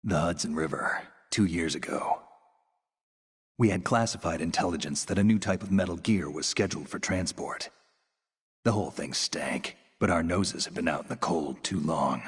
The Hudson River, 2 years ago. We had classified intelligence that a new type of metal gear was scheduled for transport. The whole thing stank, but our noses had been out in the cold too long.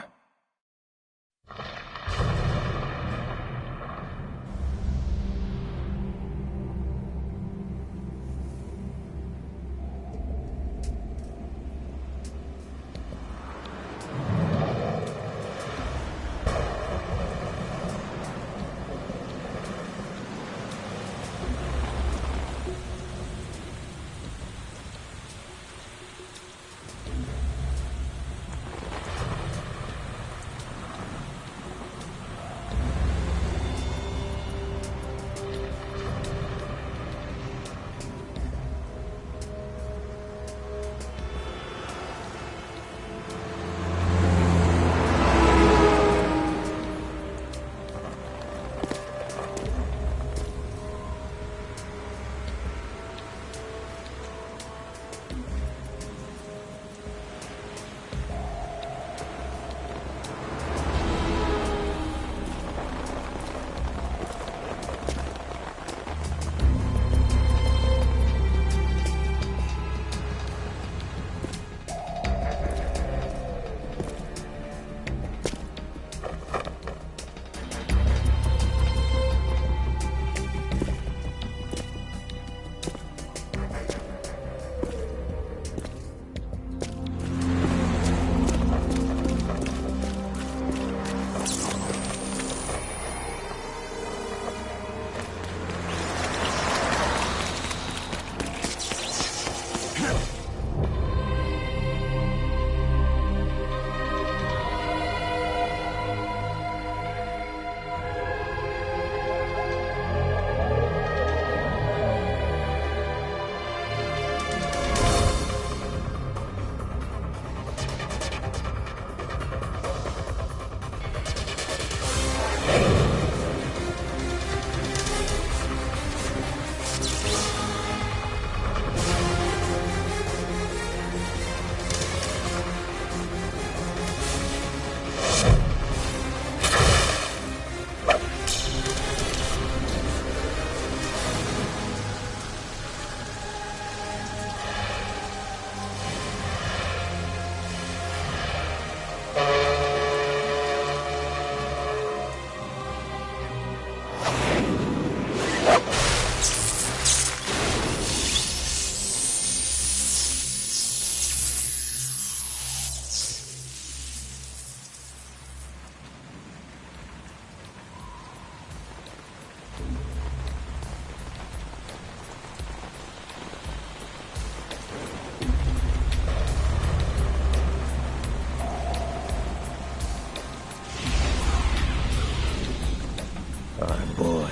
Our boy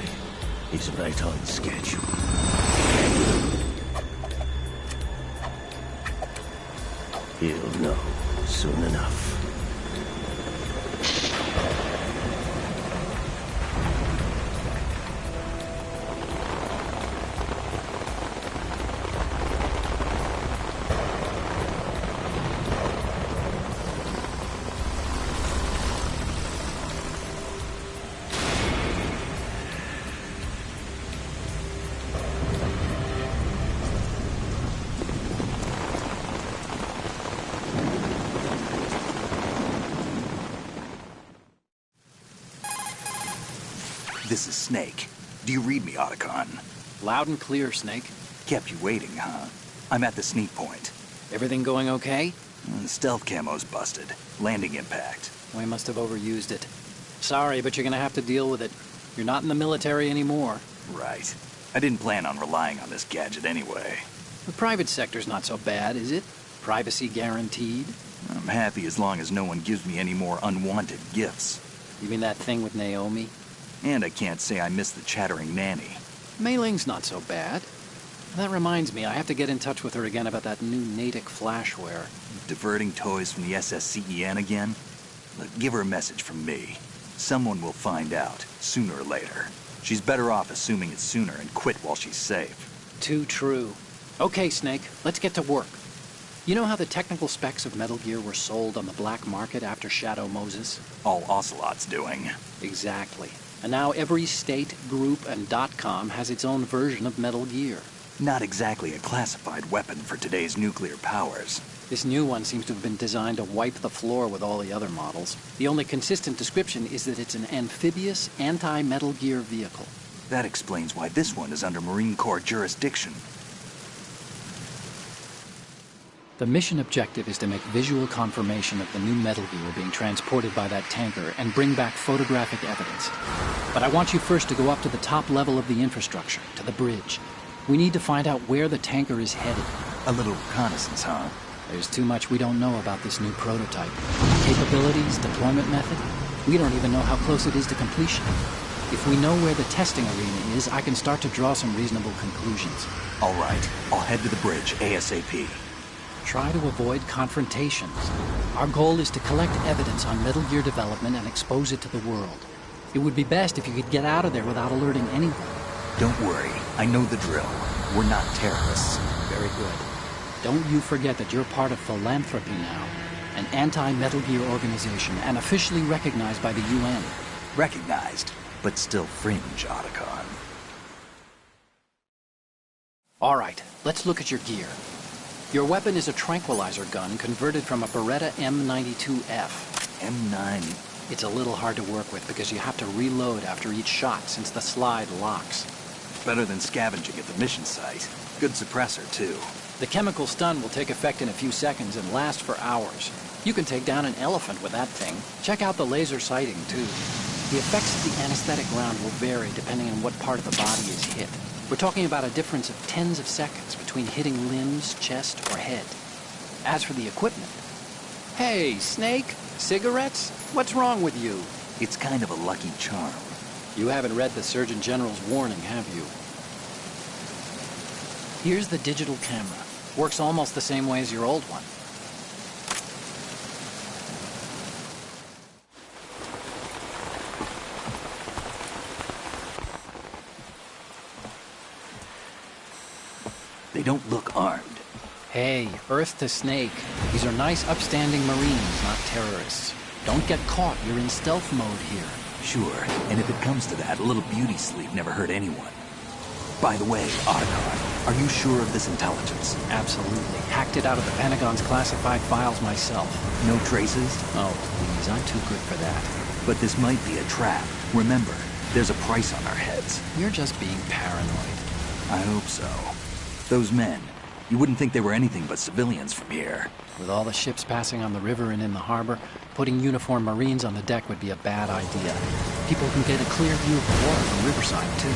is right on schedule. He'll know soon enough. This is Snake. Do you read me, Otacon? Loud and clear, Snake. Kept you waiting, huh? I'm at the sneak point. Everything going okay? The stealth camo's busted. Landing impact. We must have overused it. Sorry, but you're gonna have to deal with it. You're not in the military anymore. Right. I didn't plan on relying on this gadget anyway. The private sector's not so bad, is it? Privacy guaranteed? I'm happy as long as no one gives me any more unwanted gifts. You mean that thing with Naomi? And I can't say I miss the chattering nanny. Mei Ling's not so bad. That reminds me, I have to get in touch with her again about that new Natick flashware. Diverting toys from the SSCEN again? Look, give her a message from me. Someone will find out, sooner or later. She's better off assuming it sooner and quit while she's safe. Too true. Okay, Snake, let's get to work. You know how the technical specs of Metal Gear were sold on the black market after Shadow Moses? All Ocelot's doing. Exactly. And now every state, group, and .com has its own version of Metal Gear. Not exactly a classified weapon for today's nuclear powers. This new one seems to have been designed to wipe the floor with all the other models. The only consistent description is that it's an amphibious, anti-Metal Gear vehicle. That explains why this one is under Marine Corps jurisdiction. The mission objective is to make visual confirmation of the new Metal Gear being transported by that tanker and bring back photographic evidence. But I want you first to go up to the top level of the infrastructure, to the bridge. We need to find out where the tanker is headed. A little reconnaissance, huh? There's too much we don't know about this new prototype. Capabilities, deployment method. We don't even know how close it is to completion. If we know where the testing arena is, I can start to draw some reasonable conclusions. All right, I'll head to the bridge ASAP. Try to avoid confrontations. Our goal is to collect evidence on Metal Gear development and expose it to the world. It would be best if you could get out of there without alerting anyone. Don't worry, I know the drill. We're not terrorists. Very good. Don't you forget that you're part of Philanthropy now, an anti-Metal Gear organization and officially recognized by the UN. Recognized, but still fringe, Otacon. All right, let's look at your gear. Your weapon is a tranquilizer gun converted from a Beretta M92F. M9. It's a little hard to work with because you have to reload after each shot since the slide locks. Better than scavenging at the mission site. Good suppressor, too. The chemical stun will take effect in a few seconds and last for hours. You can take down an elephant with that thing. Check out the laser sighting, too. The effects of the anesthetic round will vary depending on what part of the body is hit. We're talking about a difference of tens of seconds between hitting limbs, chest, or head. As for the equipment... Hey, Snake? Cigarettes? What's wrong with you? It's kind of a lucky charm. You haven't read the Surgeon General's warning, have you? Here's the digital camera. Works almost the same way as your old one. They don't look armed. Hey, Earth to Snake. These are nice, upstanding Marines, not terrorists. Don't get caught. You're in stealth mode here. Sure, and if it comes to that, a little beauty sleep never hurt anyone. By the way, Otacon, are you sure of this intelligence? Absolutely. Hacked it out of the Pentagon's classified files myself. No traces? Oh, please, I'm too good for that. But this might be a trap. Remember, there's a price on our heads. You're just being paranoid. I hope so. Those men, you wouldn't think they were anything but civilians from here. With all the ships passing on the river and in the harbor, putting uniformed Marines on the deck would be a bad idea. People can get a clear view of the water from Riverside, too.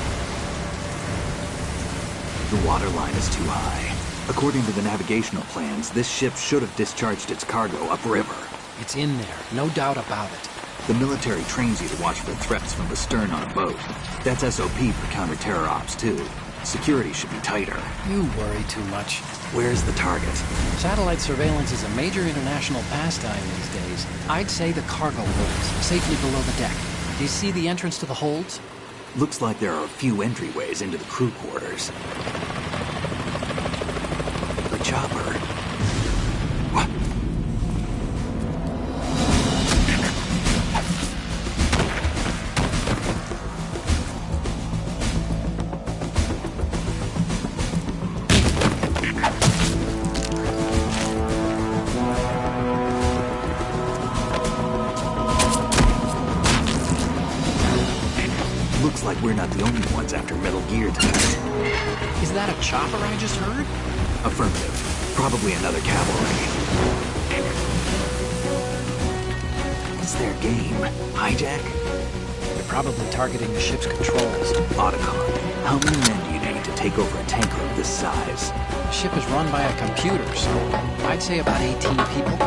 The water line is too high. According to the navigational plans, this ship should have discharged its cargo upriver. It's in there, no doubt about it. The military trains you to watch for threats from the stern on a boat. That's SOP for counter-terror ops, too. Security should be tighter. You worry too much. Where's the target? Satellite surveillance is a major international pastime these days. I'd say the cargo holds, safely below the deck. Do you see the entrance to the holds? Looks like there are a few entryways into the crew quarters. The chopper. What? Looks like we're not the only ones after Metal Gear tonight. Is that a chopper I just heard? Affirmative. Probably another cavalry. It's their game. Hijack? They're probably targeting the ship's controls. Otacon, how many men do you need to take over a tanker of this size? The ship is run by a computer, so I'd say about 18 people.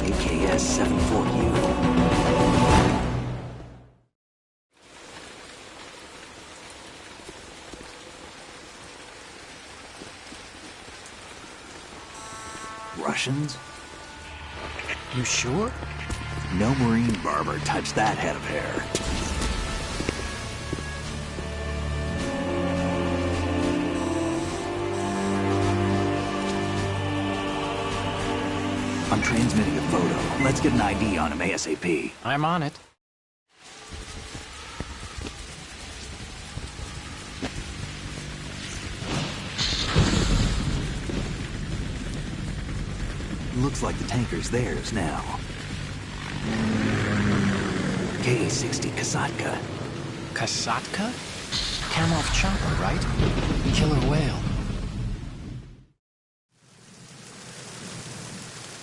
AKS 74U. Russians? You sure? No Marine barber touched that head of hair. I'm transmitting a photo. Let's get an ID on him ASAP. I'm on it. Looks like the tanker's theirs now. Ka-60 Kasatka. Kasatka? Kamov chopper, right? Killer whale.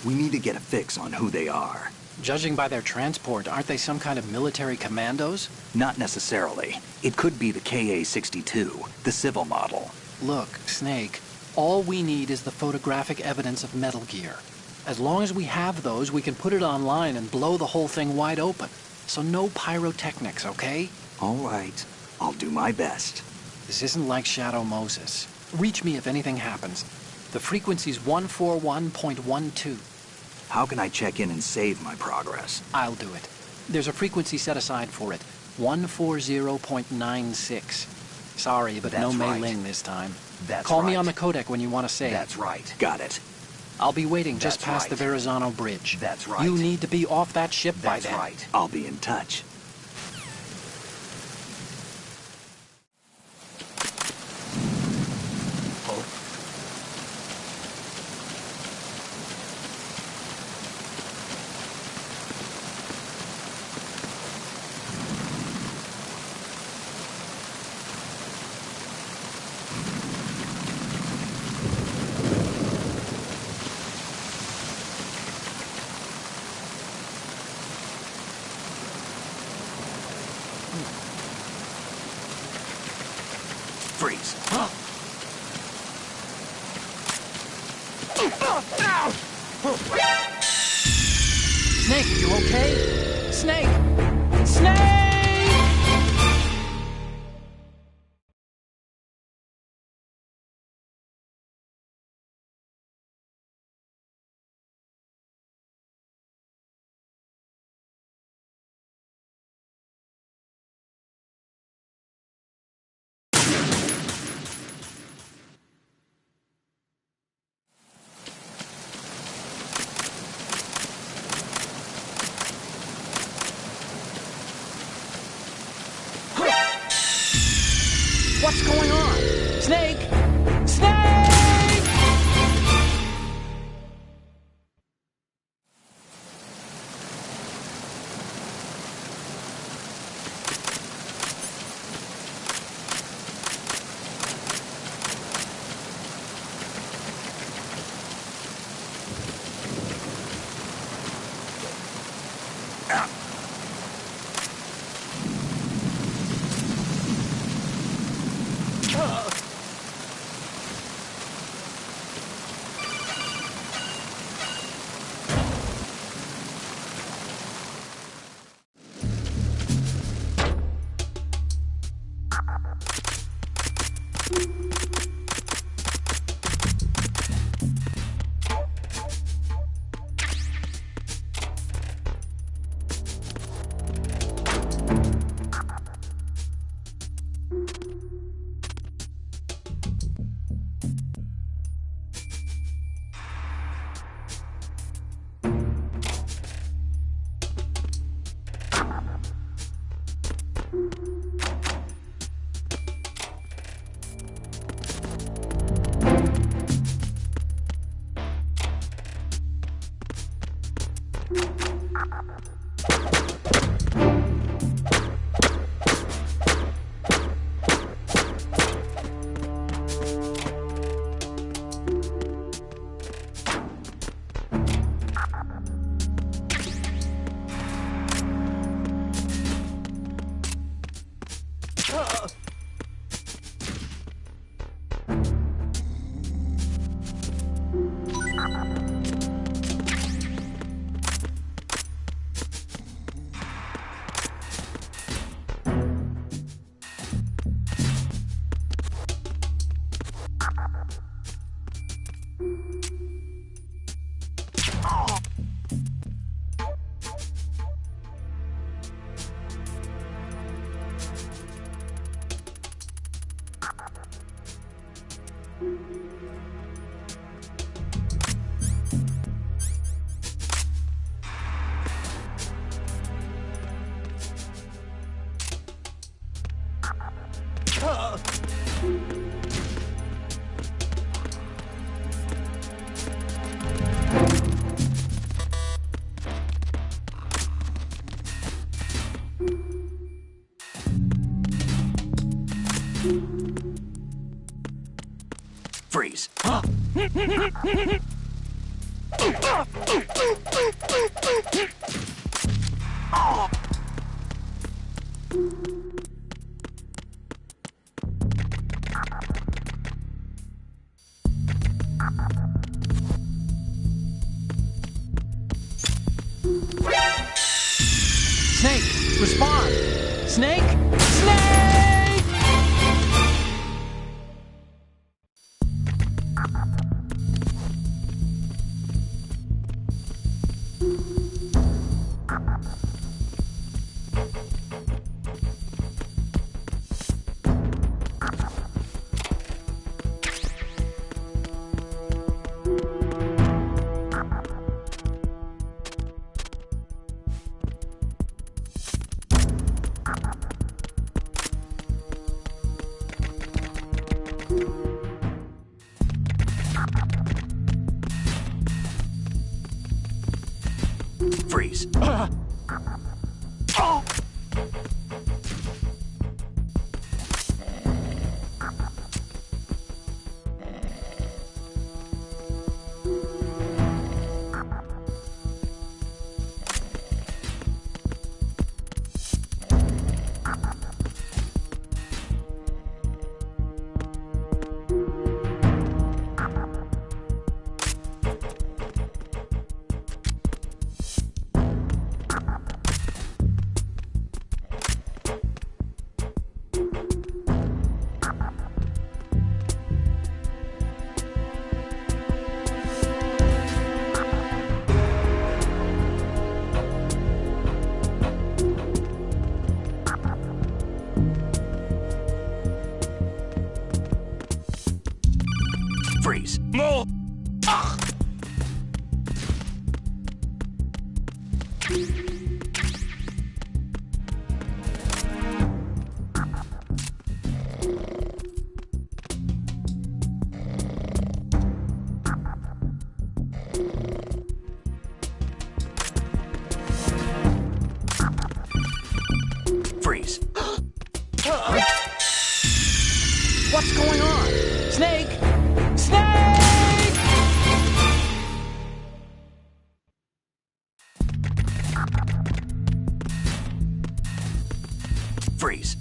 We need to get a fix on who they are. Judging by their transport, aren't they some kind of military commandos? Not necessarily. It could be the Ka-62, the civil model. Look, Snake, all we need is the photographic evidence of Metal Gear. As long as we have those, we can put it online and blow the whole thing wide open. So no pyrotechnics, okay? All right. I'll do my best. This isn't like Shadow Moses. Reach me if anything happens. The frequency's 141.12. How can I check in and save my progress? I'll do it. There's a frequency set aside for it. 140.96. Sorry, but no That's right. Mei Ling this time. That's Call right. me on the codec when you want to save. That's right. Got it. I'll be waiting just That's past right. the Verrazano Bridge. That's right. You need to be off that ship by That's then. right. I'll be in touch. Freeze. Snake, you okay? Snake! Snake! What's going on? Snake! Snake! Freeze. Snake, respond! Snake! Snake! Freeze. Freeze. No! Freeze. What's going on? Snake! Snake! Freeze.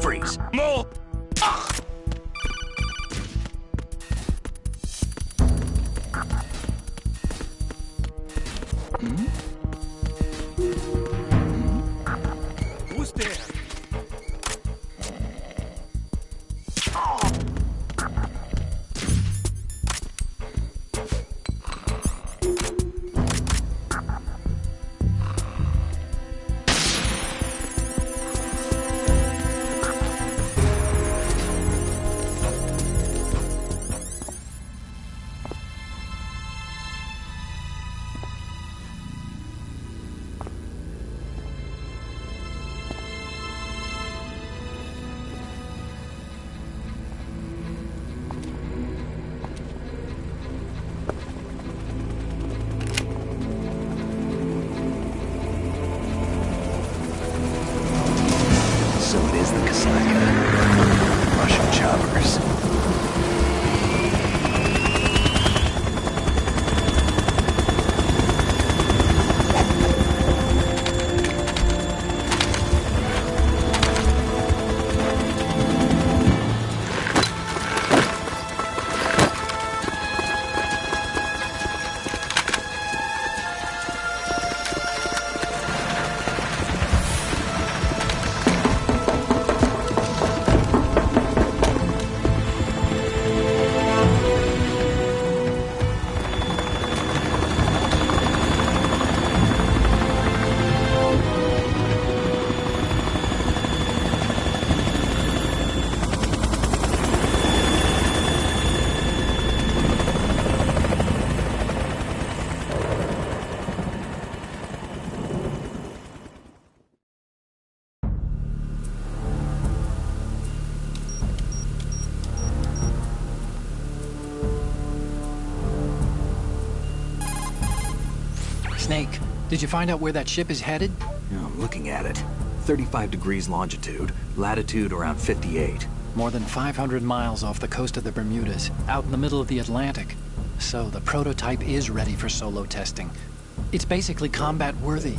Freeze. No! Who's there? Snake, did you find out where that ship is headed? Yeah, I'm looking at it. 35 degrees longitude, latitude around 58. More than 500 miles off the coast of the Bermudas, out in the middle of the Atlantic. So the prototype is ready for solo testing. It's basically combat-worthy.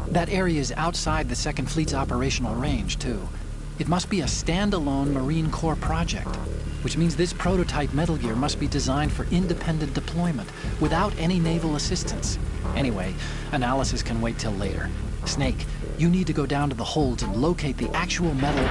That area is outside the Second Fleet's operational range, too. It must be a standalone Marine Corps project, which means this prototype Metal Gear must be designed for independent deployment, without any naval assistance. Anyway, analysis can wait till later. Snake, you need to go down to the holds and locate the actual metal...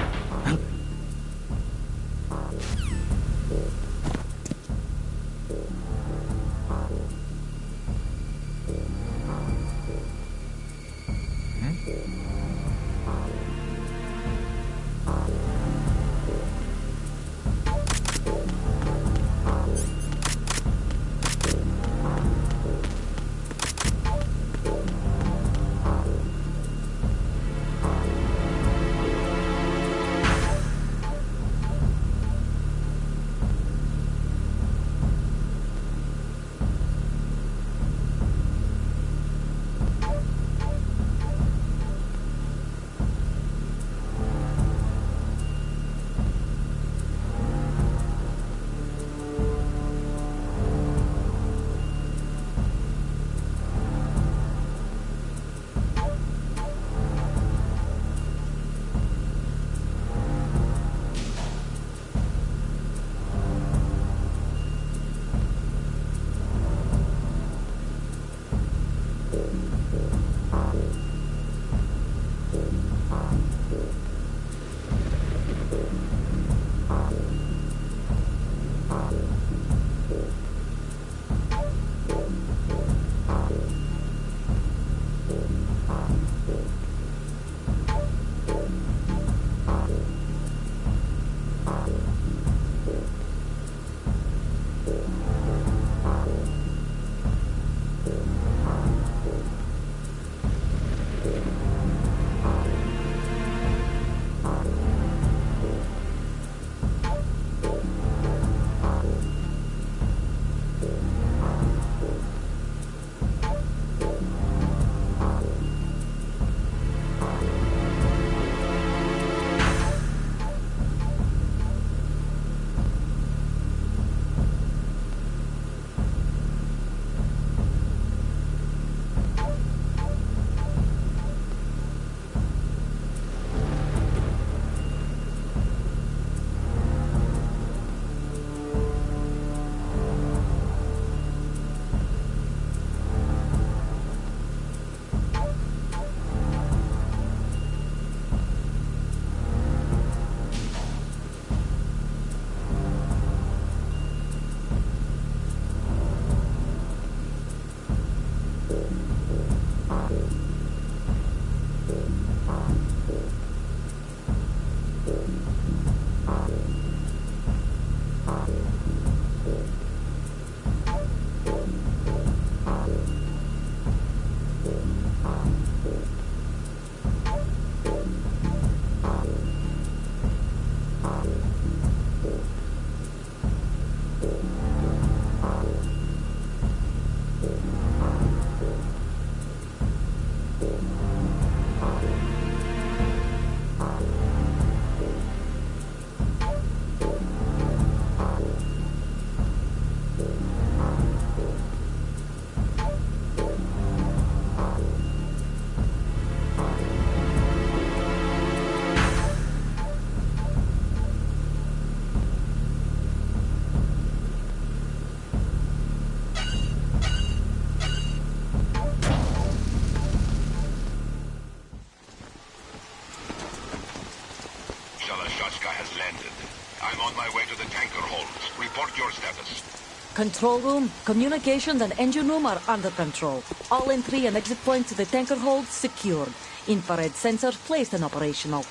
Control room, communications, and engine room are under control. All entry and exit points to the tanker hold secured. Infrared sensors placed and operational.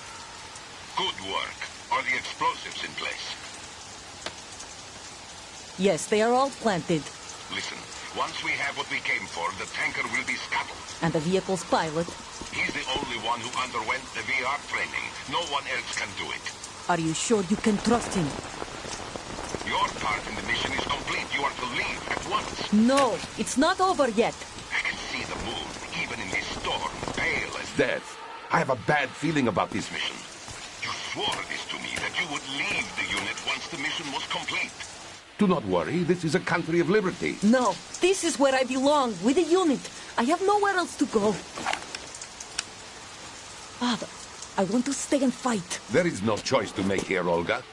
Good work. Are the explosives in place? Yes, they are all planted. Listen, once we have what we came for, the tanker will be scuttled. And the vehicle's pilot? He's the only one who underwent the VR training. No one else can do it. Are you sure you can trust him? Your part in the mission is complete. You are to leave at once. No, it's not over yet. I can see the moon. storm, pale as death. I have a bad feeling about this mission. You swore this to me, that you would leave the unit once the mission was complete. Do not worry, this is a country of liberty. No, this is where I belong, with the unit. I have nowhere else to go. Father, I want to stay and fight. There is no choice to make here, Olga.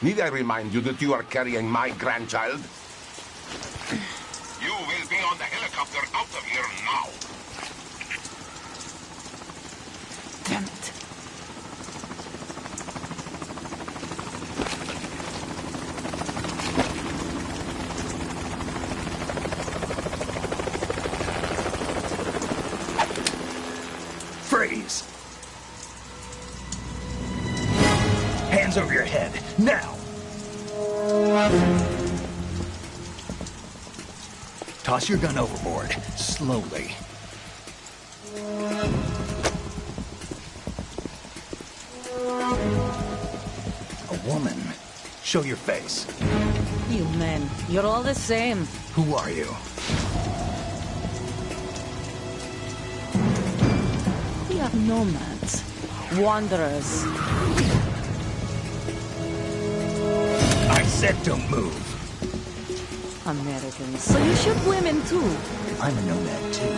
Need I remind you that you are carrying my grandchild? You will be on the helicopter out of here now. Damn it. Freeze! Hands over your head, now! Toss your gun overboard, slowly. A woman. Show your face. You men, you're all the same. Who are you? We are nomads. Wanderers. I said don't move. Americans. So you shoot women too. I'm a nomad too.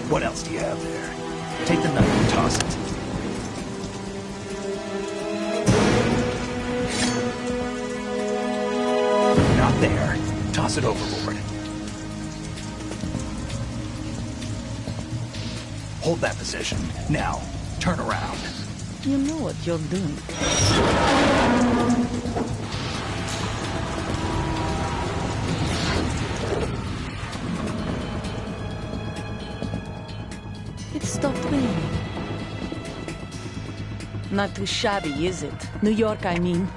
What else do you have there? Take the knife and toss it. Not there. Toss it overboard. Hold that position. Now, turn around. You know what you're doing. It stopped raining. Not too shabby, is it? New York, I mean.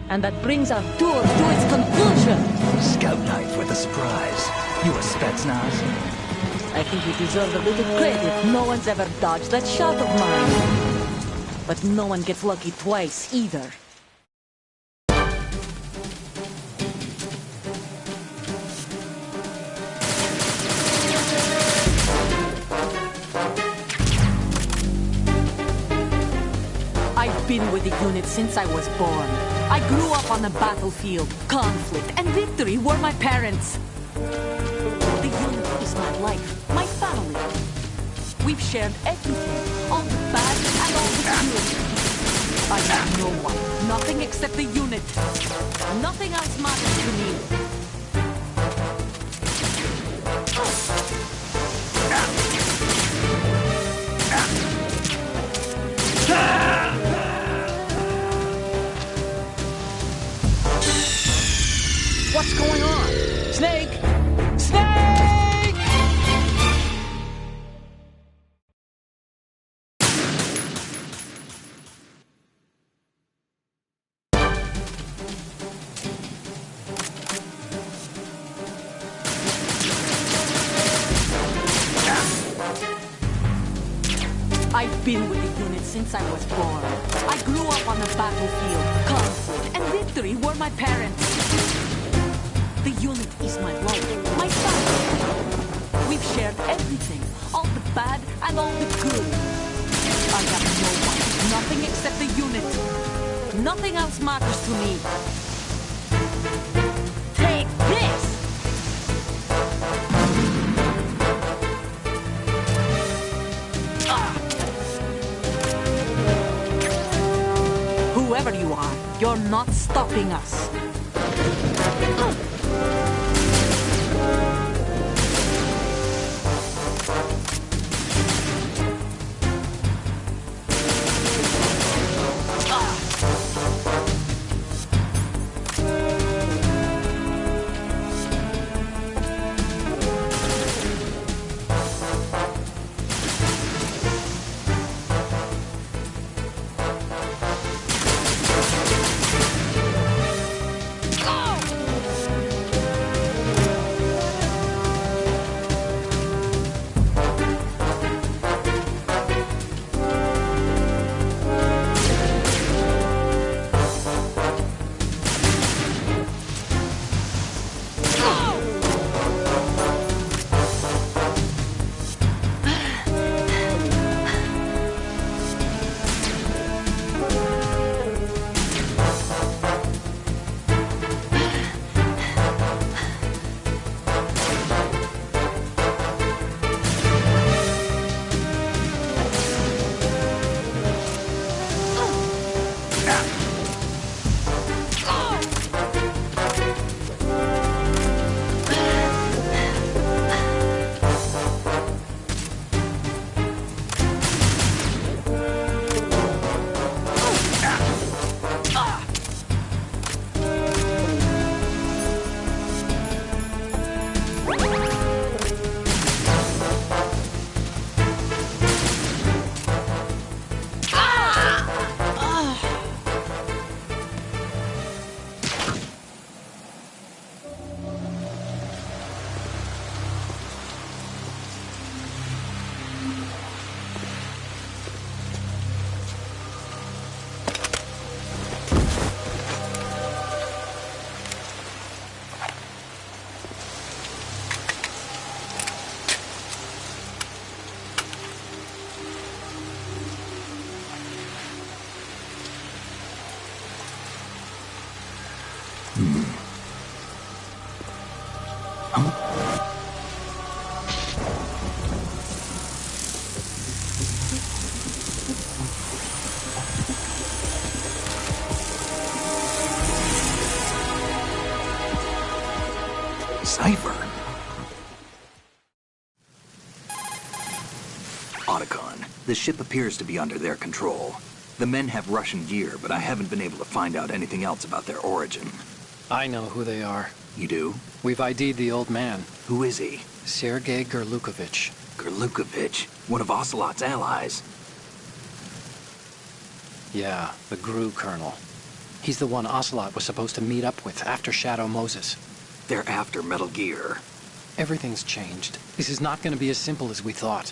And that brings our tour to its conclusion. Scout knife with a surprise. You a Spetsnaz? I think you deserve a little credit. No one's ever dodged that shot of mine. But no one gets lucky twice, either. I've been with the unit since I was born. I grew up on the battlefield. Conflict and victory were my parents. The unit is my life, my family. We've shared everything, all the bad and all the good. I have no one, nothing except the unit. Nothing else matters to me. What's going on? Snake! Snake! I've been with the unit since I was born. I grew up on the battlefield. Conflict and victory were my parents. The unit is my life, my family. We've shared everything, all the bad and all the good. I have no one, nothing except the unit. Nothing else matters to me. Take this! Whoever you are, you're not stopping us. Cipher. Otacon, the ship appears to be under their control. The men have Russian gear, but I haven't been able to find out anything else about their origin. I know who they are. You do? We've ID'd the old man, Who is he? Sergei Gerlukovich. Gerlukovich, one of Ocelot's allies. Yeah, the GRU colonel. He's the one Ocelot was supposed to meet up with after Shadow Moses. They're after Metal Gear. Everything's changed. This is not going to be as simple as we thought.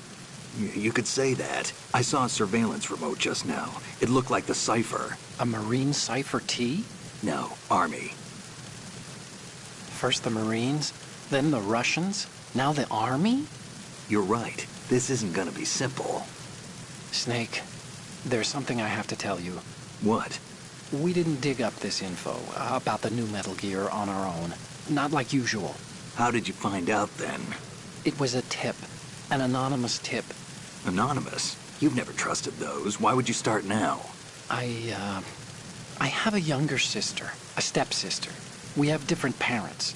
You could say that. I saw a surveillance remote just now. It looked like the Cipher. A Marine Cipher T? No, Army. First the Marines, then the Russians, now the Army? You're right. This isn't gonna be simple. Snake, there's something I have to tell you. What? We didn't dig up this info about the new Metal Gear on our own. Not like usual. How did you find out then? It was a tip. An anonymous tip. Anonymous? You've never trusted those. Why would you start now? I have a younger sister, a stepsister. We have different parents.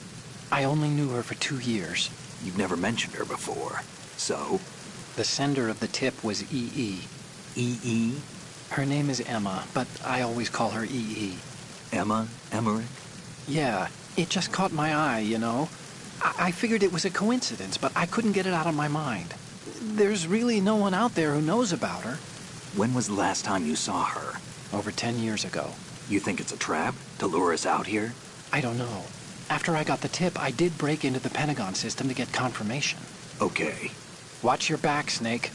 I only knew her for 2 years. You've never mentioned her before. So? The sender of the tip was EE. EE? Her name is Emma, but I always call her EE. Emma? Emmerich? Yeah, it just caught my eye, you know? I figured it was a coincidence, but I couldn't get it out of my mind. There's really no one out there who knows about her. When was the last time you saw her? Over 10 years ago. You think it's a trap? To lure us out here? I don't know. After I got the tip, I did break into the Pentagon system to get confirmation. Okay. Watch your back, Snake.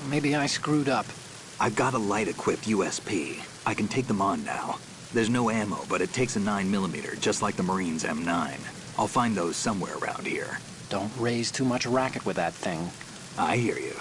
Maybe I screwed up. I've got a light-equipped USP. I can take them on now. There's no ammo, but it takes a 9mm, just like the Marines' M9. I'll find those somewhere around here. Don't raise too much racket with that thing. I hear you.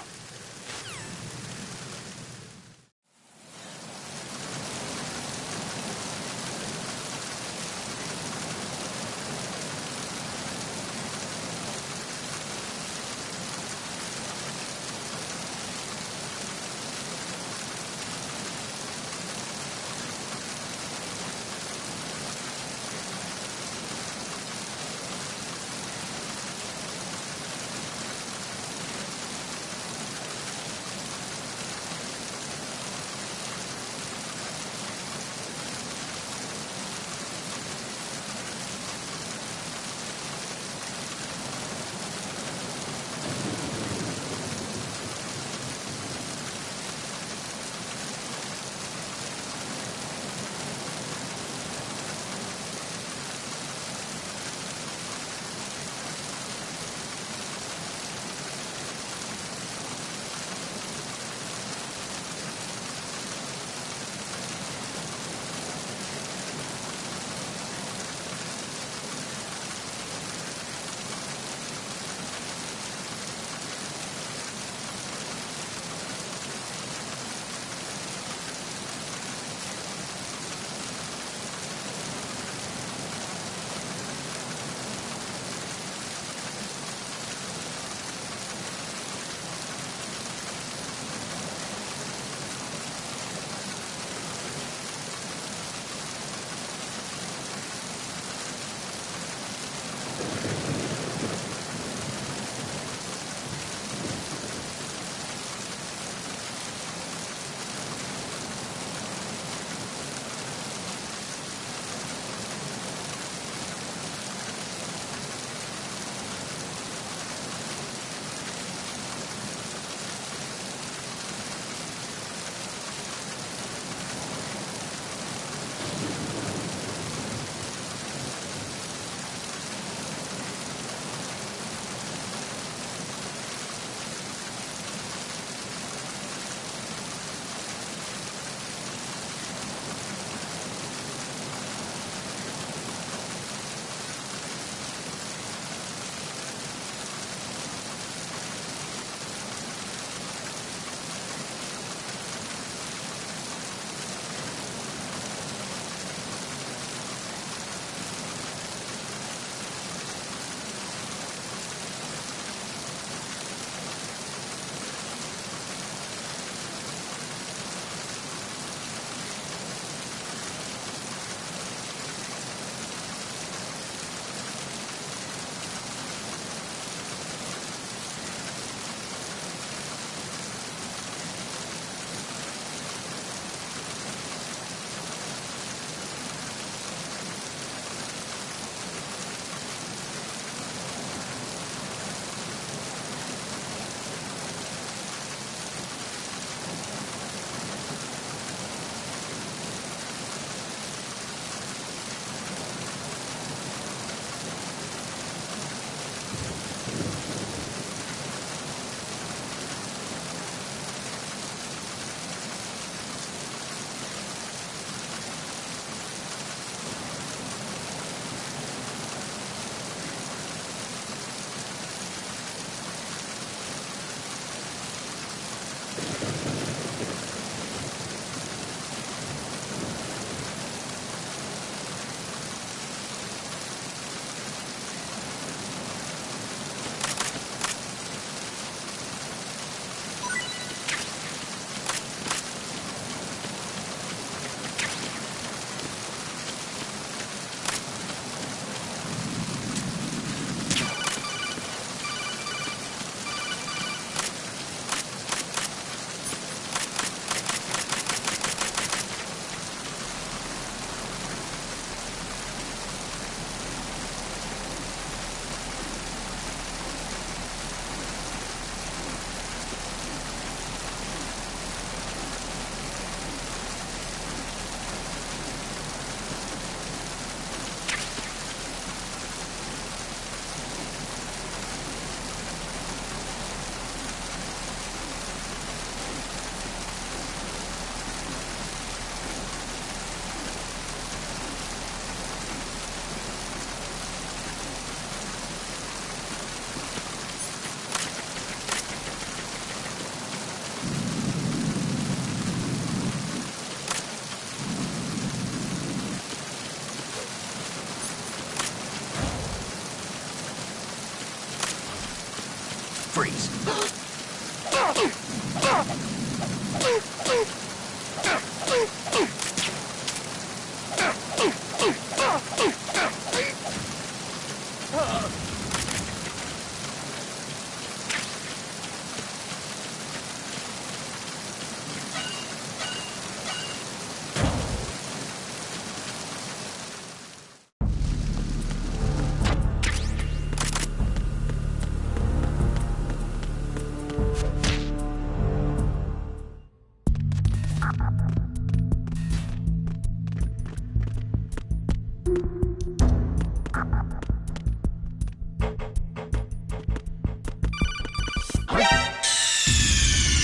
Freeze.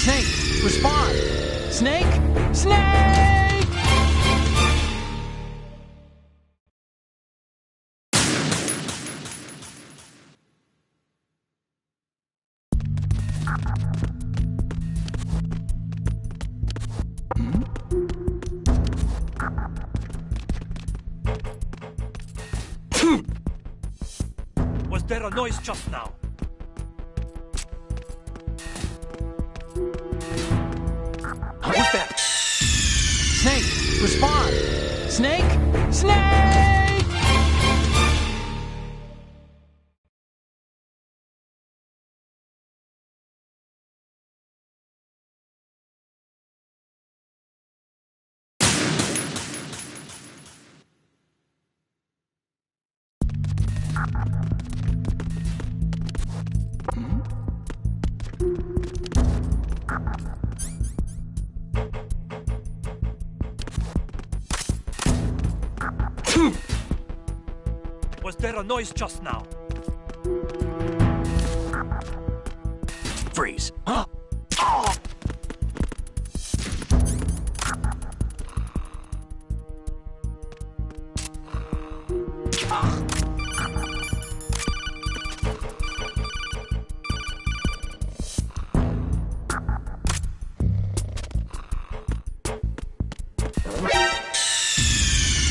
Snake, respond! Snake! Snake! Was there a noise just now? Who's that? Snake, respond! Snake! Snake! Was there a noise just now? Freeze.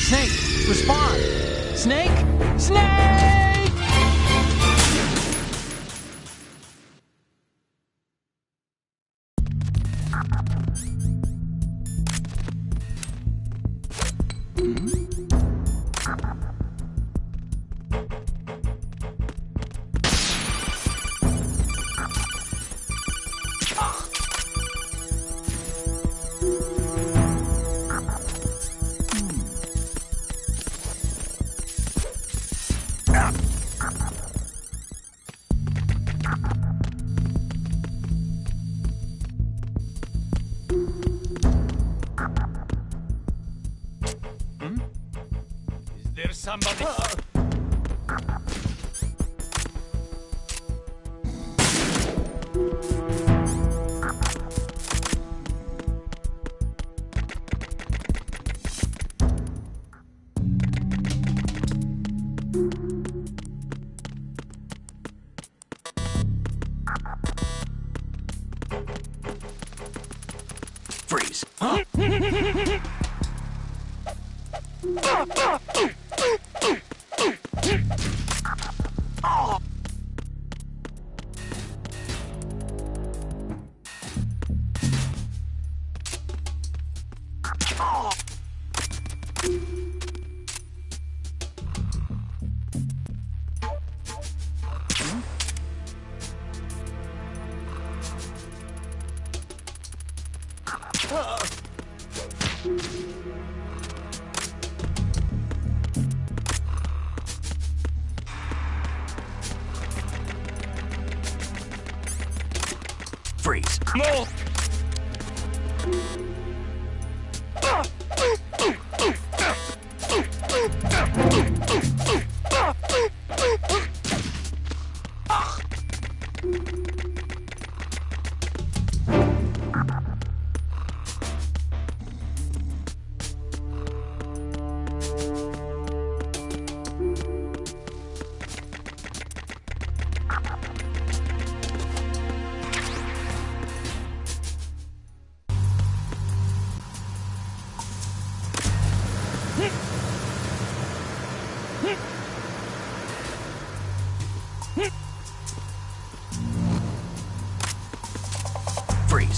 Snake, respond! Snake! Snake! There's somebody. Freeze. Freeze. No!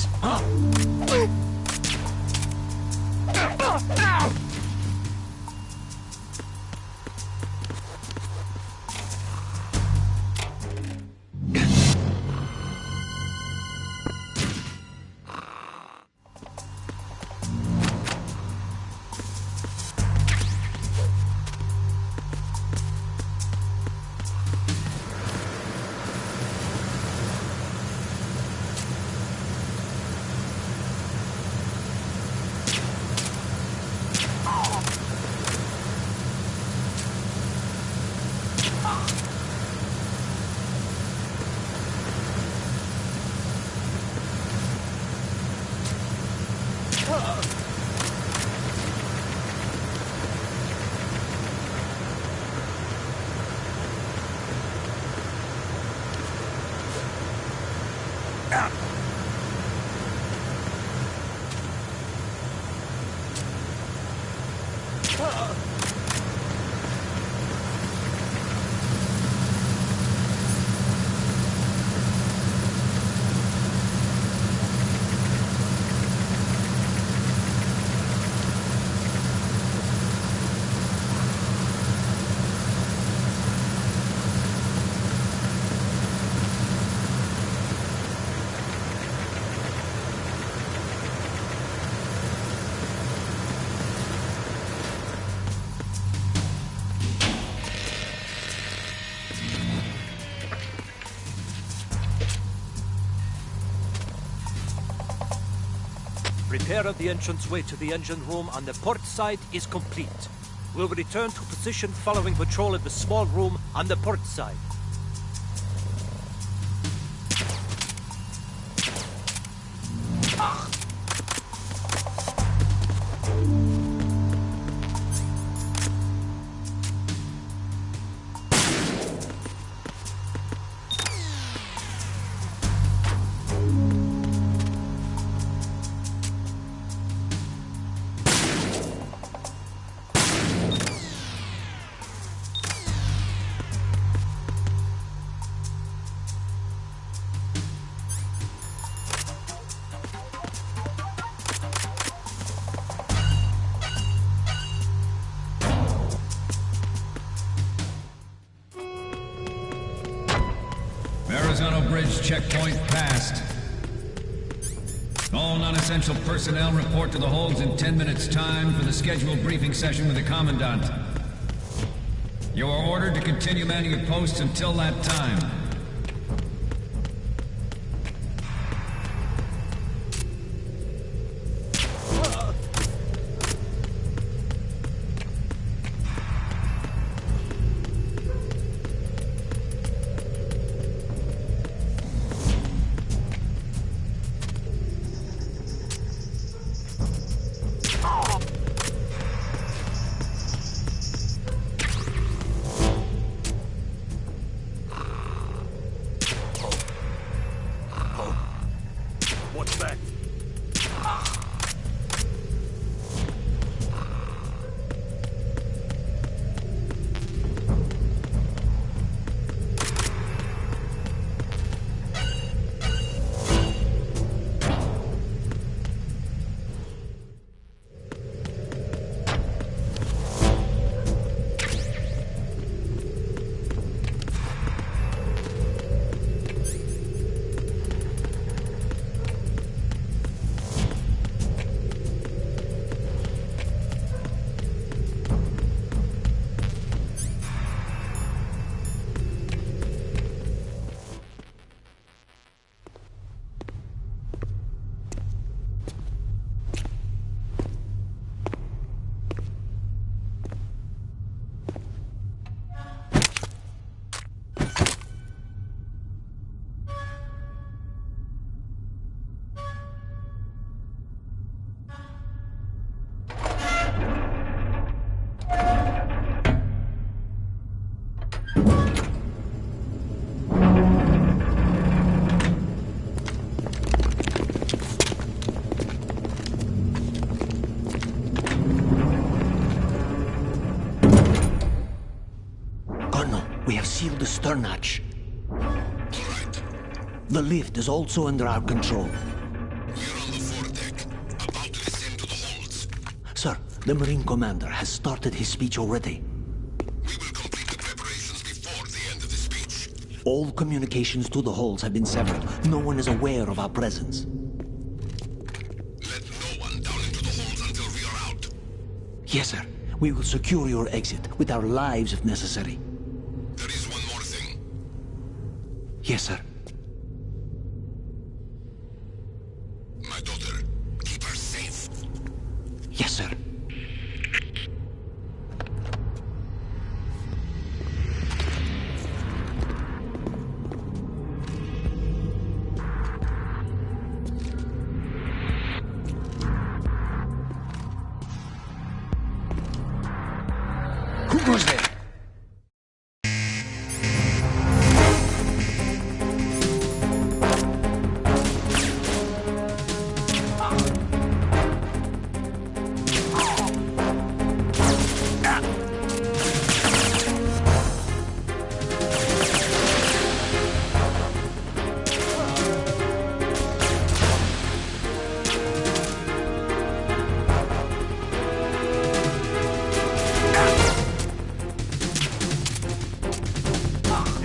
please. Repair of the entranceway to the engine room on the port side is complete. We'll return to position following patrol of the small room on the port side. Bridge checkpoint passed. All non-essential personnel report to the holds in 10 minutes' time for the scheduled briefing session with the Commandant. You are ordered to continue manning your posts until that time. We have sealed the stern hatch. The lift is also under our control. The Marine Commander has started his speech already. We will complete the preparations before the end of the speech. All communications to the holds have been severed. No one is aware of our presence. Let no one down into the holds until we are out. Yes, sir. We will secure your exit, with our lives if necessary. There is one more thing. Yes, sir. My daughter, keep her safe. Yes, sir. Who goes there?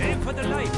Aim for the light.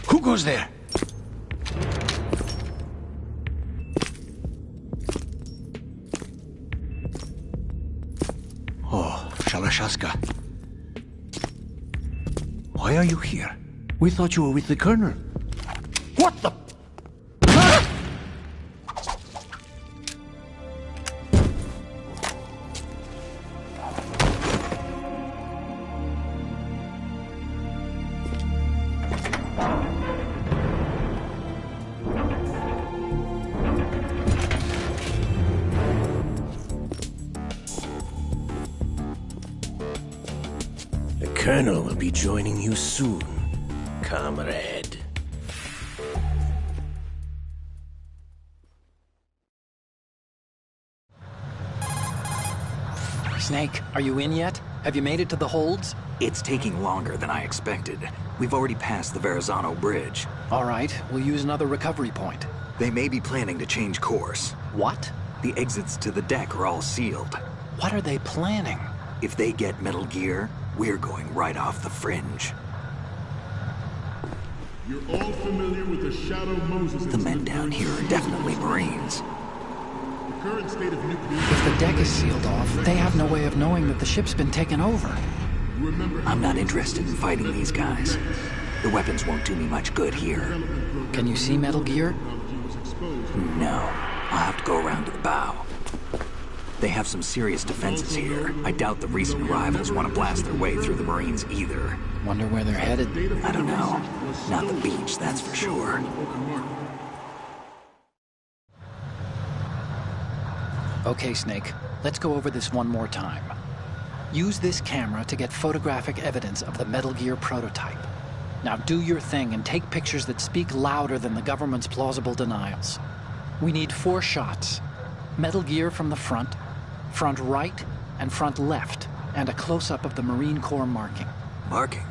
Who goes there? Oh, Shalashaska. Why are you here? We thought you were with the Colonel. What the? The Colonel will be joining you soon, comrade. Snake, are you in yet? Have you made it to the holds? It's taking longer than I expected. We've already passed the Verrazano Bridge. All right, we'll use another recovery point. They may be planning to change course. What? The exits to the deck are all sealed. What are they planning? If they get Metal Gear, we're going right off the fringe. You're all familiar with the Shadow Moses. The men down here are definitely Marines. The current state of nuclear... If the deck is sealed off, they have no way of knowing that the ship's been taken over. I'm not interested in fighting these guys. The weapons won't do me much good here. Can you see Metal Gear? No. I'll have to go around to the bow. They have some serious defenses here. I doubt the recent arrivals want to blast their way through the Marines either. Wonder where they're headed. I don't know. Not the beach, that's for sure. Okay, Snake. Let's go over this one more time. Use this camera to get photographic evidence of the Metal Gear prototype. Now do your thing and take pictures that speak louder than the government's plausible denials. We need 4 shots. Metal Gear from the front right, and front left, and a close-up of the Marine Corps marking. Marking?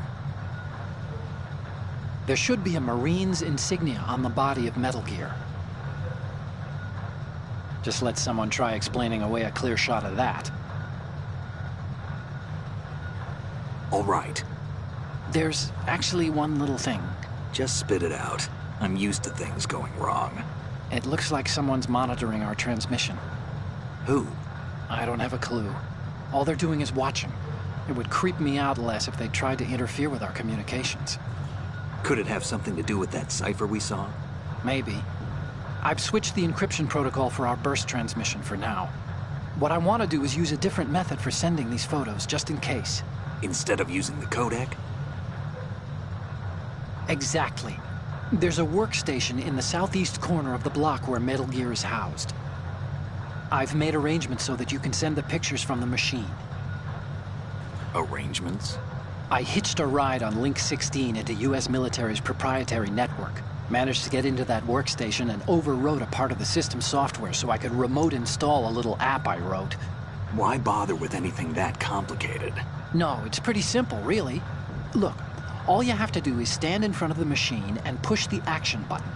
There should be a Marine's insignia on the body of Metal Gear. Just let someone try explaining away a clear shot of that. All right. There's actually one little thing. Just spit it out. I'm used to things going wrong. It looks like someone's monitoring our transmission. Who? I don't have a clue. All they're doing is watching. It would creep me out less if they tried to interfere with our communications. Could it have something to do with that cipher we saw? Maybe. I've switched the encryption protocol for our burst transmission for now. What I want to do is use a different method for sending these photos, just in case. Instead of using the codec? Exactly. There's a workstation in the southeast corner of the block where Metal Gear is housed. I've made arrangements so that you can send the pictures from the machine. Arrangements? I hitched a ride on Link 16 into U.S. military's proprietary network. Managed to get into that workstation and overwrote a part of the system software so I could remote install a little app I wrote. Why bother with anything that complicated? No, it's pretty simple, really. Look, all you have to do is stand in front of the machine and push the action button.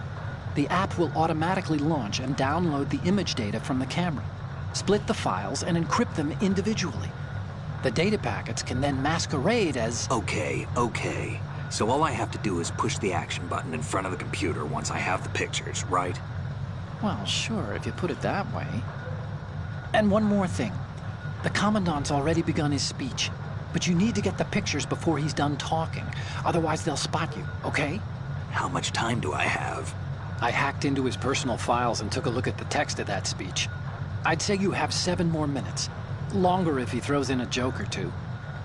The app will automatically launch and download the image data from the camera, split the files, and encrypt them individually. The data packets can then masquerade as... Okay. So all I have to do is push the action button in front of the computer once I have the pictures, right? Well, sure, if you put it that way. And one more thing. The Commandant's already begun his speech, but you need to get the pictures before he's done talking. Otherwise, they'll spot you, okay? How much time do I have? I hacked into his personal files and took a look at the text of that speech. I'd say you have 7 more minutes. Longer if he throws in a joke or two.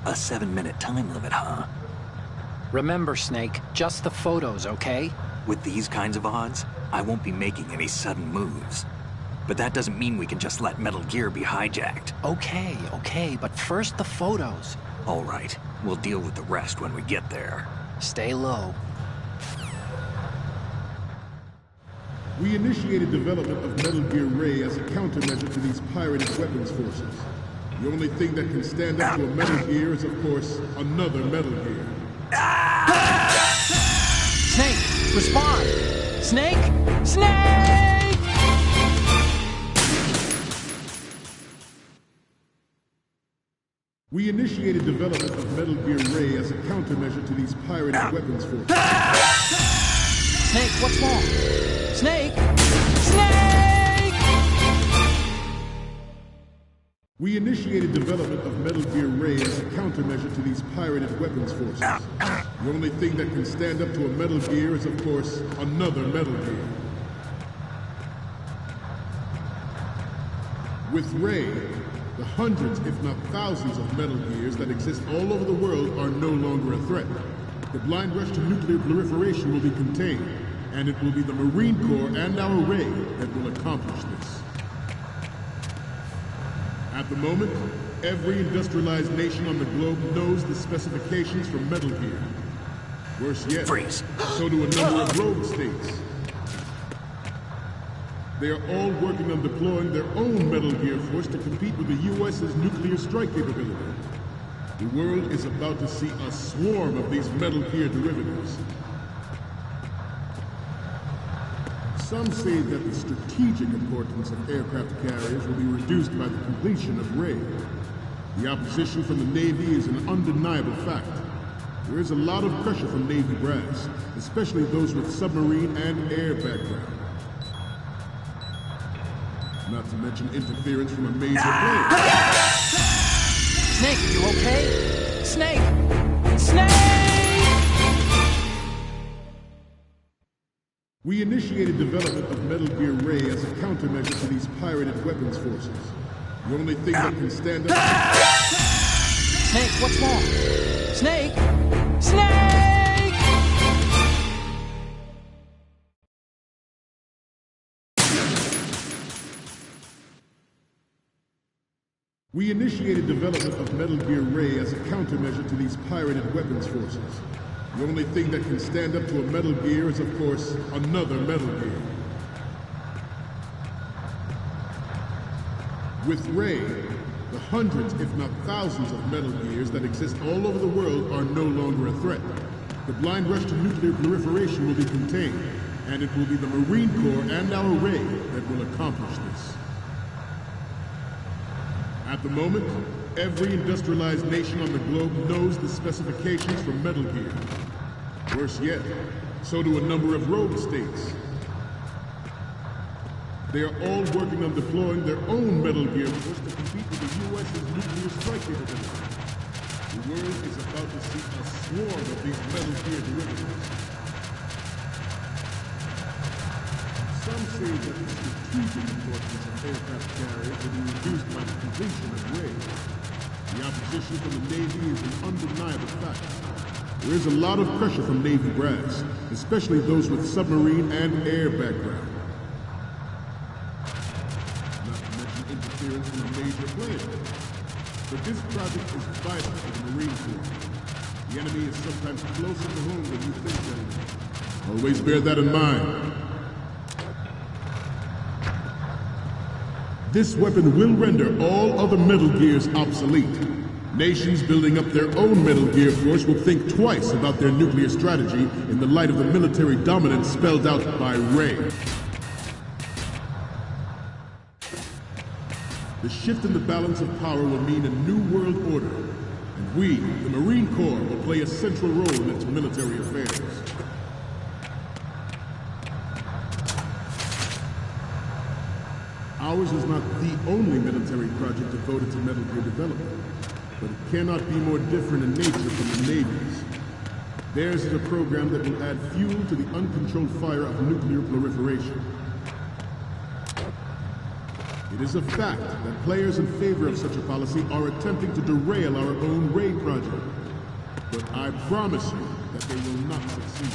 A 7-minute time limit, huh? Remember, Snake, just the photos, okay? With these kinds of odds, I won't be making any sudden moves. But that doesn't mean we can just let Metal Gear be hijacked. Okay, but first the photos. All right, we'll deal with the rest when we get there. Stay low. We initiated development of Metal Gear Ray as a countermeasure to these pirated weapons forces. The only thing that can stand up to a Metal Gear is, of course, another Metal Gear. Snake, respond! Snake! Snake! We initiated development of Metal Gear Ray as a countermeasure to these pirated weapons forces. Snake, what's wrong? Snake! Snake! We initiated development of Metal Gear Ray as a countermeasure to these pirated weapons forces. The only thing that can stand up to a Metal Gear is, of course, another Metal Gear. With Ray, the hundreds, if not thousands, of Metal Gears that exist all over the world are no longer a threat. The blind rush to nuclear proliferation will be contained, and it will be the Marine Corps and our Ray that will accomplish this. At the moment, every industrialized nation on the globe knows the specifications for Metal Gear. Worse yet, Freeze. So do a number of rogue states. They are all working on deploying their own Metal Gear force to compete with the U.S.'s nuclear strike capability. The world is about to see a swarm of these Metal Gear derivatives. Some say that the strategic importance of aircraft carriers will be reduced by the completion of Ray. The opposition from the Navy is an undeniable fact. There is a lot of pressure from Navy brass, especially those with submarine and air background. Not to mention interference from a major player. Snake, you okay? Snake! Snake! We initiated development of Metal Gear Ray as a countermeasure to these pirated weapons forces. The only thing that can stand up... Snake, what's wrong? Snake! Snake! We initiated development of Metal Gear Ray as a countermeasure to these pirated weapons forces. The only thing that can stand up to a Metal Gear is, of course, another Metal Gear. With Ray, the hundreds, if not thousands, of Metal Gears that exist all over the world are no longer a threat. The blind rush to nuclear proliferation will be contained, and it will be the Marine Corps and our Ray that will accomplish this. At the moment, every industrialized nation on the globe knows the specifications for Metal Gear. Worse yet, so do a number of rogue states. They are all working on deploying their own Metal Gear force to compete with the U.S.'s nuclear strike capability. The world is about to see a swarm of these Metal Gear derivatives. Some say that the strategic importance of aircraft carriers will be reduced by the completion of Ray. The opposition from the Navy is an undeniable fact. There is a lot of pressure from Navy brass, especially those with submarine and air background. Not to mention interference from a major player. But this project is vital for the Marine Corps. The enemy is sometimes closer to home than you think, gentlemen. Always bear that in mind. This weapon will render all other Metal Gears obsolete. Nations building up their own Metal Gear force will think twice about their nuclear strategy in the light of the military dominance spelled out by Ray. The shift in the balance of power will mean a new world order, and we, the Marine Corps, will play a central role in its military affairs. Ours is not the only military project devoted to Metal Gear development, but it cannot be more different in nature from the Navy's. Theirs is a program that will add fuel to the uncontrolled fire of nuclear proliferation. It is a fact that players in favor of such a policy are attempting to derail our own Ray project, but I promise you that they will not succeed.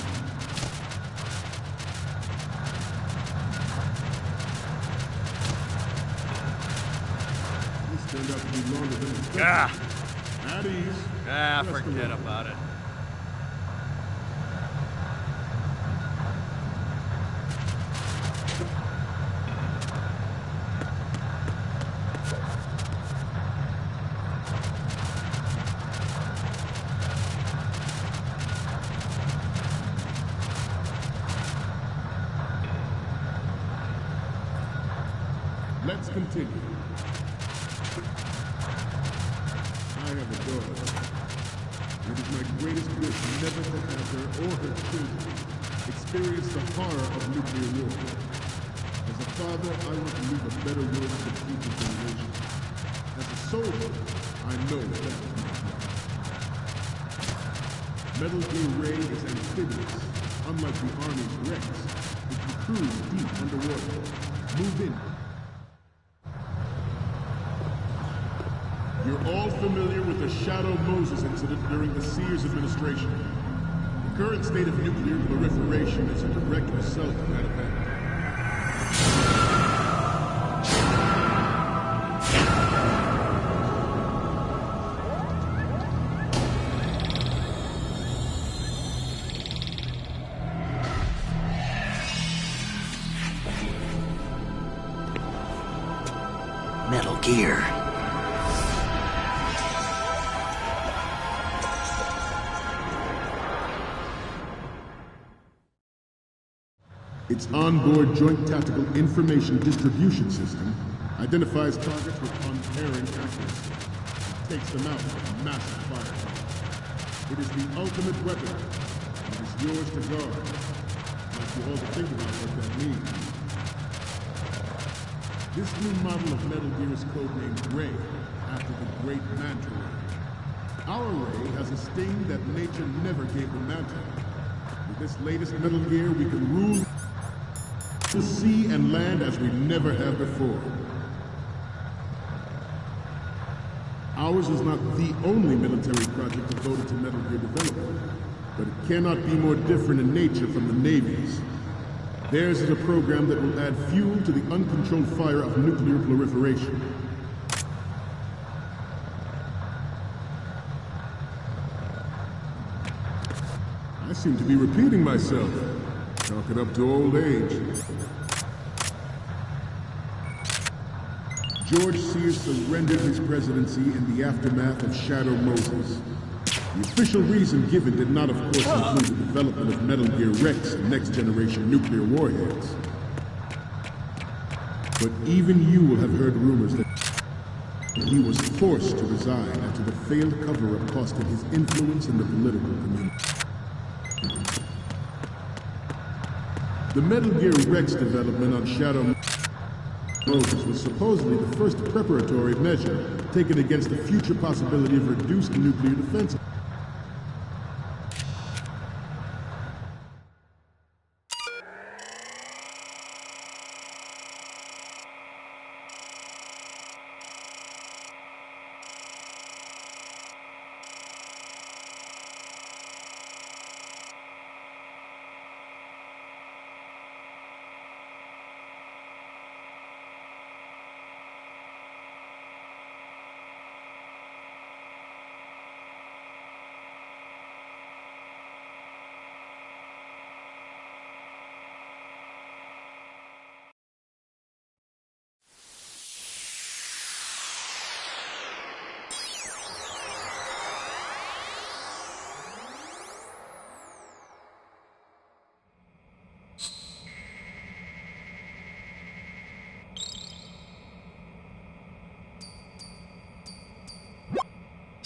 Turned out to be longer than expected. At ease. Forget about it. Let's continue. I have a daughter. It is my greatest wish never to have her or her children experience the horror of nuclear war. As a father, I want to leave a better world for future generations. As a soldier, I know that is my job. Metal Gear Ray is amphibious, unlike the Army's Rex, which can cruise deep underwater. Move in. You're all familiar with the Shadow Moses incident during the Sears administration. The current state of nuclear proliferation is a direct result of that event. Metal Gear. Its onboard Joint Tactical Information Distribution System identifies targets with unerring accuracy and takes them out with massive firepower. It is the ultimate weapon, and it is yours to guard. I want you all to think about what that means. This new model of Metal Gear is codenamed Ray, after the great Manta Ray. Our Ray has a sting that nature never gave the Manta. With this latest Metal Gear, we can rule the sea and land as we never have before. Ours is not the only military project devoted to Metal Gear development, but it cannot be more different in nature from the Navy's. Theirs is a program that will add fuel to the uncontrolled fire of nuclear proliferation. I seem to be repeating myself. Chalk it up to old age. George Sears surrendered his presidency in the aftermath of Shadow Moses. The official reason given did not, of course, include the development of Metal Gear Rex and next-generation nuclear warheads. But even you will have heard rumors that he was forced to resign after the failed cover-up cost him his influence in the political community. The Metal Gear Rex development on Shadow Moses was supposedly the first preparatory measure taken against the future possibility of reduced nuclear defense.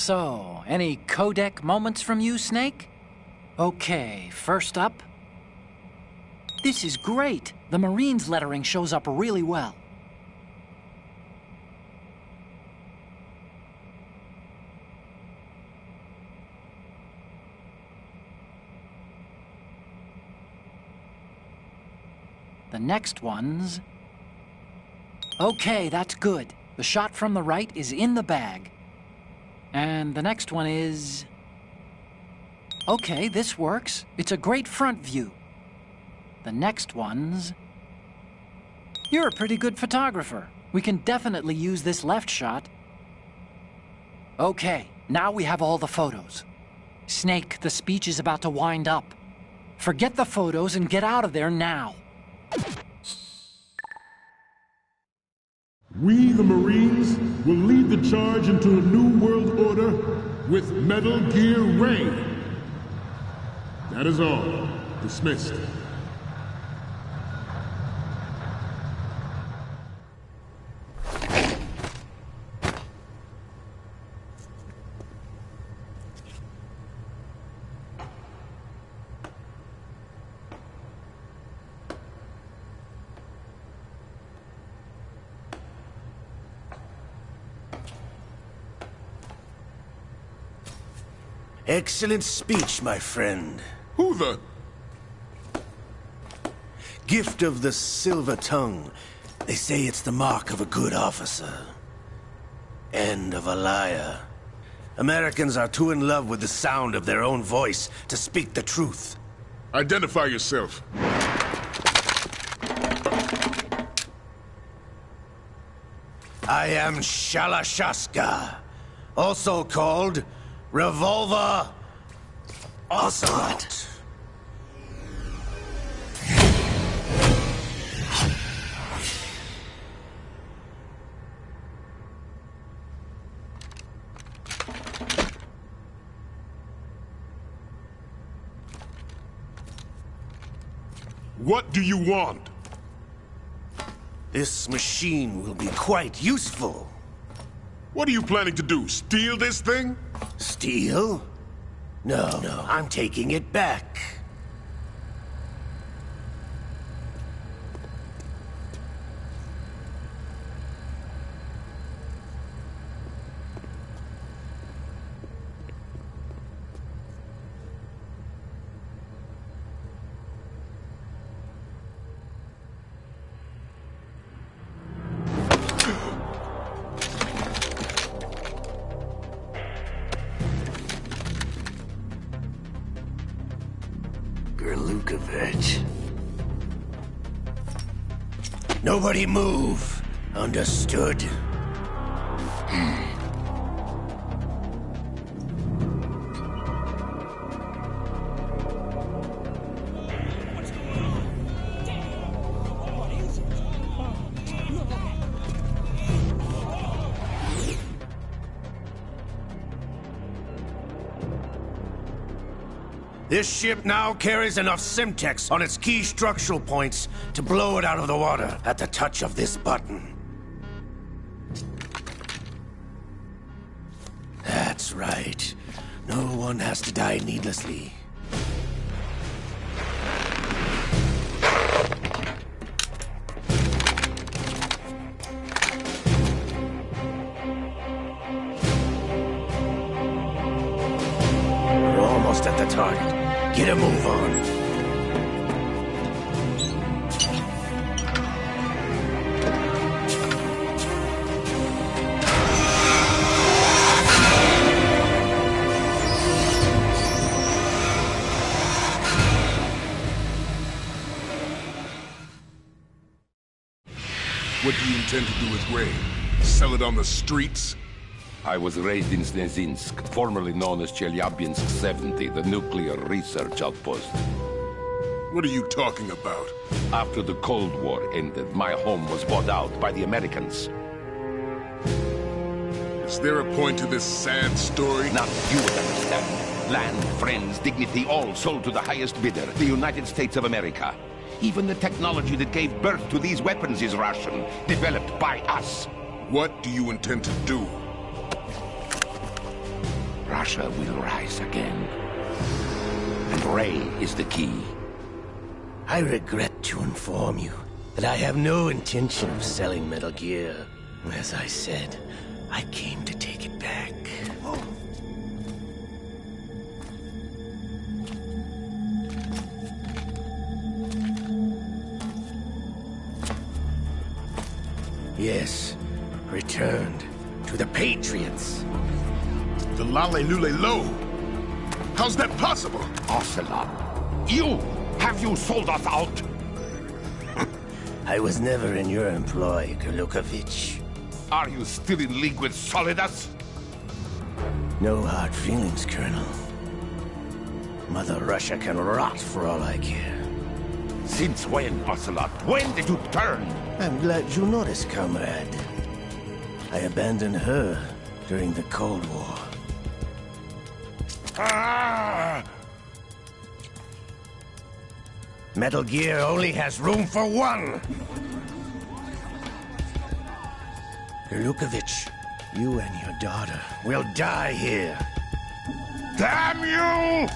So, any codec moments from you, Snake? Okay, first up. This is great. The Marines lettering shows up really well. The next one's... Okay, that's good. The shot from the right is in the bag. And the next one is... Okay, this works. It's a great front view. The next one's... You're a pretty good photographer. We can definitely use this left shot. Okay, now we have all the photos. Snake, the speech is about to wind up. Forget the photos and get out of there now. We, the Marines, will lead the charge into a new world order with Metal Gear Ray. That is all. Dismissed. Excellent speech, my friend. Who the... Gift of the silver tongue. They say it's the mark of a good officer. And of a liar. Americans are too in love with the sound of their own voice to speak the truth. Identify yourself. I am Shalashaska, also called Revolver Ocelot. What do you want? This machine will be quite useful. What are you planning to do? Steal this thing? Steal? No, I'm taking it back. Gerlukovich. Nobody move. Understood? This ship now carries enough Simtex on its key structural points to blow it out of the water at the touch of this button. That's right. No one has to die needlessly. We're almost at the target. Get a move on. What do you intend to do with Ray? Sell it on the streets? I was raised in Snezinsk, formerly known as Chelyabinsk 70, the nuclear research outpost. What are you talking about? After the Cold War ended, my home was bought out by the Americans. Is there a point to this sad story? Not you would understand. Land, friends, dignity, all sold to the highest bidder, the United States of America. Even the technology that gave birth to these weapons is Russian, developed by us. What do you intend to do? Russia will rise again. And Ray is the key. I regret to inform you that I have no intention of selling Metal Gear. As I said, I came to take it back. Yes, returned to the Patriots. The Lale Lule Lo? How's that possible? Ocelot, you! Have you sold us out? I was never in your employ, Gerlukovich. Are you still in league with Solidus? No hard feelings, Colonel. Mother Russia can rot for all I care. Since when, Ocelot? When did you turn? I'm glad you noticed, comrade. I abandoned her during the Cold War. Ah! Metal Gear only has room for one! Gerlukovich, you and your daughter will die here. Damn you!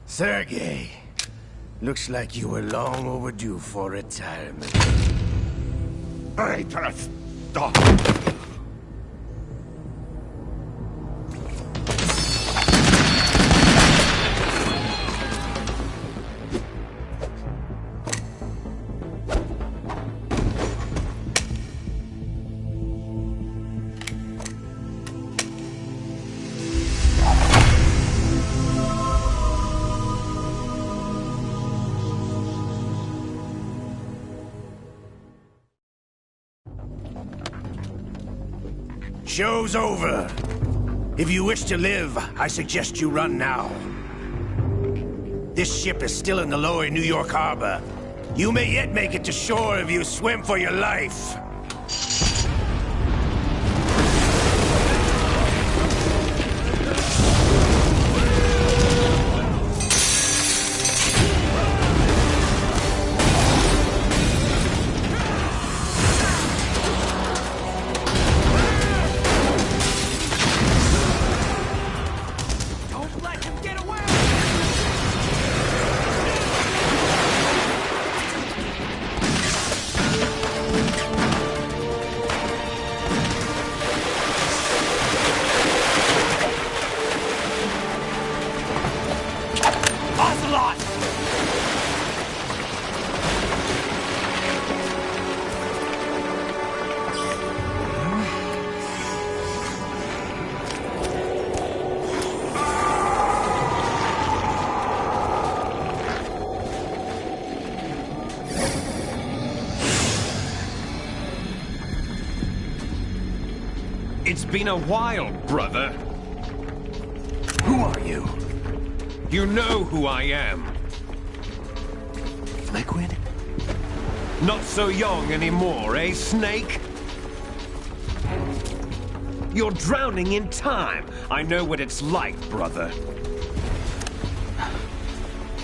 Sergei, looks like you were long overdue for retirement. Traitorous dog! Show's over. If you wish to live, I suggest you run now. This ship is still in the lower New York harbor. You may yet make it to shore if you swim for your life. It's been a while, brother. Who are you? You know who I am. Liquid? Not so young anymore, eh, Snake? You're drowning in time. I know what it's like, brother.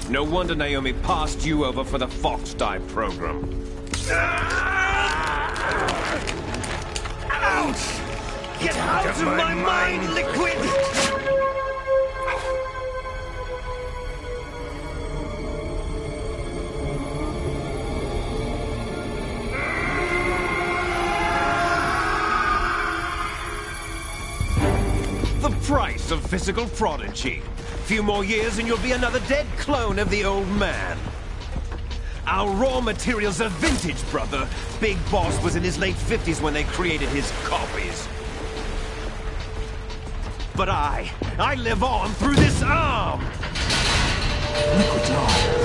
No wonder Naomi passed you over for the Fox Dive program. Ouch! Get out of my mind, Liquid! The price of physical prodigy. Few more years and you'll be another dead clone of the old man. Our raw materials are vintage, brother. Big Boss was in his late 50s when they created his copies. But I live on through this arm! Liquid's on.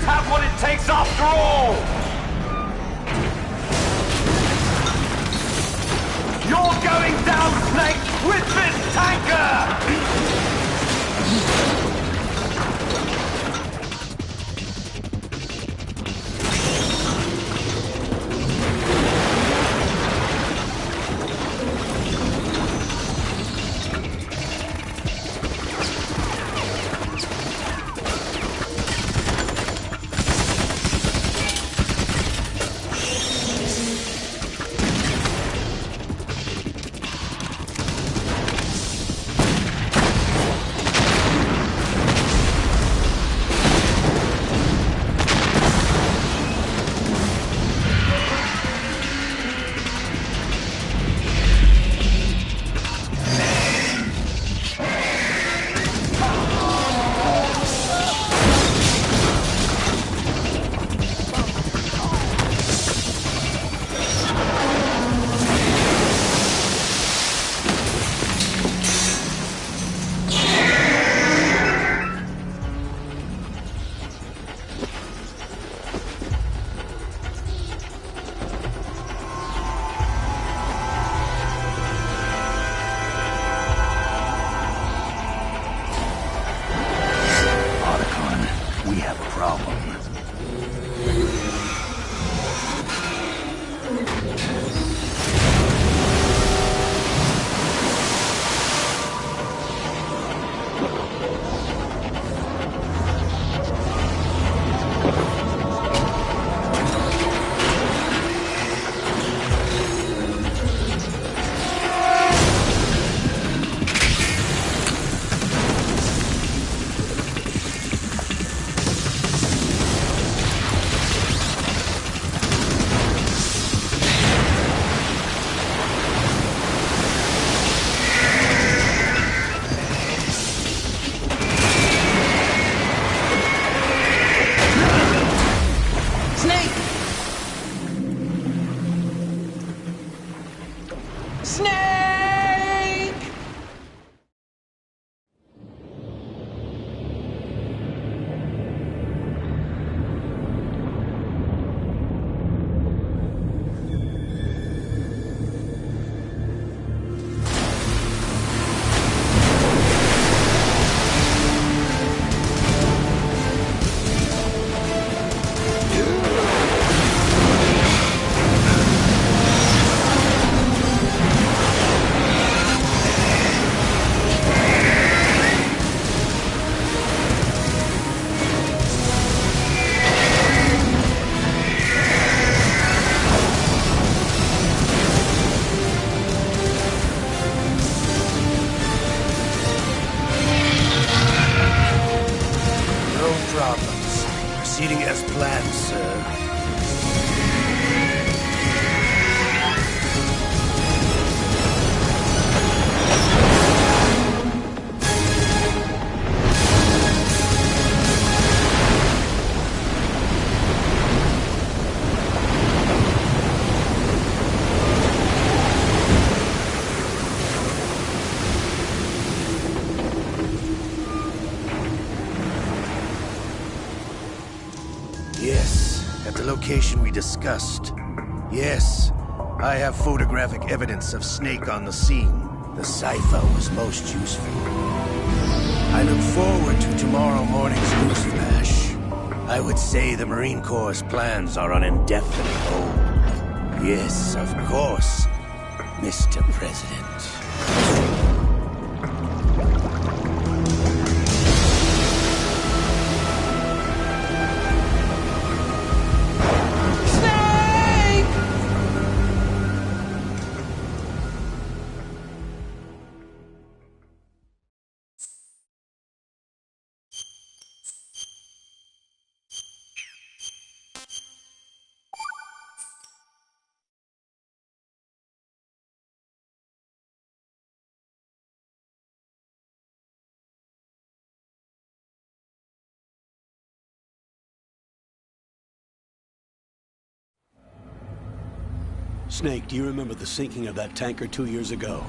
Have what it takes after all! You're going down, Snake, with this tanker! location we discussed. Yes, I have photographic evidence of Snake on the scene. The cipher was most useful. I look forward to tomorrow morning's news flash. I would say the Marine Corps' plans are on indefinite hold. Yes, of course, Mr. President. Snake, do you remember the sinking of that tanker 2 years ago?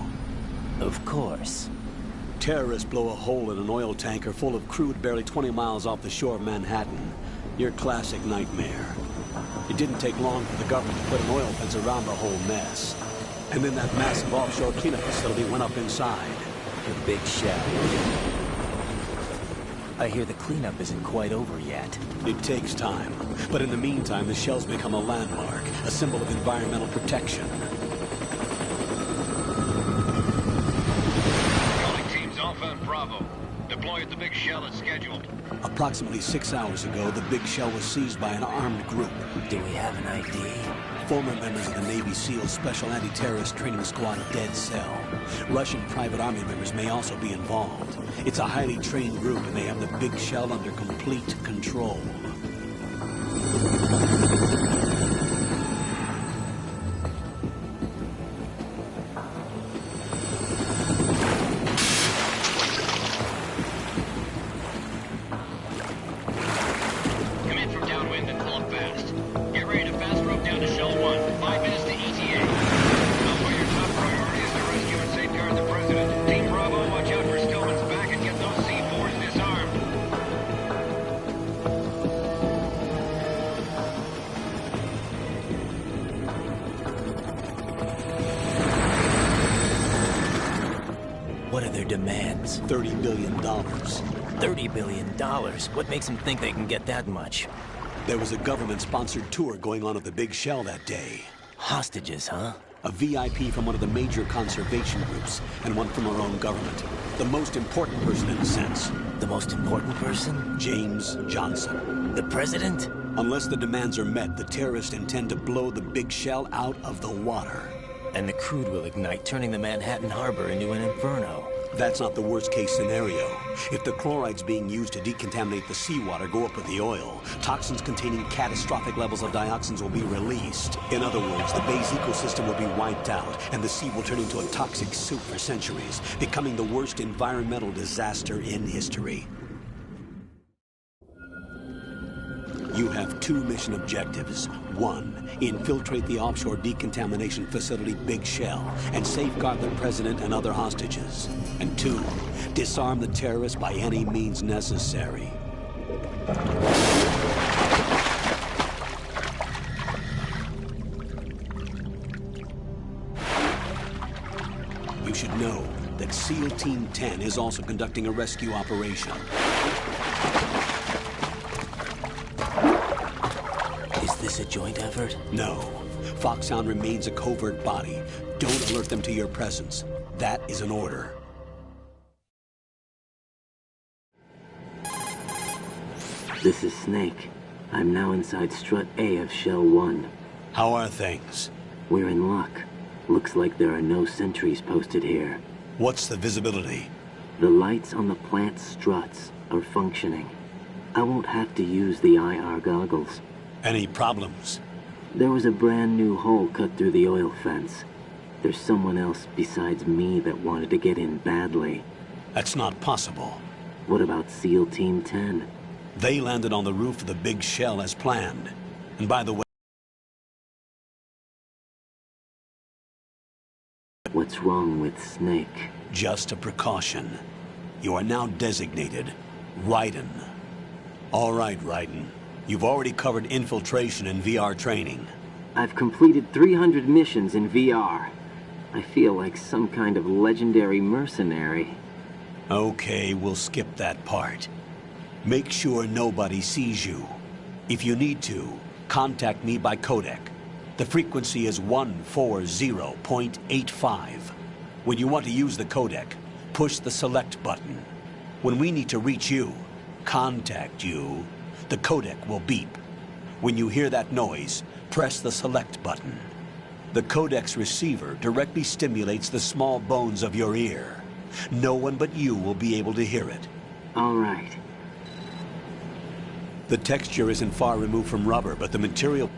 Of course. Terrorists blow a hole in an oil tanker full of crude barely 20 miles off the shore of Manhattan. Your classic nightmare. It didn't take long for the government to put an oil fence around the whole mess. And then that massive offshore cleanup facility went up inside. The big shell. I hear the cleanup isn't quite over yet. It takes time. But in the meantime, the shell's become a landmark, a symbol of environmental protection. Calling teams Alpha and Bravo. Deploy at the big shell as scheduled. Approximately 6 hours ago, the big shell was seized by an armed group. Do we have an ID? Former members of the Navy SEAL Special Anti-Terrorist Training Squad Dead Cell. Russian private army members may also be involved. It's a highly trained group, and they have the big shell under complete control. Come in from downwind and pull up fast. Get ready to fast rope down to Shell 1. 5 minutes to ETA. Elsewhere, your top priority is to rescue and safeguard the President. Team Bravo, watch out for Stillman's back and get those C4s disarmed. What are their demands? $30 billion. $30 billion? What makes them think they can get that much? There was a government-sponsored tour going on at the big shell that day. Hostages, huh? A VIP from one of the major conservation groups, and one from our own government. The most important person in a sense. The most important person? James Johnson. The President? Unless the demands are met, the terrorists intend to blow the big shell out of the water. And the crude will ignite, turning the Manhattan Harbor into an inferno. That's not the worst-case scenario. If the chlorides being used to decontaminate the seawater go up with the oil, toxins containing catastrophic levels of dioxins will be released. In other words, the bay's ecosystem will be wiped out, and the sea will turn into a toxic soup for centuries, becoming the worst environmental disaster in history. You have 2 mission objectives. 1, infiltrate the offshore decontamination facility Big Shell and safeguard the President and other hostages. And 2, disarm the terrorists by any means necessary. You should know that SEAL Team 10 is also conducting a rescue operation. Is this a joint effort? No. Foxhound remains a covert body. Don't alert them to your presence. That is an order. This is Snake. I'm now inside Strut A of Shell 1. How are things? We're in luck. Looks like there are no sentries posted here. What's the visibility? The lights on the plant's struts are functioning. I won't have to use the IR goggles. Any problems? There was a brand new hole cut through the oil fence. There's someone else besides me that wanted to get in badly. That's not possible. What about SEAL Team 10? They landed on the roof of the Big Shell as planned. And by the way... What's wrong with Snake? Just a precaution. You are now designated Raiden. All right, Raiden. You've already covered infiltration and VR training. I've completed 300 missions in VR. I feel like some kind of legendary mercenary. Okay, we'll skip that part. Make sure nobody sees you. If you need to, contact me by codec. The frequency is 140.85. When you want to use the codec, push the select button. When we need to reach you, contact you, the codec will beep. When you hear that noise, press the select button. The codec's receiver directly stimulates the small bones of your ear. No one but you will be able to hear it. All right. The texture isn't far removed from rubber, but the material...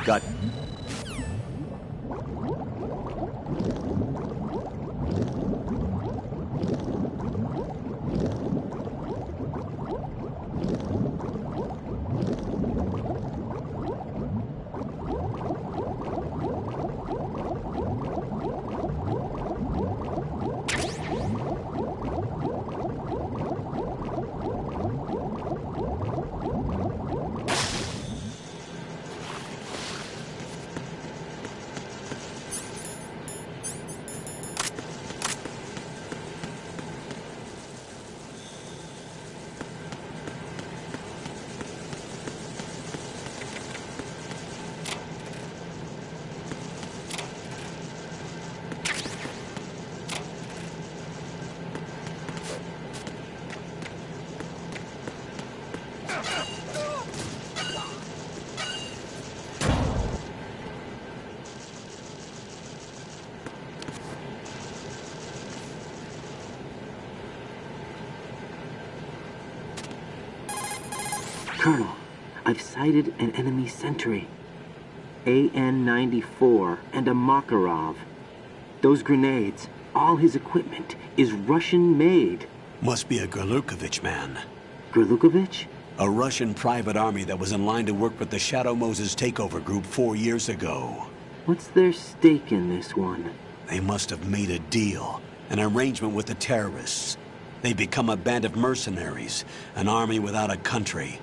Got... Colonel, I've sighted an enemy sentry. AN-94 and a Makarov. Those grenades, all his equipment, is Russian-made. Must be a Gerlukovich man. Gerlukovich? A Russian private army that was in line to work with the Shadow Moses takeover group 4 years ago. What's their stake in this one? They must have made a deal, an arrangement with the terrorists. They become a band of mercenaries, an army without a country.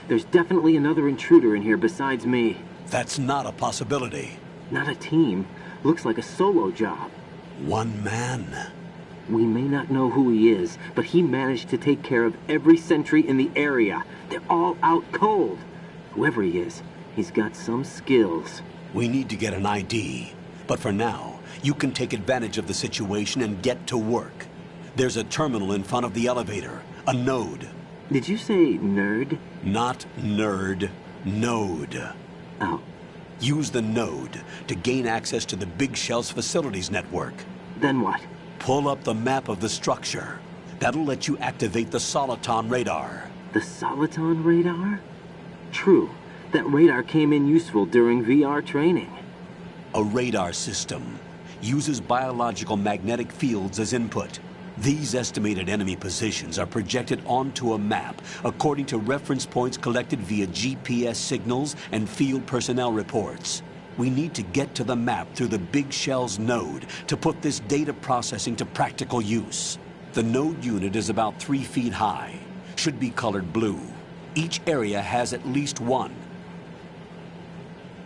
There's definitely another intruder in here besides me. That's not a possibility. Not a team. Looks like a solo job. One man. We may not know who he is, but he managed to take care of every sentry in the area. They're all out cold. Whoever he is, he's got some skills. We need to get an ID. But for now, you can take advantage of the situation and get to work. There's a terminal in front of the elevator. A node. Did you say nerd? Not nerd. Node. Oh. Use the node to gain access to the Big Shell's facilities network. Then what? Pull up the map of the structure. That'll let you activate the Soliton radar. The Soliton radar? True. That radar came in useful during VR training. A radar system uses biological magnetic fields as input. These estimated enemy positions are projected onto a map according to reference points collected via GPS signals and field personnel reports. We need to get to the map through the Big Shell's node to put this data processing to practical use. The node unit is about 3 feet high, should be colored blue. Each area has at least one.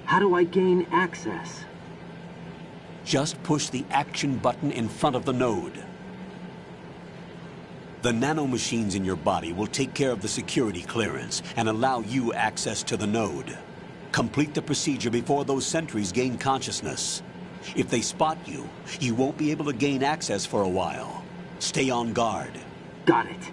How do I gain access? Just push the action button in front of the node. The nanomachines in your body will take care of the security clearance and allow you access to the node. Complete the procedure before those sentries gain consciousness. If they spot you, you won't be able to gain access for a while. Stay on guard. Got it.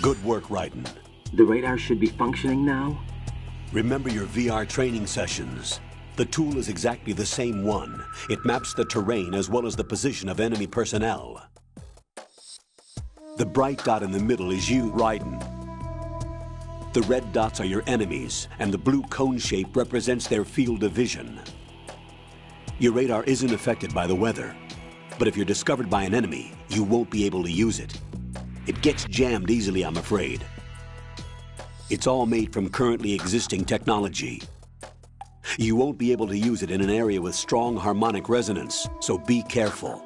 Good work, Raiden. The radar should be functioning now? Remember your VR training sessions. The tool is exactly the same one. It maps the terrain as well as the position of enemy personnel. The bright dot in the middle is you, Raiden. The red dots are your enemies, and the blue cone shape represents their field of vision. Your radar isn't affected by the weather, but if you're discovered by an enemy, you won't be able to use it. It gets jammed easily, I'm afraid. It's all made from currently existing technology. You won't be able to use it in an area with strong harmonic resonance, so be careful.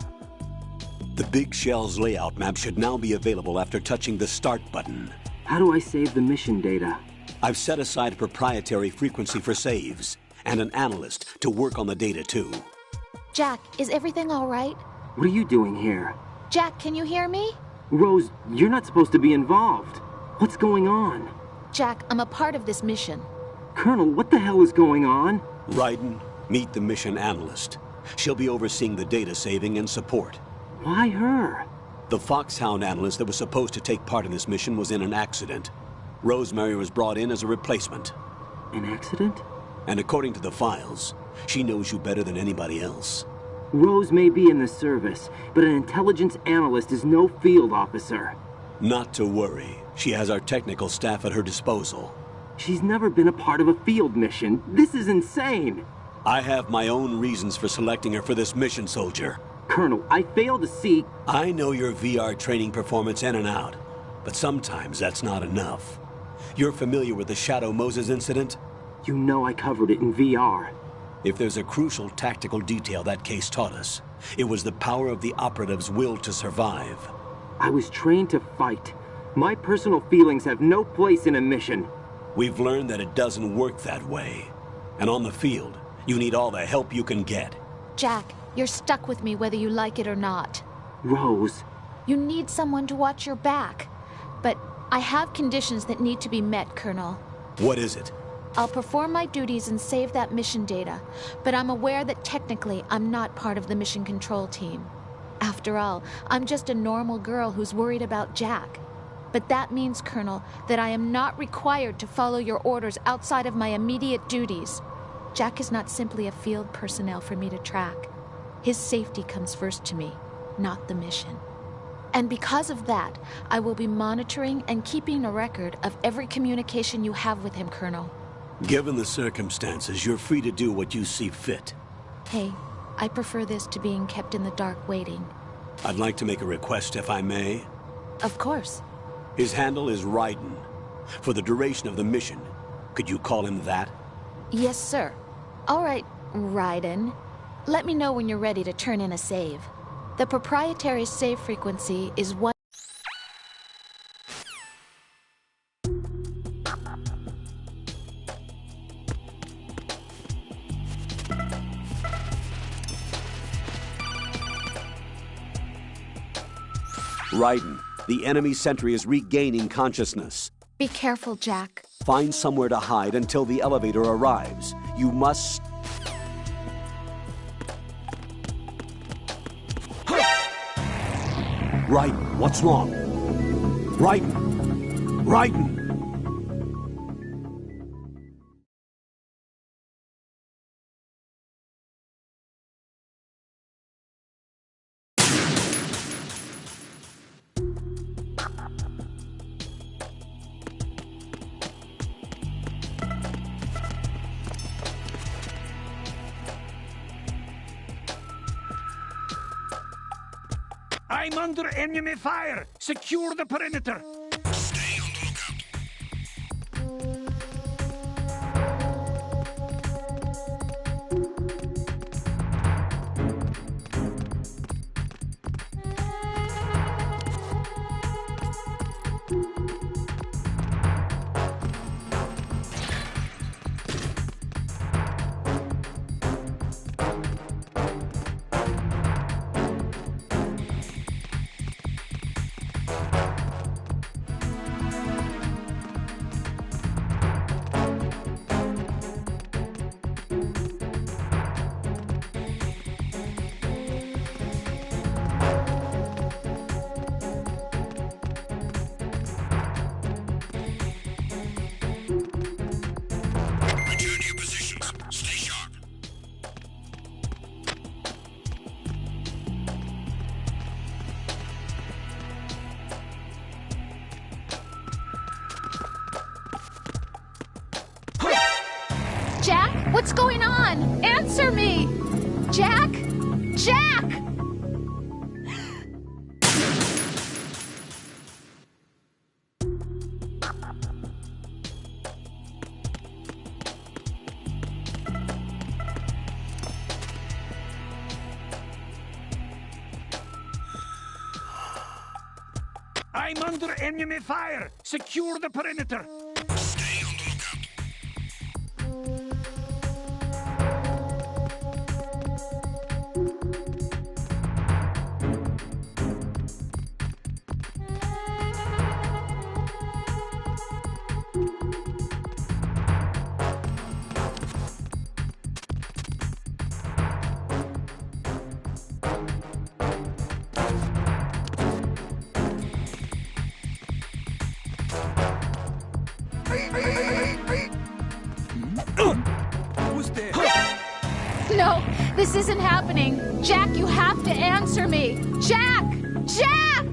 The Big Shell's layout map should now be available after touching the Start button. How do I save the mission data? I've set aside a proprietary frequency for saves, and an analyst to work on the data too. Jack, is everything all right? What are you doing here? Jack, can you hear me? Rose, you're not supposed to be involved. What's going on? Jack, I'm a part of this mission. Colonel, what the hell is going on? Raiden, meet the mission analyst. She'll be overseeing the data saving and support. Why her? The Foxhound analyst that was supposed to take part in this mission was in an accident. Rosemary was brought in as a replacement. An accident? And according to the files, she knows you better than anybody else. Rose may be in the service, but an intelligence analyst is no field officer. Not to worry. She has our technical staff at her disposal. She's never been a part of a field mission. This is insane. I have my own reasons for selecting her for this mission, soldier. Colonel, I fail to see... I know your VR training performance in and out, but sometimes that's not enough. You're familiar with the Shadow Moses incident? You know I covered it in VR. If there's a crucial tactical detail that case taught us, it was the power of the operative's will to survive. I was trained to fight. My personal feelings have no place in a mission. We've learned that it doesn't work that way. And on the field, you need all the help you can get. Jack, you're stuck with me whether you like it or not. Rose. You need someone to watch your back. But I have conditions that need to be met, Colonel. What is it? I'll perform my duties and save that mission data, but I'm aware that technically I'm not part of the mission control team. After all, I'm just a normal girl who's worried about Jack. But that means, Colonel, that I am not required to follow your orders outside of my immediate duties. Jack is not simply a field personnel for me to track. His safety comes first to me, not the mission. And because of that, I will be monitoring and keeping a record of every communication you have with him, Colonel. Given the circumstances, you're free to do what you see fit. Hey, I prefer this to being kept in the dark waiting. I'd like to make a request, if I may. Of course. His handle is Raiden. For the duration of the mission, could you call him that? Yes, sir. All right, Raiden. Let me know when you're ready to turn in a save. The proprietary save frequency is 1... Raiden, the enemy sentry is regaining consciousness. Be careful, Jack. Find somewhere to hide until the elevator arrives. You must... Raiden, what's wrong? Raiden! Raiden! I'm under enemy fire! Secure the perimeter! Stay on the lookout. Jack, what's going on? Answer me! Jack? Jack! I'm under enemy fire! Secure the perimeter! Stay on the lookout. Who's there? No, this isn't happening. Jack, you have to answer me. Jack! Jack!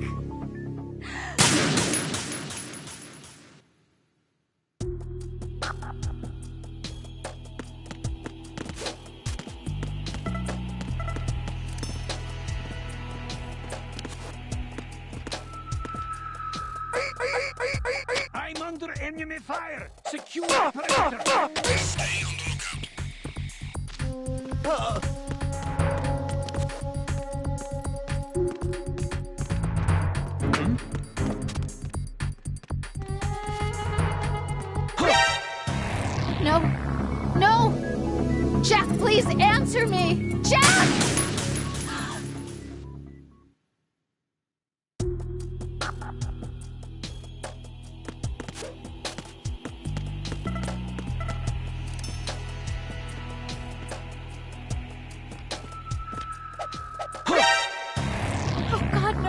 I'm under enemy fire! Secure the perimeter! Stay on the lookout.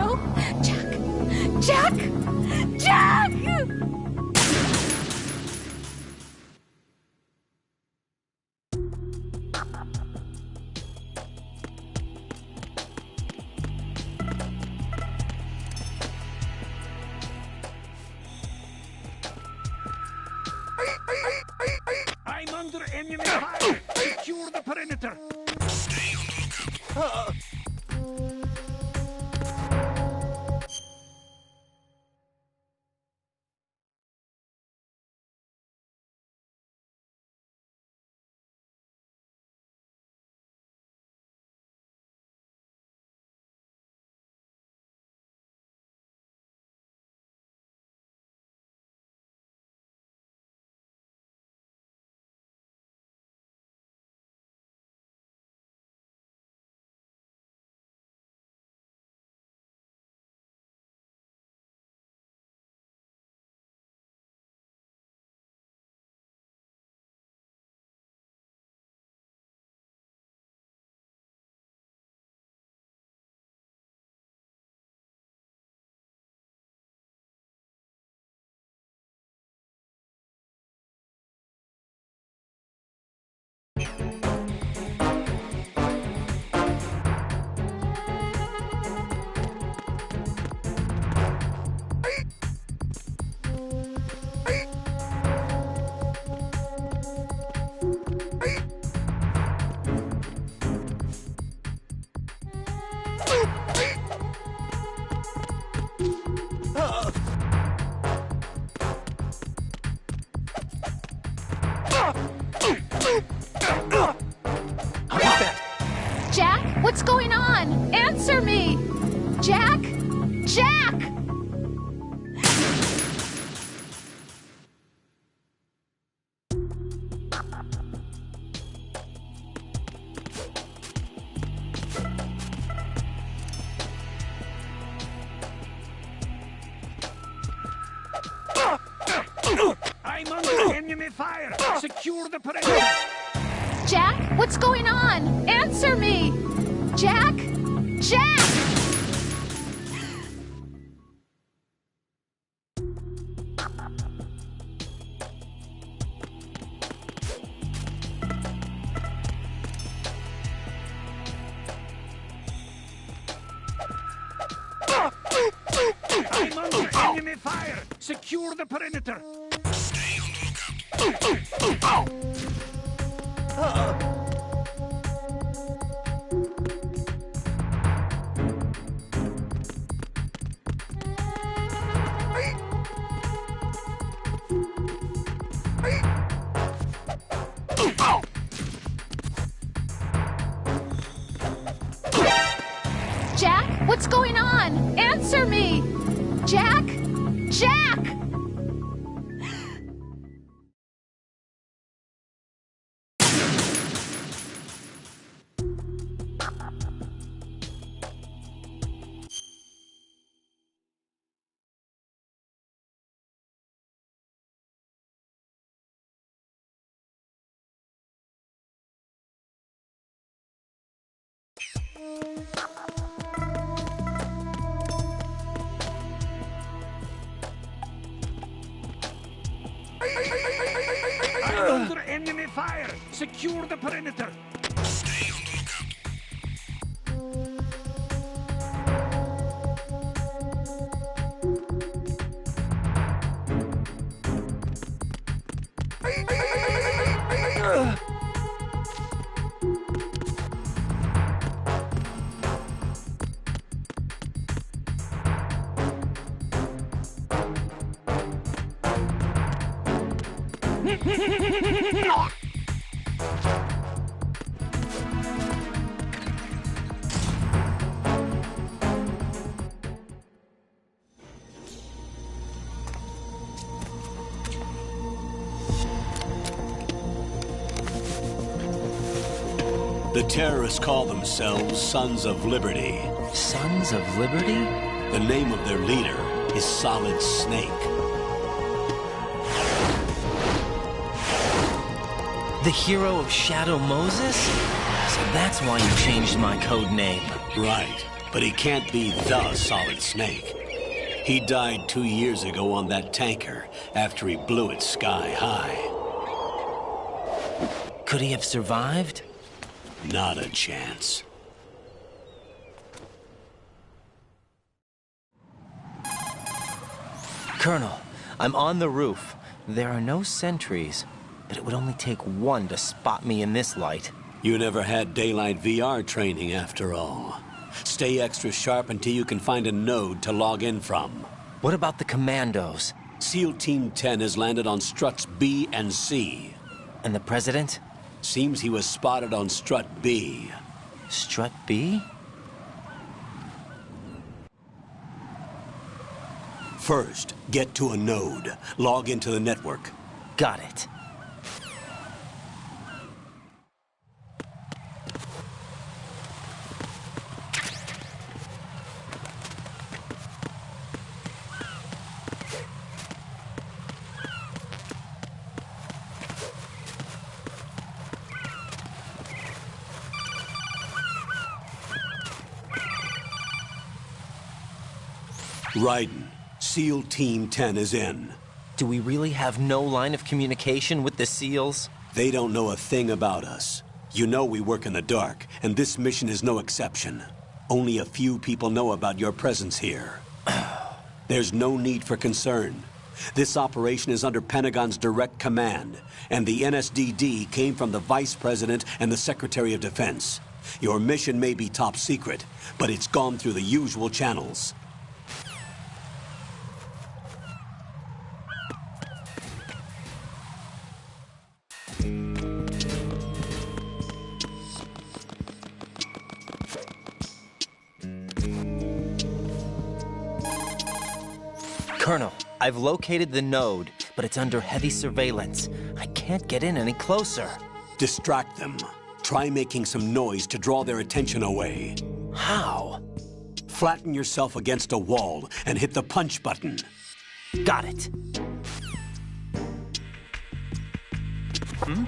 No! Jack! Jack! Jack! I'm under enemy fire! Secure the perimeter! Stay on the lookout. Jack, what's going on? Answer me! Jack! Jack! I'm under enemy fire! Secure the perimeter! Jack, what's going on? Answer me! Jack! Jack! I'm under enemy fire! Secure the perimeter! Stay on the lookout. Jack, what's going on? Answer me! Jack! Jack! I'm under enemy fire! Secure the perimeter! Stay on the lookout. The terrorists call themselves Sons of Liberty. Sons of Liberty? The name of their leader is Solid Snake. The hero of Shadow Moses? So that's why you changed my code name. Right. but he can't be the Solid Snake. He died 2 years ago on that tanker after he blew it sky high. Could he have survived? Not a chance. Colonel, I'm on the roof. There are no sentries, but it would only take one to spot me in this light. You never had daylight VR training after all. Stay extra sharp until you can find a node to log in from. What about the commandos? SEAL Team 10 has landed on struts B and C. And the President? Seems he was spotted on strut B. Strut B? First, get to a node. Log into the network. Got it. Raiden, SEAL Team 10 is in. Do we really have no line of communication with the SEALs? They don't know a thing about us. You know we work in the dark, and this mission is no exception. Only a few people know about your presence here. There's no need for concern. This operation is under Pentagon's direct command, and the NSDD came from the Vice President and the Secretary of Defense. Your mission may be top secret, but it's gone through the usual channels. Colonel, I've located the node, but it's under heavy surveillance. I can't get in any closer. Distract them. Try making some noise to draw their attention away. How? Flatten yourself against a wall and hit the punch button. Got it. Hmm?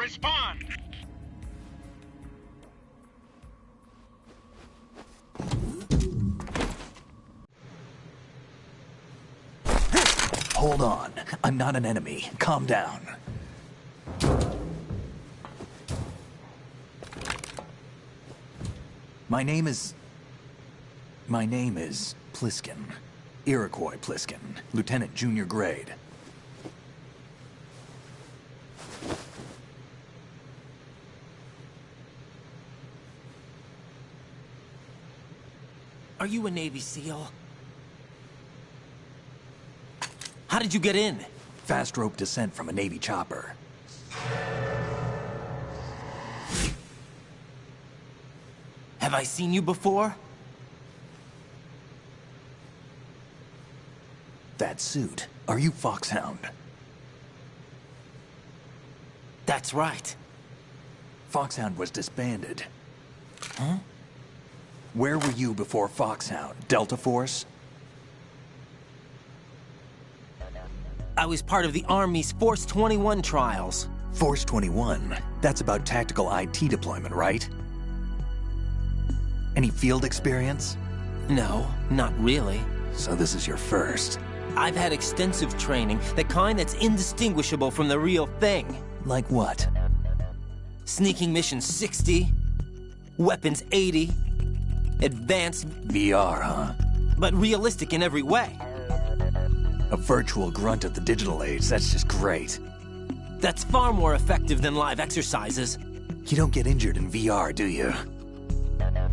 respond! Hold on. I'm not an enemy. Calm down. My name is Pliskin. Iroquois Pliskin. Lieutenant Junior Grade. Are you a Navy SEAL? How did you get in? Fast rope descent from a Navy chopper. Have I seen you before? That suit. Are you Foxhound? That's right. Foxhound was disbanded. Huh? Where were you before Foxhound? Delta Force? I was part of the Army's Force 21 trials. Force 21? That's about tactical IT deployment, right? Any field experience? No, not really. So this is your first. I've had extensive training, the kind that's indistinguishable from the real thing. Like what? Sneaking mission 60, weapons 80, advanced... VR, huh? But realistic in every way. A virtual grunt of the digital age, that's just great. That's far more effective than live exercises. You don't get injured in VR, do you?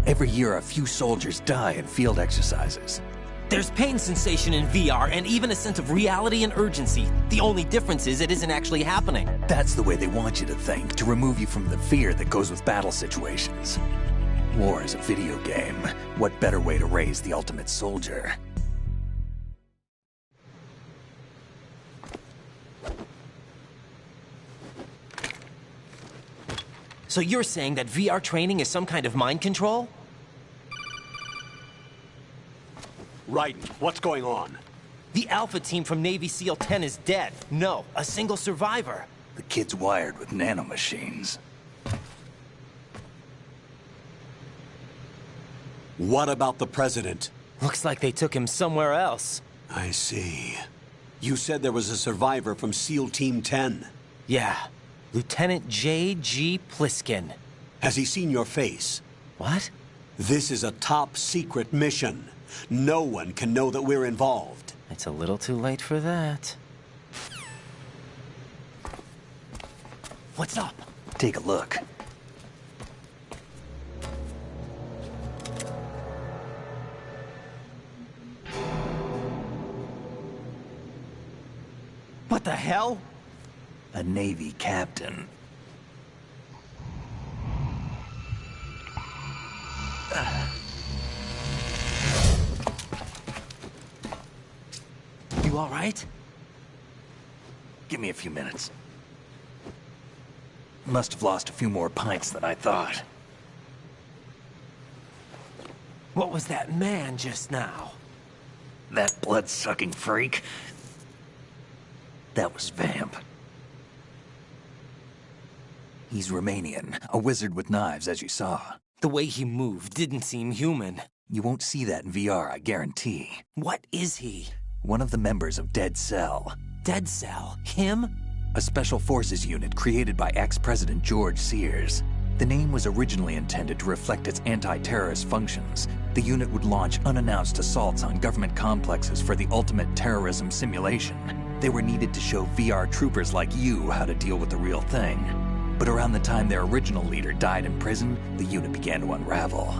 Every year, a few soldiers die in field exercises. There's pain sensation in VR and even a sense of reality and urgency. The only difference is it isn't actually happening. That's the way they want you to think, to remove you from the fear that goes with battle situations. War is a video game. What better way to raise the ultimate soldier? So you're saying that VR training is some kind of mind control? Right. What's going on? The Alpha team from Navy SEAL 10 is dead. No, a single survivor. The kid's wired with nanomachines. What about the president? Looks like they took him somewhere else. I see. You said there was a survivor from SEAL Team 10. Yeah. Lieutenant J.G. Pliskin. Has he seen your face? What? This is a top-secret mission. No one can know that we're involved. It's a little too late for that. What's up? Take a look. What the hell? A Navy captain. You all right? Give me a few minutes. Must have lost a few more pints than I thought. What was that man just now? That blood-sucking freak? That was Vamp. He's Romanian, a wizard with knives, as you saw. The way he moved didn't seem human. You won't see that in VR, I guarantee. What is he? One of the members of Dead Cell. Dead Cell? Him? A special forces unit created by ex-President George Sears. The name was originally intended to reflect its anti-terrorist functions. The unit would launch unannounced assaults on government complexes for the ultimate terrorism simulation. They were needed to show VR troopers like you how to deal with the real thing. But around the time their original leader died in prison, the unit began to unravel.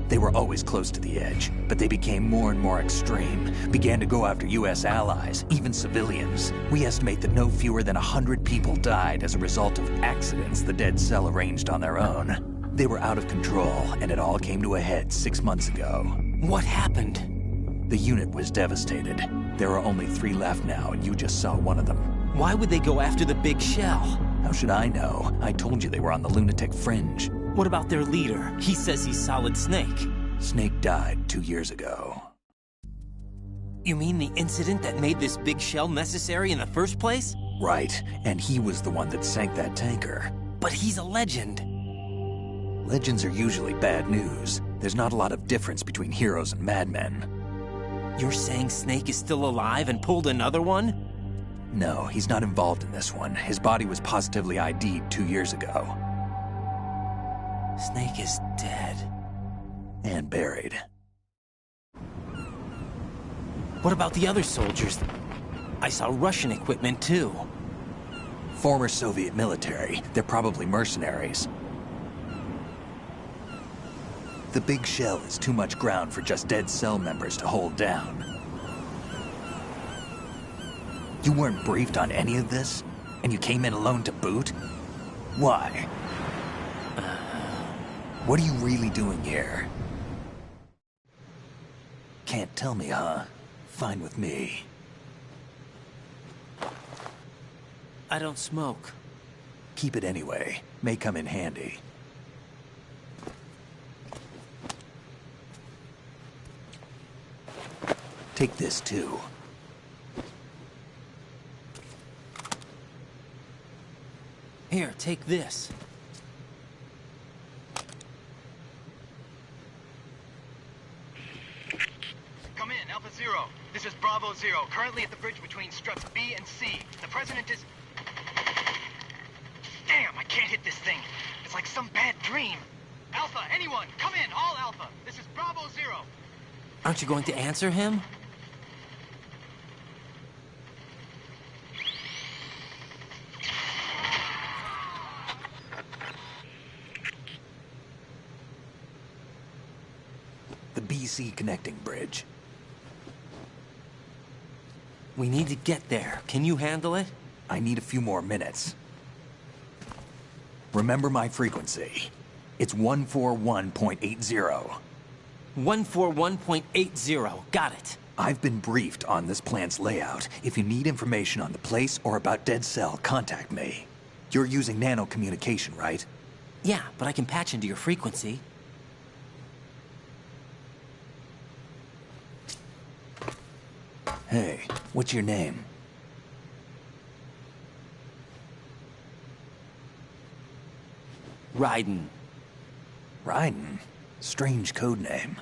They were always close to the edge, but they became more and more extreme, began to go after U.S. allies, even civilians. We estimate that no fewer than 100 people died as a result of accidents the Dead Cell arranged on their own. They were out of control, and it all came to a head 6 months ago. What happened? The unit was devastated. There are only 3 left now, and you just saw one of them. Why would they go after the big shell? How should I know? I told you they were on the lunatic fringe. What about their leader? He says he's Solid Snake. Snake died 2 years ago. You mean the incident that made this big shell necessary in the first place? Right, and he was the one that sank that tanker. But he's a legend. Legends are usually bad news. There's not a lot of difference between heroes and madmen. You're saying Snake is still alive and pulled another one? No, he's not involved in this one. His body was positively ID'd 2 years ago. Snake is dead. And buried. What about the other soldiers? I saw Russian equipment too. Former Soviet military. They're probably mercenaries. The big shell is too much ground for just dead cell members to hold down. You weren't briefed on any of this? And you came in alone to boot? Why? What are you really doing here? Can't tell me, huh? Fine with me. I don't smoke. Keep it anyway. May come in handy. Take this too. Here, take this. Come in, Alpha Zero. This is Bravo Zero, currently at the bridge between struts B and C. The President is... Damn, I can't hit this thing. It's like some bad dream. Alpha, anyone, come in, all Alpha. This is Bravo Zero. Aren't you going to answer him? The BC connecting bridge. We need to get there. Can you handle it? I need a few more minutes. Remember my frequency. It's 141.80. 141.80. Got it. I've been briefed on this plant's layout. If you need information on the place or about Dead Cell, contact me. You're using nano communication, right? Yeah, but I can patch into your frequency. Hey, what's your name? Raiden. Raiden? Strange code name.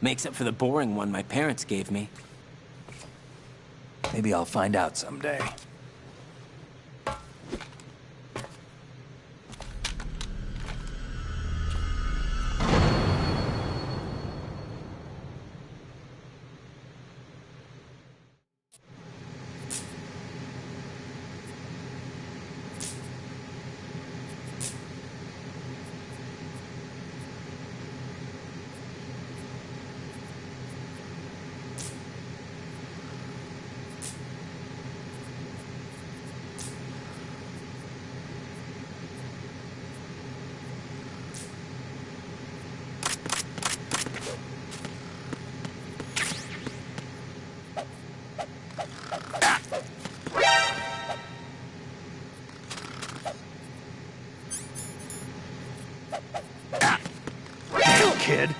Makes up for the boring one my parents gave me. Maybe I'll find out someday. Kid.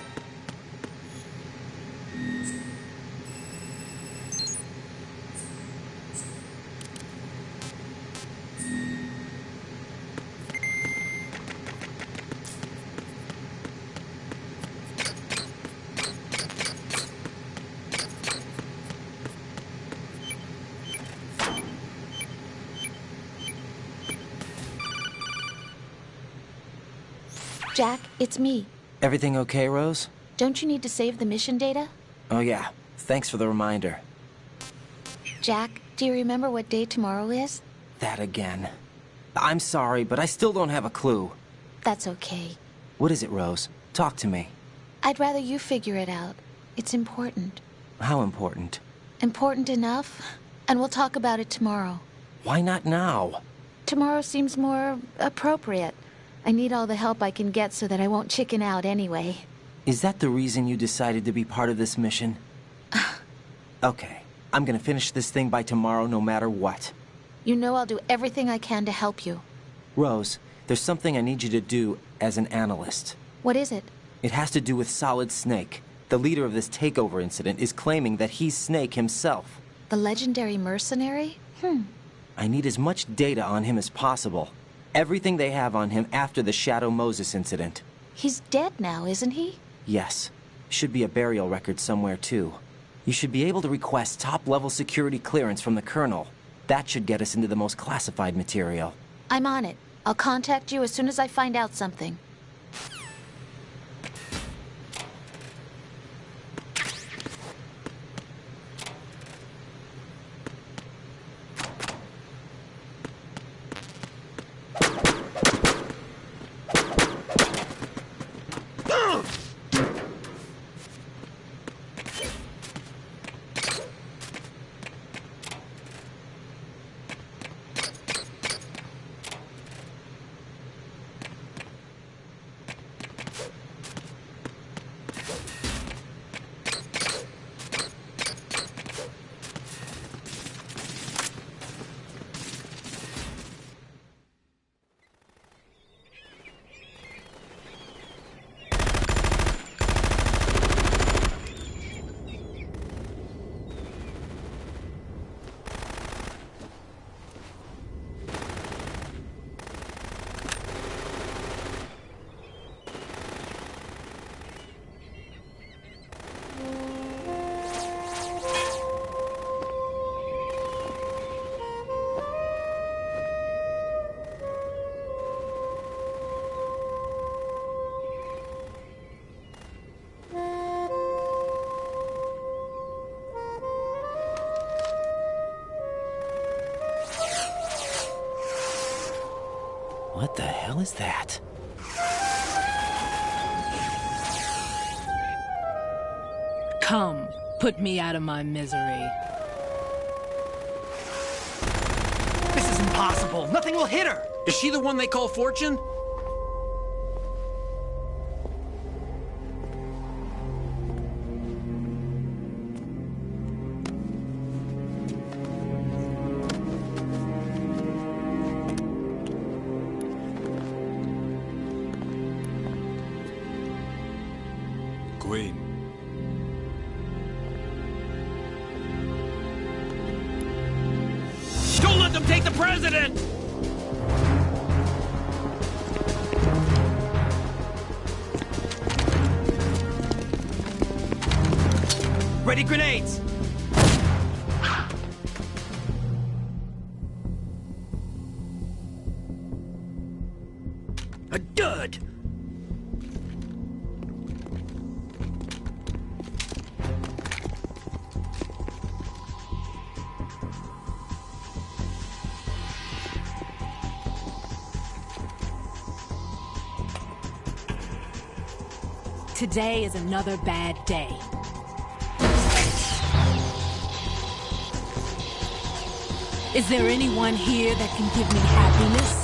Jack, it's me. Everything okay, Rose? Don't you need to save the mission data? Oh yeah, thanks for the reminder. Jack, do you remember what day tomorrow is? That again. I'm sorry, but I still don't have a clue. That's okay. What is it, Rose? Talk to me. I'd rather you figure it out. It's important. How important? Important enough? And we'll talk about it tomorrow. Why not now? Tomorrow seems more appropriate. I need all the help I can get so that I won't chicken out anyway. Is that the reason you decided to be part of this mission? Okay, I'm gonna finish this thing by tomorrow no matter what. You know I'll do everything I can to help you. Rose, there's something I need you to do as an analyst. What is it? It has to do with Solid Snake. The leader of this takeover incident is claiming that he's Snake himself. The legendary mercenary? I need as much data on him as possible. Everything they have on him after the Shadow Moses incident. He's dead now, isn't he? Yes. Should be a burial record somewhere, too. You should be able to request top-level security clearance from the Colonel. That should get us into the most classified material. I'm on it. I'll contact you as soon as I find out something. What the hell is that? Come, put me out of my misery. This is impossible. Nothing will hit her. Is she the one they call Fortune? Queen. Don't let them take the president! Ready grenades! A dud! Today is another bad day. Is there anyone here that can give me happiness?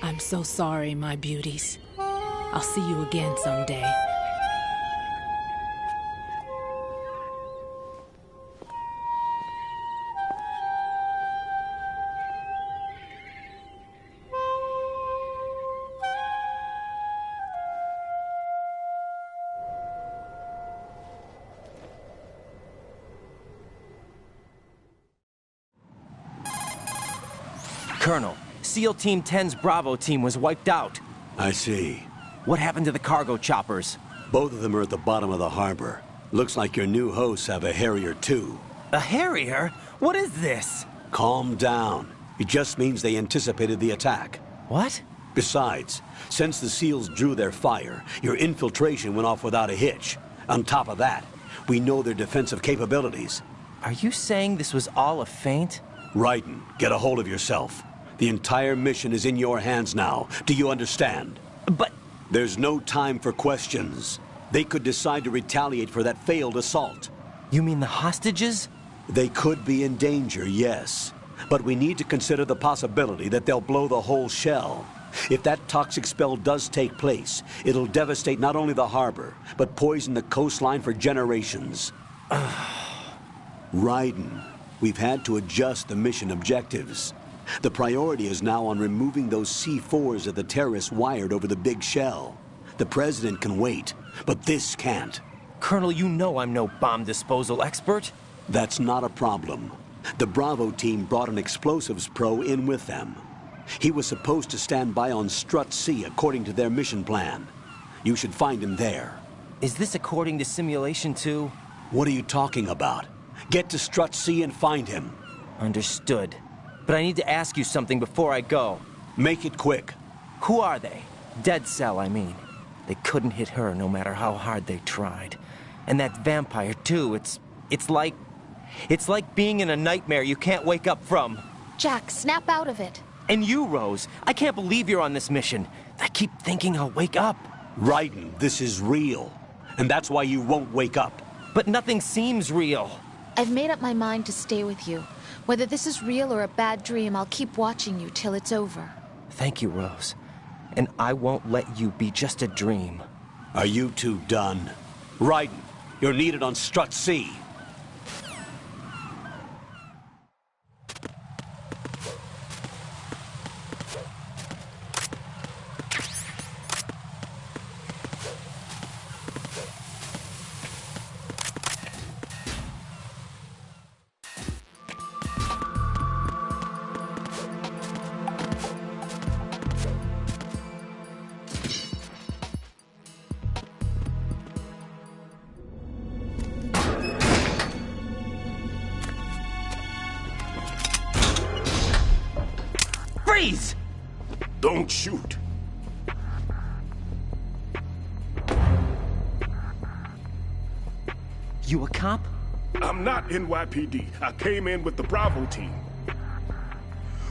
I'm so sorry, my beauties. I'll see you again someday. Colonel, SEAL Team 10's Bravo team was wiped out. I see. What happened to the cargo choppers? Both of them are at the bottom of the harbor. Looks like your new hosts have a Harrier too. A Harrier? What is this? Calm down. It just means they anticipated the attack. What? Besides, since the SEALs drew their fire, your infiltration went off without a hitch. On top of that, we know their defensive capabilities. Are you saying this was all a feint? Raiden, get a hold of yourself. The entire mission is in your hands now. Do you understand? But... There's no time for questions. They could decide to retaliate for that failed assault. You mean the hostages? They could be in danger, yes. But we need to consider the possibility that they'll blow the whole shell. If that toxic spell does take place, it'll devastate not only the harbor, but poison the coastline for generations. Raiden, we've had to adjust the mission objectives. The priority is now on removing those C4s that the terrorists wired over the big shell. The President can wait, but this can't. Colonel, you know I'm no bomb disposal expert. That's not a problem. The Bravo team brought an explosives pro in with them. He was supposed to stand by on Strut C according to their mission plan. You should find him there. Is this according to simulation too? What are you talking about? Get to Strut C and find him. Understood. But I need to ask you something before I go. Make it quick. Who are they? Dead Cell, I mean. They couldn't hit her no matter how hard they tried. And that vampire too, it's like being in a nightmare you can't wake up from. Jack, snap out of it. And you, Rose, I can't believe you're on this mission. I keep thinking I'll wake up. Raiden, this is real. And that's why you won't wake up. But nothing seems real. I've made up my mind to stay with you. Whether this is real or a bad dream, I'll keep watching you till it's over. Thank you, Rose. And I won't let you be just a dream. Are you two done? Raiden, you're needed on Strut C. Freeze! Don't shoot. You a cop? I'm not NYPD. I came in with the Bravo team.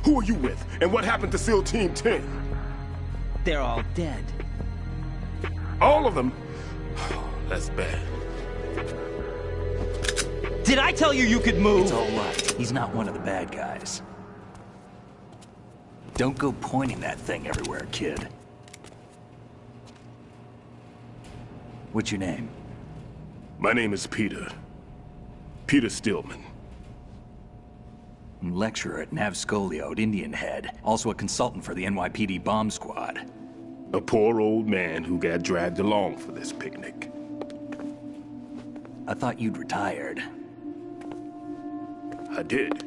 Who are you with? And what happened to SEAL Team 10? They're all dead. All of them? That's bad. Did I tell you you could move? It's all right. He's not one of the bad guys. Don't go pointing that thing everywhere, kid. What's your name? My name is Peter. Peter Stillman. Lecturer at Nav Scolio at Indian Head. Also a consultant for the NYPD bomb squad. A poor old man who got dragged along for this picnic. I thought you'd retired. I did.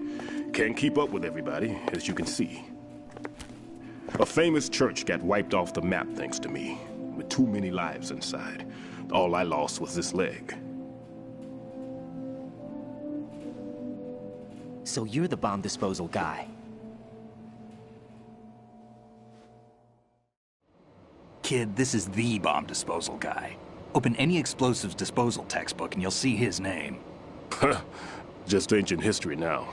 Can't keep up with everybody, as you can see. A famous church got wiped off the map thanks to me, with too many lives inside. All I lost was this leg. So you're the bomb disposal guy. Kid, this is the bomb disposal guy. Open any explosives disposal textbook and you'll see his name. Just ancient history now.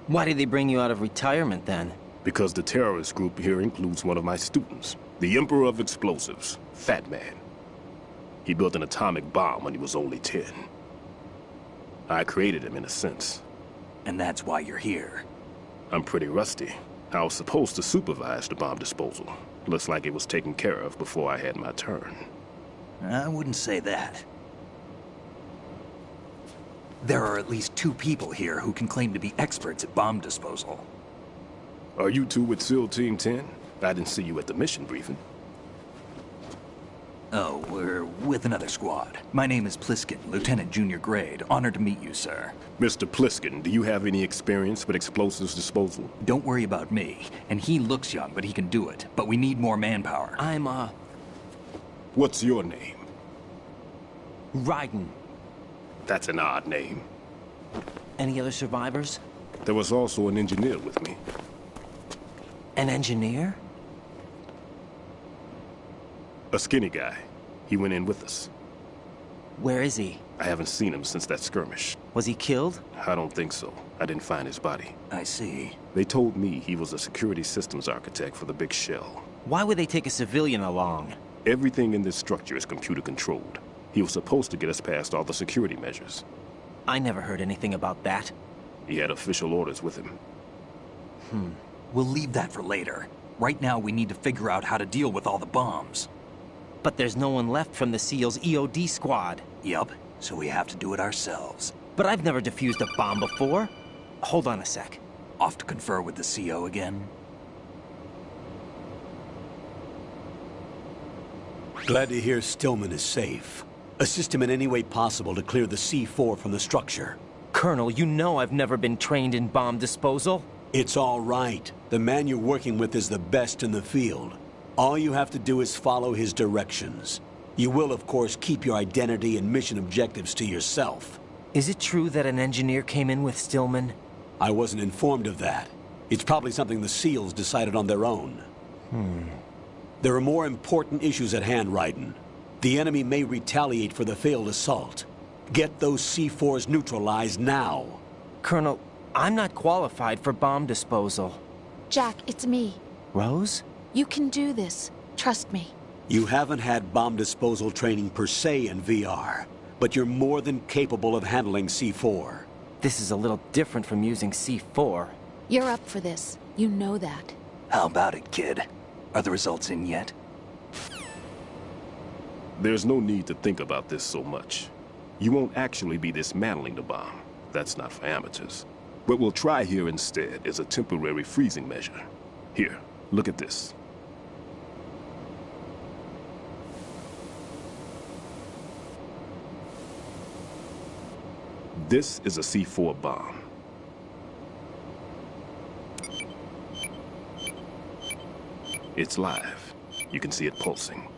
Why did they bring you out of retirement then? Because the terrorist group here includes one of my students, the Emperor of Explosives, Fat Man. He built an atomic bomb when he was only 10. I created him in a sense. And that's why you're here. I'm pretty rusty. I was supposed to supervise the bomb disposal. Looks like it was taken care of before I had my turn. I wouldn't say that. There are at least 2 people here who can claim to be experts at bomb disposal. Are you two with SEAL Team 10? I didn't see you at the mission briefing. Oh, we're with another squad. My name is Pliskin, Lieutenant Junior Grade. Honored to meet you, sir. Mr. Pliskin, do you have any experience with explosives disposal? Don't worry about me. And he looks young, but he can do it. But we need more manpower. I'm, What's your name? Raiden. That's an odd name. Any other survivors? There was also an engineer with me. An engineer? A skinny guy. He went in with us. Where is he? I haven't seen him since that skirmish. Was he killed? I don't think so. I didn't find his body. I see. They told me he was a security systems architect for the big shell. Why would they take a civilian along? Everything in this structure is computer controlled. He was supposed to get us past all the security measures. I never heard anything about that. He had official orders with him. We'll leave that for later. Right now, we need to figure out how to deal with all the bombs. But there's no one left from the SEAL's EOD squad. Yup, so we have to do it ourselves. But I've never defused a bomb before. Hold on a sec. Off to confer with the CO again? Glad to hear Stillman is safe. Assist him in any way possible to clear the C4 from the structure. Colonel, you know I've never been trained in bomb disposal. It's all right. The man you're working with is the best in the field. All you have to do is follow his directions. You will, of course, keep your identity and mission objectives to yourself. Is it true that an engineer came in with Stillman? I wasn't informed of that. It's probably something the SEALs decided on their own. There are more important issues at hand, Raiden. The enemy may retaliate for the failed assault. Get those C4s neutralized now. Colonel, I'm not qualified for bomb disposal. Jack, it's me. Rose? You can do this. Trust me. You haven't had bomb disposal training per se in VR, but you're more than capable of handling C4. This is a little different from using C4. You're up for this. You know that. How about it, kid? Are the results in yet? There's no need to think about this so much. You won't actually be dismantling the bomb. That's not for amateurs. What we'll try here instead is a temporary freezing measure. Here, look at this. This is a C4 bomb. It's live. You can see it pulsing.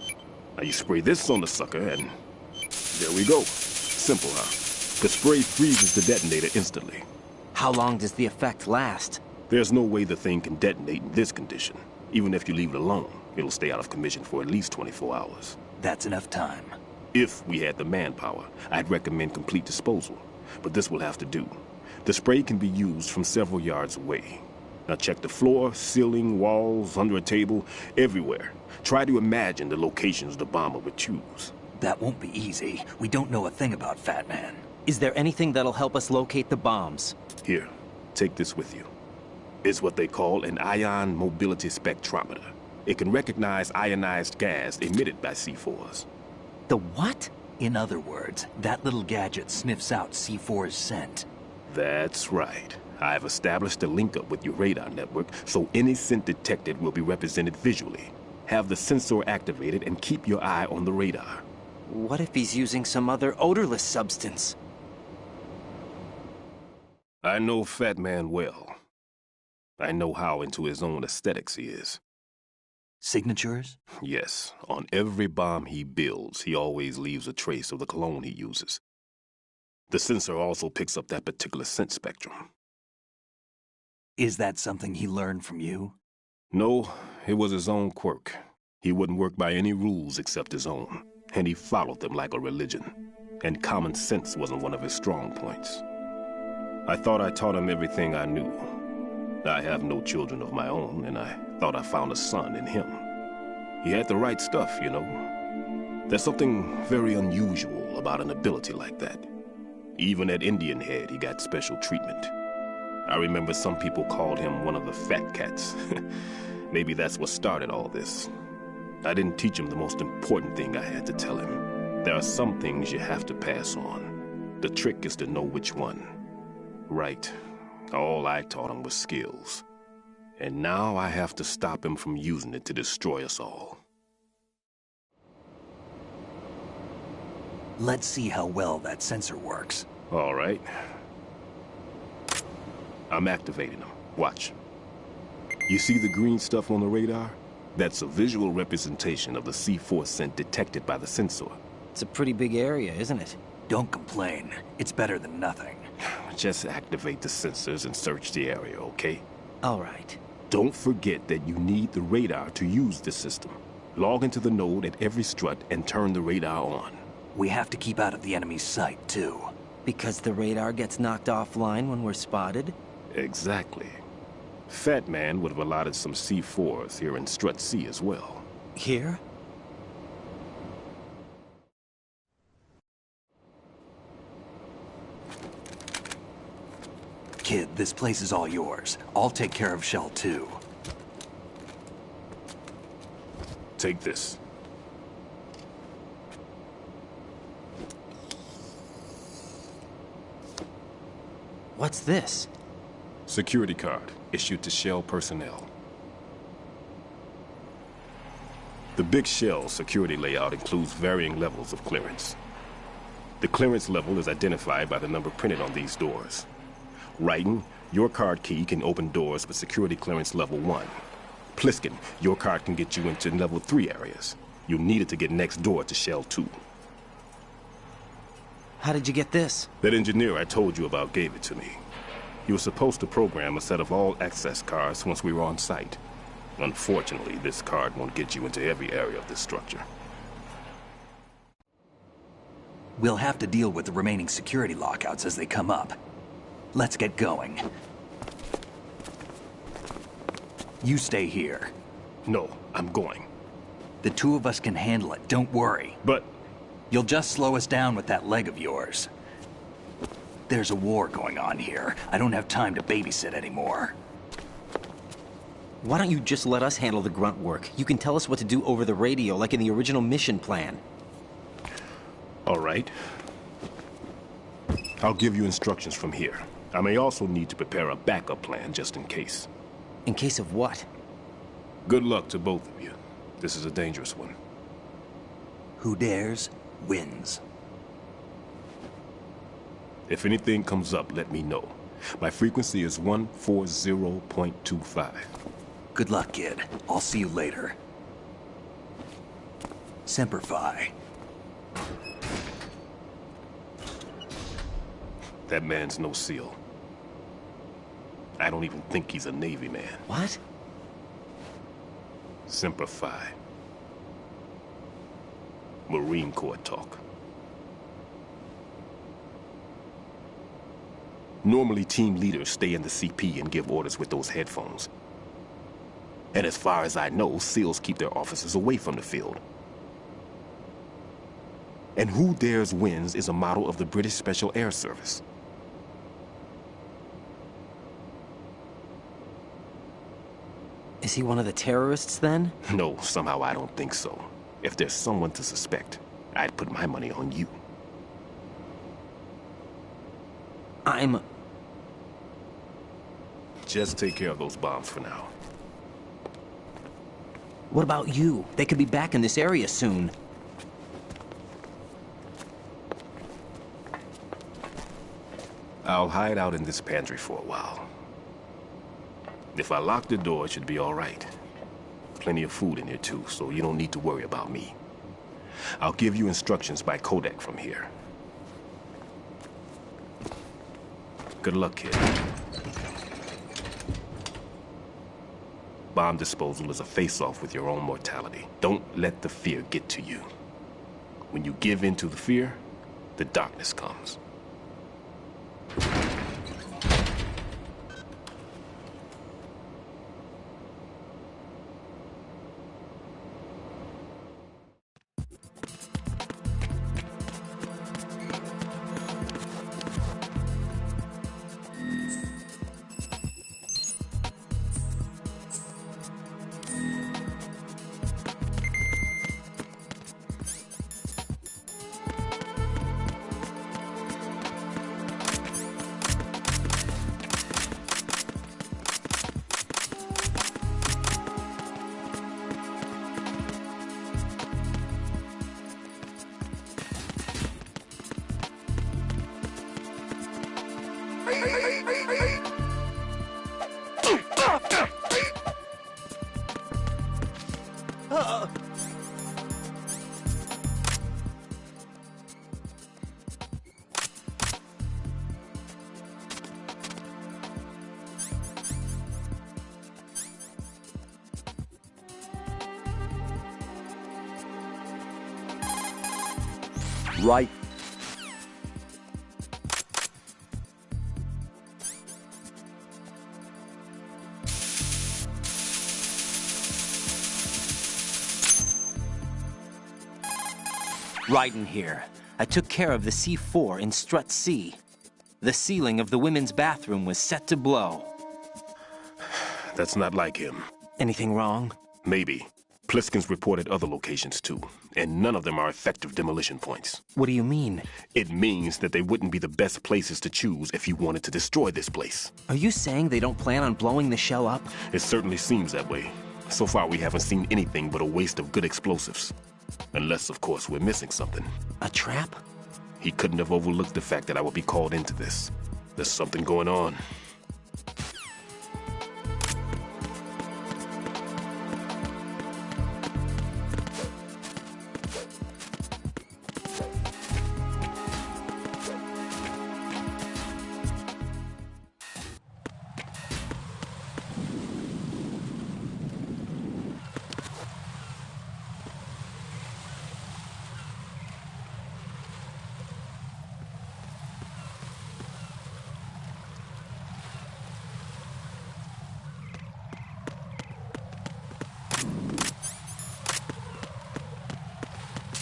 Now you spray this on the sucker and there we go. Simple, huh? The spray freezes the detonator instantly. How long does the effect last? There's no way the thing can detonate in this condition. Even if you leave it alone, it'll stay out of commission for at least 24 hours. That's enough time. If we had the manpower, I'd recommend complete disposal. But this will have to do. The spray can be used from several yards away. Now check the floor, ceiling, walls, under a table, everywhere. Try to imagine the locations the bomber would choose. That won't be easy. We don't know a thing about Fat Man. Is there anything that'll help us locate the bombs? Here, take this with you. It's what they call an ion mobility spectrometer. It can recognize ionized gas emitted by C4s. The what? In other words, that little gadget sniffs out C4's scent. That's right. I've established a link-up with your radar network, so any scent detected will be represented visually. Have the sensor activated and keep your eye on the radar. What if he's using some other odorless substance? I know Fat Man well. I know how into his own aesthetics he is. Signatures? Yes. On every bomb he builds, he always leaves a trace of the cologne he uses. The sensor also picks up that particular scent spectrum. Is that something he learned from you? No, it was his own quirk. He wouldn't work by any rules except his own, and he followed them like a religion. And common sense wasn't one of his strong points. I thought I taught him everything I knew. I have no children of my own, and I thought I found a son in him. He had the right stuff, you know. There's something very unusual about an ability like that. Even at Indian Head, he got special treatment. I remember some people called him one of the fat cats. Maybe that's what started all this. I didn't teach him the most important thing I had to tell him. There are some things you have to pass on. The trick is to know which one. Right. All I taught him was skills. And now I have to stop him from using it to destroy us all. Let's see how well that sensor works. All right. I'm activating them. Watch. You see the green stuff on the radar? That's a visual representation of the C4 scent detected by the sensor. It's a pretty big area, isn't it? Don't complain. It's better than nothing. Just activate the sensors and search the area, okay? All right. Don't forget that you need the radar to use the system. Log into the node at every strut and turn the radar on. We have to keep out of the enemy's sight, too. Because the radar gets knocked offline when we're spotted? Exactly. Fat Man would have allotted some C4s here in Strut C as well. Here? Kid, this place is all yours. I'll take care of Shell 2. Take this. What's this? Security card, issued to Shell personnel. The Big Shell security layout includes varying levels of clearance. The clearance level is identified by the number printed on these doors. Raiden, your card key can open doors with security clearance level 1. Pliskin, your card can get you into level 3 areas. You'll need it to get next door to Shell 2. How did you get this? That engineer I told you about gave it to me. He was supposed to program a set of all access cards once we were on site. Unfortunately, this card won't get you into every area of this structure. We'll have to deal with the remaining security lockouts as they come up. Let's get going. You stay here. No, I'm going. The two of us can handle it, don't worry. But... You'll just slow us down with that leg of yours. There's a war going on here. I don't have time to babysit anymore. Why don't you just let us handle the grunt work? You can tell us what to do over the radio, like in the original mission plan. All right. I'll give you instructions from here. I may also need to prepare a backup plan just in case. In case of what? Good luck to both of you. This is a dangerous one. Who dares, wins. If anything comes up, let me know. My frequency is 140.25. Good luck, kid. I'll see you later. Semper Fi. That man's no SEAL. I don't even think he's a Navy man. What? Semper Fi. Marine Corps talk. Normally, team leaders stay in the CP and give orders with those headphones. And as far as I know, SEALs keep their officers away from the field. And Who Dares Wins is a model of the British Special Air Service. Is he one of the terrorists, then? No, somehow I don't think so. If there's someone to suspect, I'd put my money on you. Just take care of those bombs for now. What about you? They could be back in this area soon. I'll hide out in this pantry for a while. If I lock the door, it should be all right. Plenty of food in here too, so you don't need to worry about me. I'll give you instructions by codec from here. Good luck, kid. Bomb disposal is a face-off with your own mortality. Don't let the fear get to you. When you give in to the fear, the darkness comes. Right. Raiden here. I took care of the C4 in Strut C. The ceiling of the women's bathroom was set to blow. That's not like him. Anything wrong? Maybe. Pliskin's reported other locations too, and none of them are effective demolition points. What do you mean? It means that they wouldn't be the best places to choose if you wanted to destroy this place. Are you saying they don't plan on blowing the shell up? It certainly seems that way. So far we haven't seen anything but a waste of good explosives. Unless, of course, we're missing something. A trap? He couldn't have overlooked the fact that I would be called into this. There's something going on.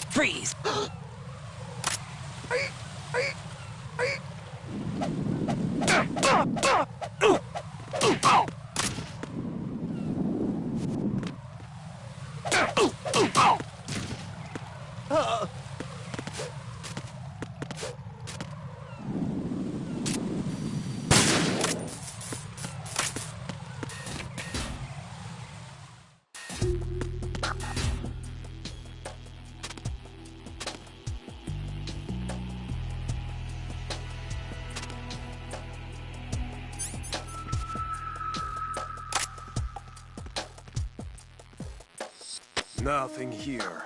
Freeze! Nothing here.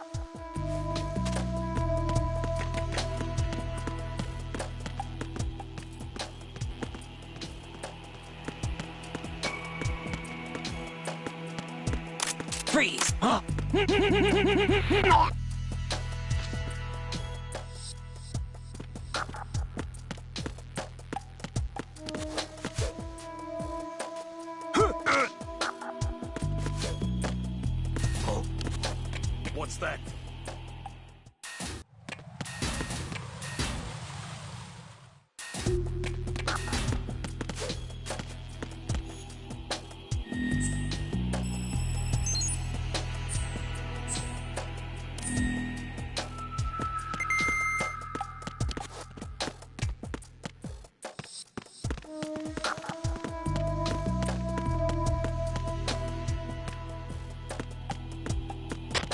Freeze! What's that?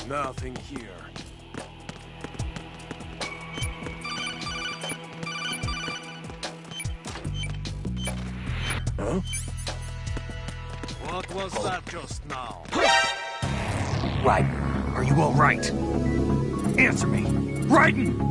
Nothing here. Huh? What was that just now? Raiden, are you all right? Answer me! Raiden!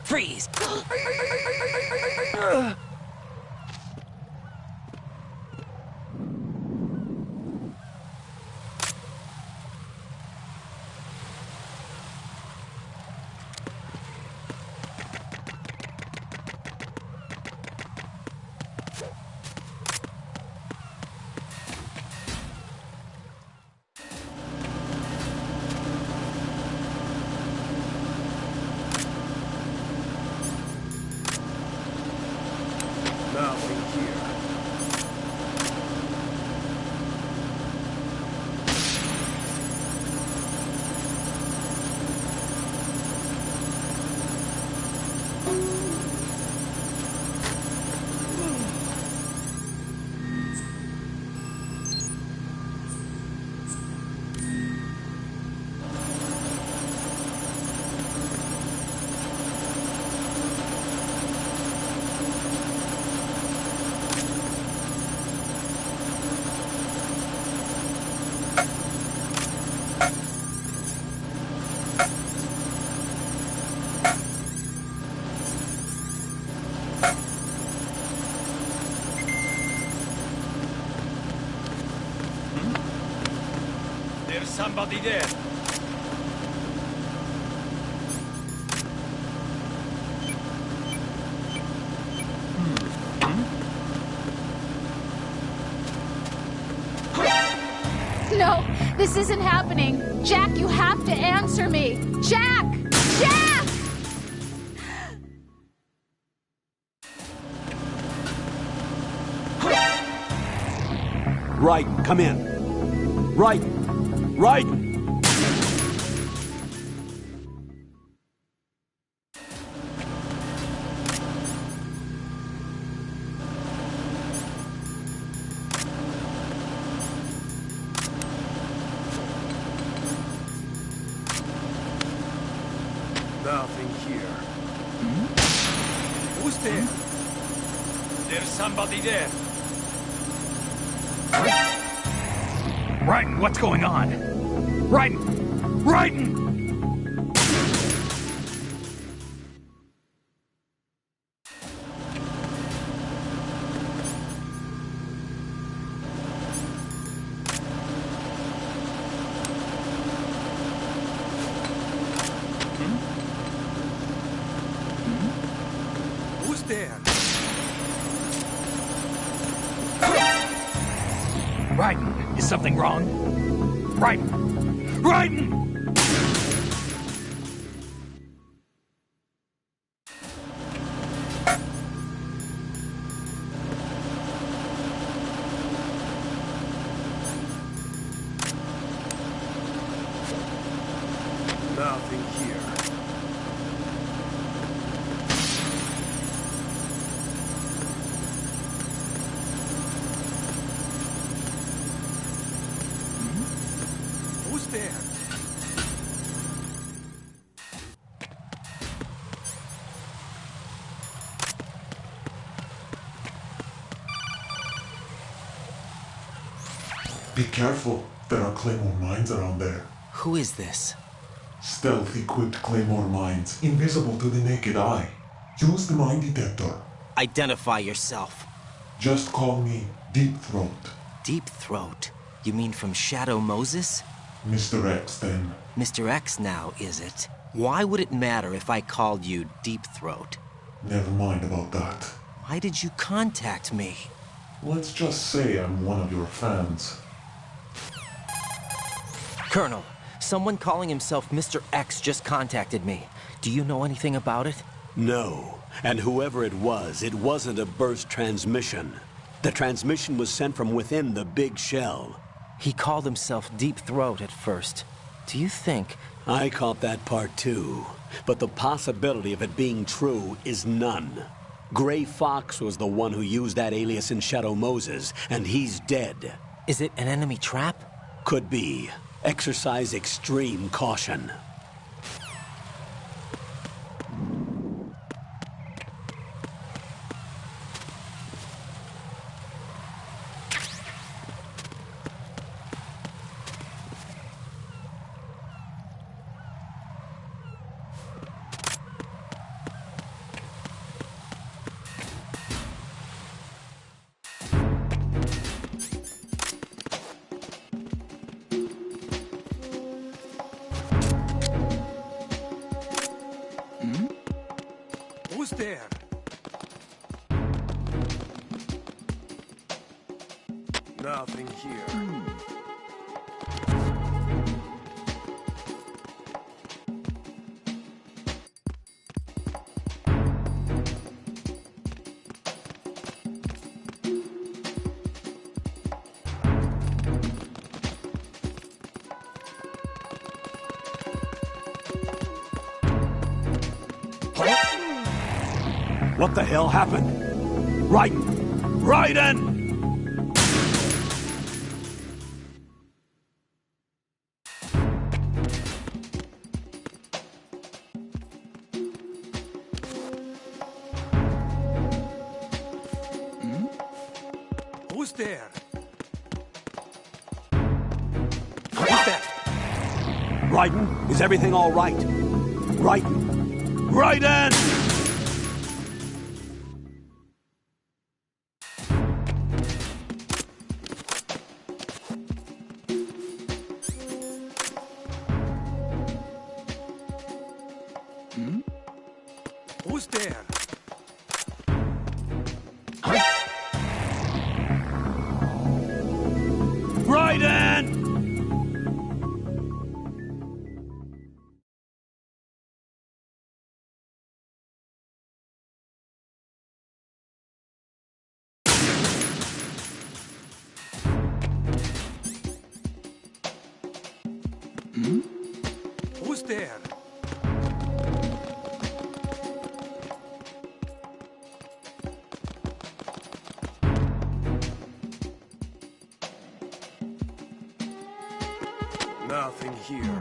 Freeze! Nothing here. There's somebody there. No, this isn't happening. Jack, you have to answer me. Jack! Jack! Raiden, come in. Raiden! Raiden! Nothing here. Who's there? There's somebody there. Raiden, what's going on? Raiden! Raiden! Who's there? Raiden, is something wrong? Raiden! Raiden! Nothing here. Who's there? Be careful. There are Claymore mines around there. Who is this? Stealth-equipped Claymore mines, invisible to the naked eye. Use the mine detector. Identify yourself. Just call me Deep Throat. Deep Throat? You mean from Shadow Moses? Mr. X, then. Mr. X now, is it? Why would it matter if I called you Deep Throat? Never mind about that. Why did you contact me? Let's just say I'm one of your fans. Colonel, someone calling himself Mr. X just contacted me. Do you know anything about it? No. And whoever it wasn't a burst transmission. The transmission was sent from within the big shell. He called himself Deep Throat at first. Do you think... I caught that part too. But the possibility of it being true is none. Gray Fox was the one who used that alias in Shadow Moses, and he's dead. Is it an enemy trap? Could be. Exercise extreme caution. Who's there? Nothing here. What the hell happened? Raiden! Raiden! Who's there? Who's that? Raiden, is everything all right? Raiden! Raiden! Who's there? Raiden! Who's there? Nothing here.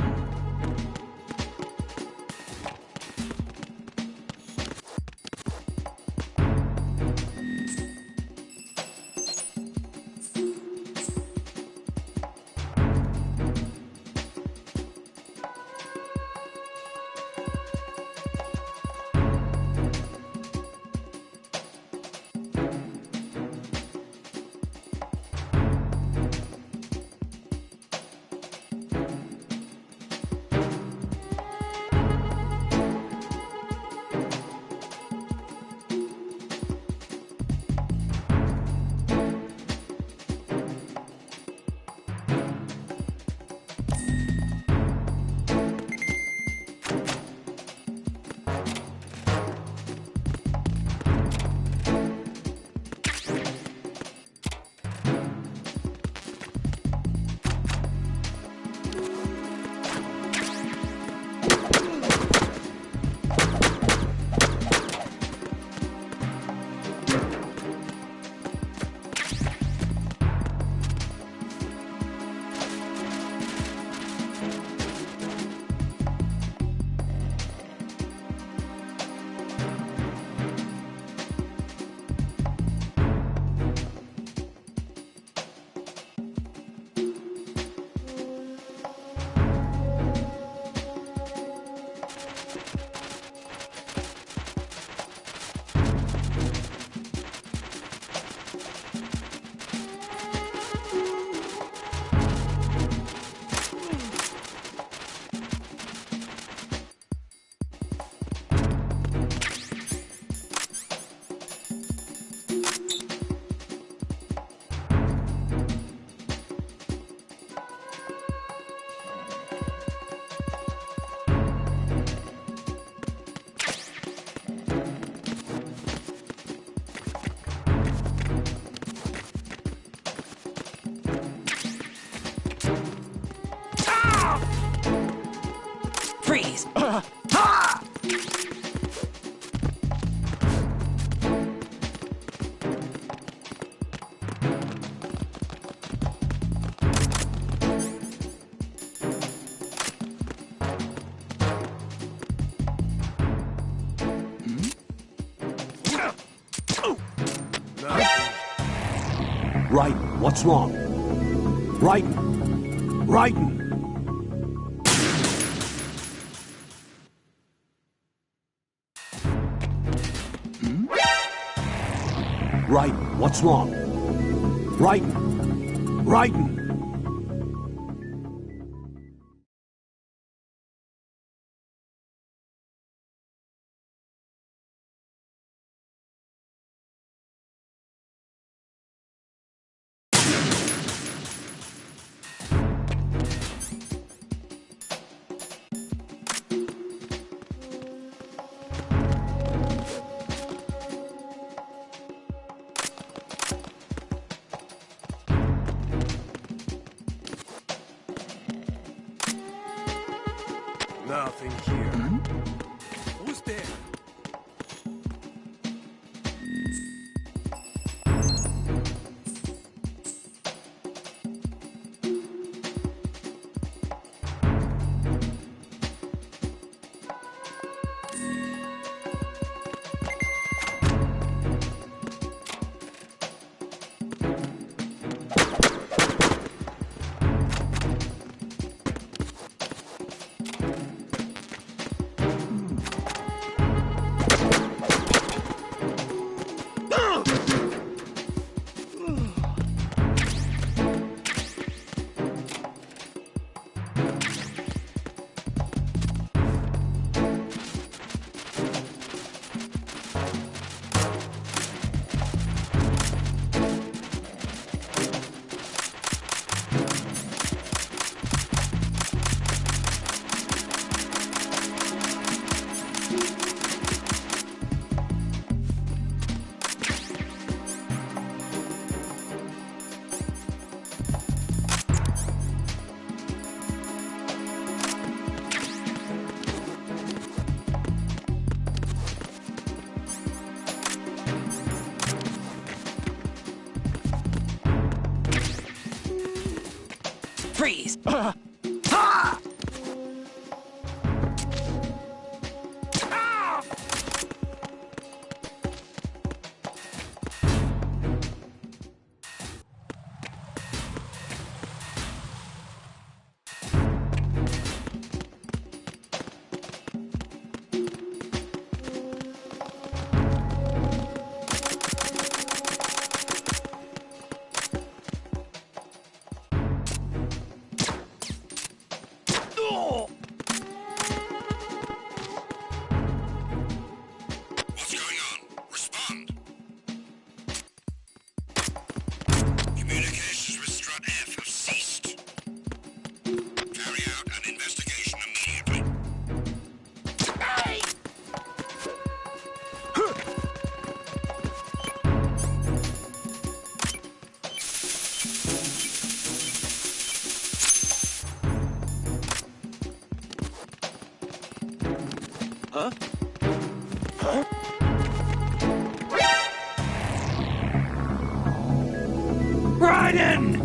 Freeze! Raiden, what's wrong? Raiden! Raiden! Raiden, what's wrong? Raiden! Raiden! Nothing here. Who's there? Freeze! Huh? Huh? Raiden!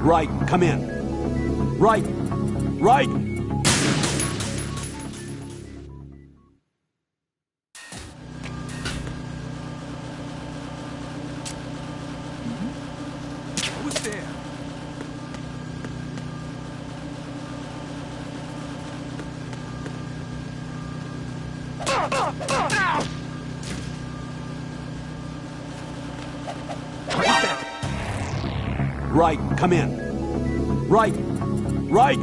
Right, come in. Right! Right! Who's there? Right, come in. Right! Right!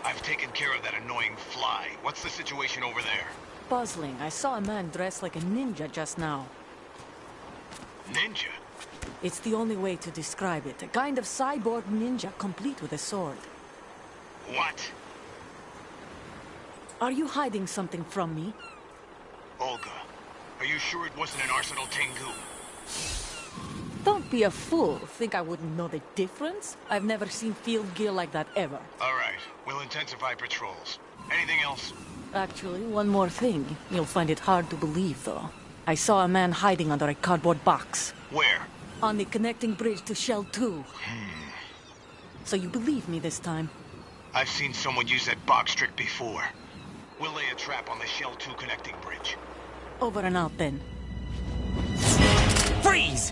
I've taken care of that annoying fly. What's the situation over there? Puzzling. I saw a man dressed like a ninja just now. Ninja? It's the only way to describe it. A kind of cyborg ninja, complete with a sword. What? Are you hiding something from me? Olga, are you sure it wasn't an Arsenal Tengu? Don't be a fool. Think I wouldn't know the difference? I've never seen field gear like that ever. All right, we'll intensify patrols. Anything else? Actually, one more thing. You'll find it hard to believe, though. I saw a man hiding under a cardboard box. Where? On the connecting bridge to Shell 2. So you believe me this time? I've seen someone use that box trick before. We'll lay a trap on the Shell 2 connecting bridge. Over and out, then. Freeze!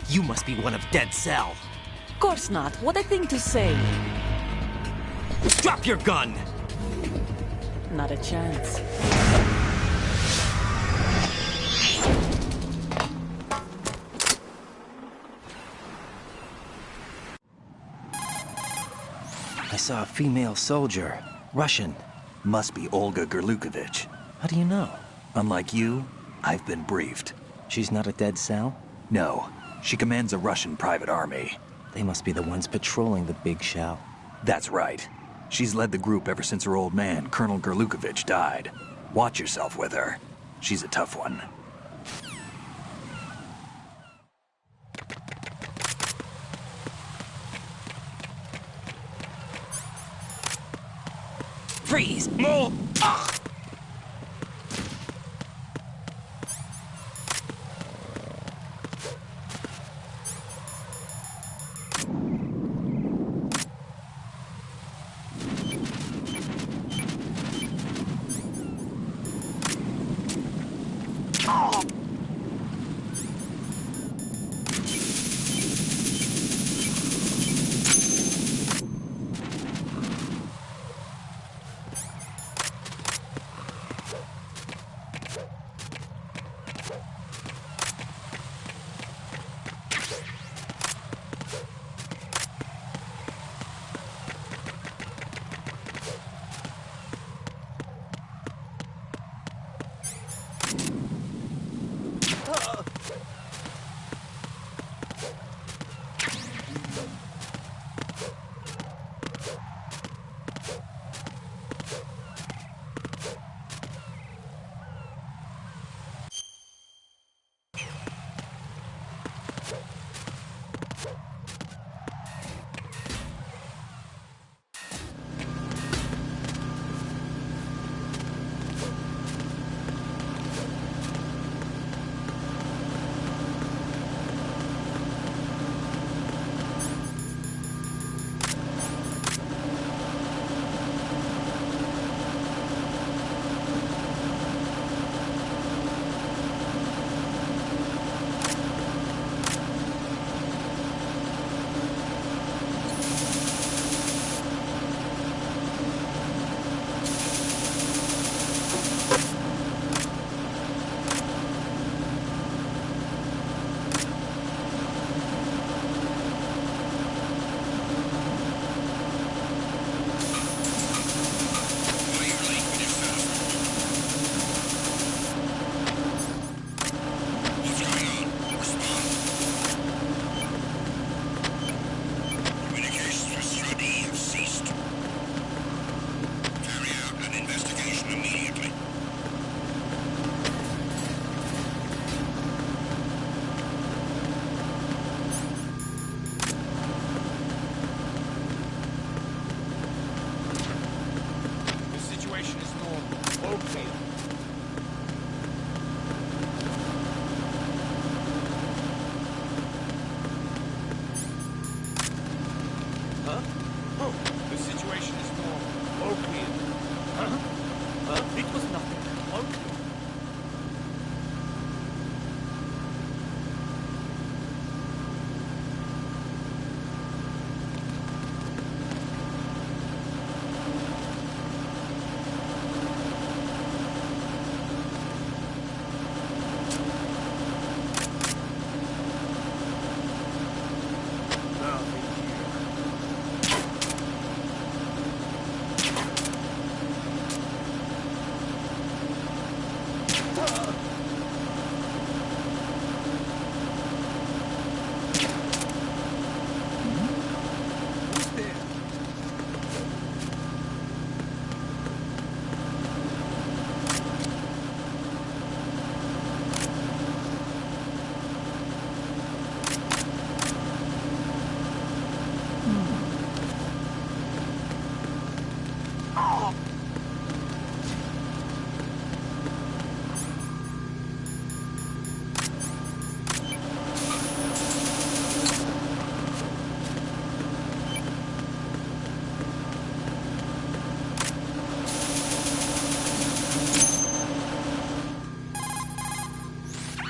You must be one of Dead Cell. Course not. What a thing to say. Drop your gun! Not a chance. I saw a female soldier. Russian. Must be Olga Gerlukovich. How do you know? Unlike you, I've been briefed. She's not a Dead Cell? No. She commands a Russian private army. They must be the ones patrolling the big shell. That's right. She's led the group ever since her old man, Colonel Gerlukovich, died. Watch yourself with her. She's a tough one. Freeze! More! Ah!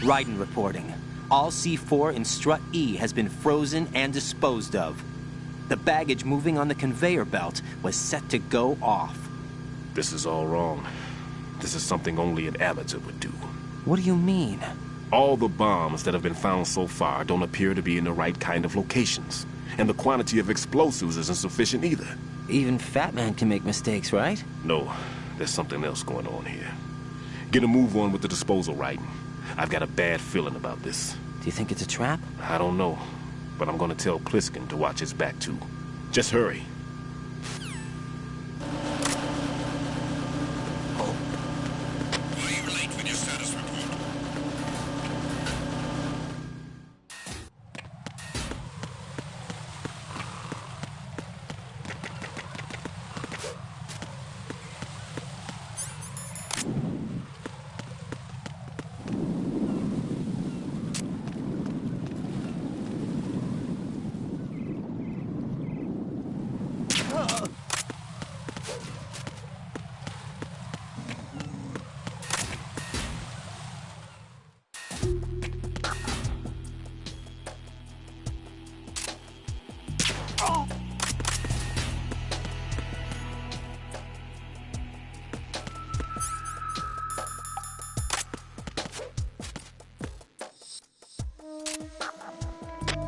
Raiden reporting. All C4 in Strut E has been frozen and disposed of. The baggage moving on the conveyor belt was set to go off. This is all wrong. This is something only an amateur would do. What do you mean? All the bombs that have been found so far don't appear to be in the right kind of locations. And the quantity of explosives isn't sufficient either. Even Fat Man can make mistakes, right? No, there's something else going on here. Get a move on with the disposal, Raiden. I've got a bad feeling about this. Do you think it's a trap? I don't know, but I'm gonna tell Pliskin to watch his back too. Just hurry.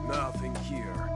Nothing here.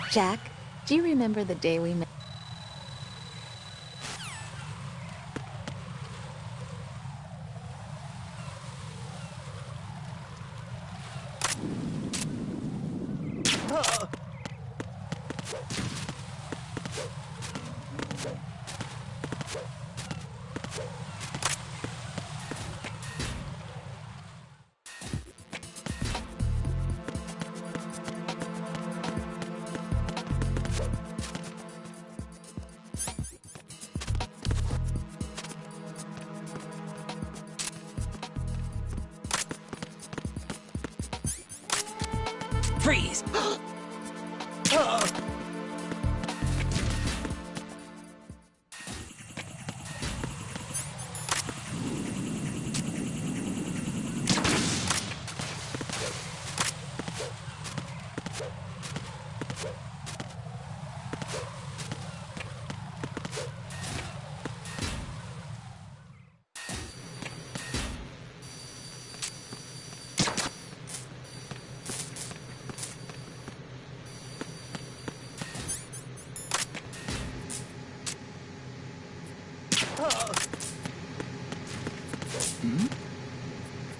Jack, do you remember the day we met? Freeze!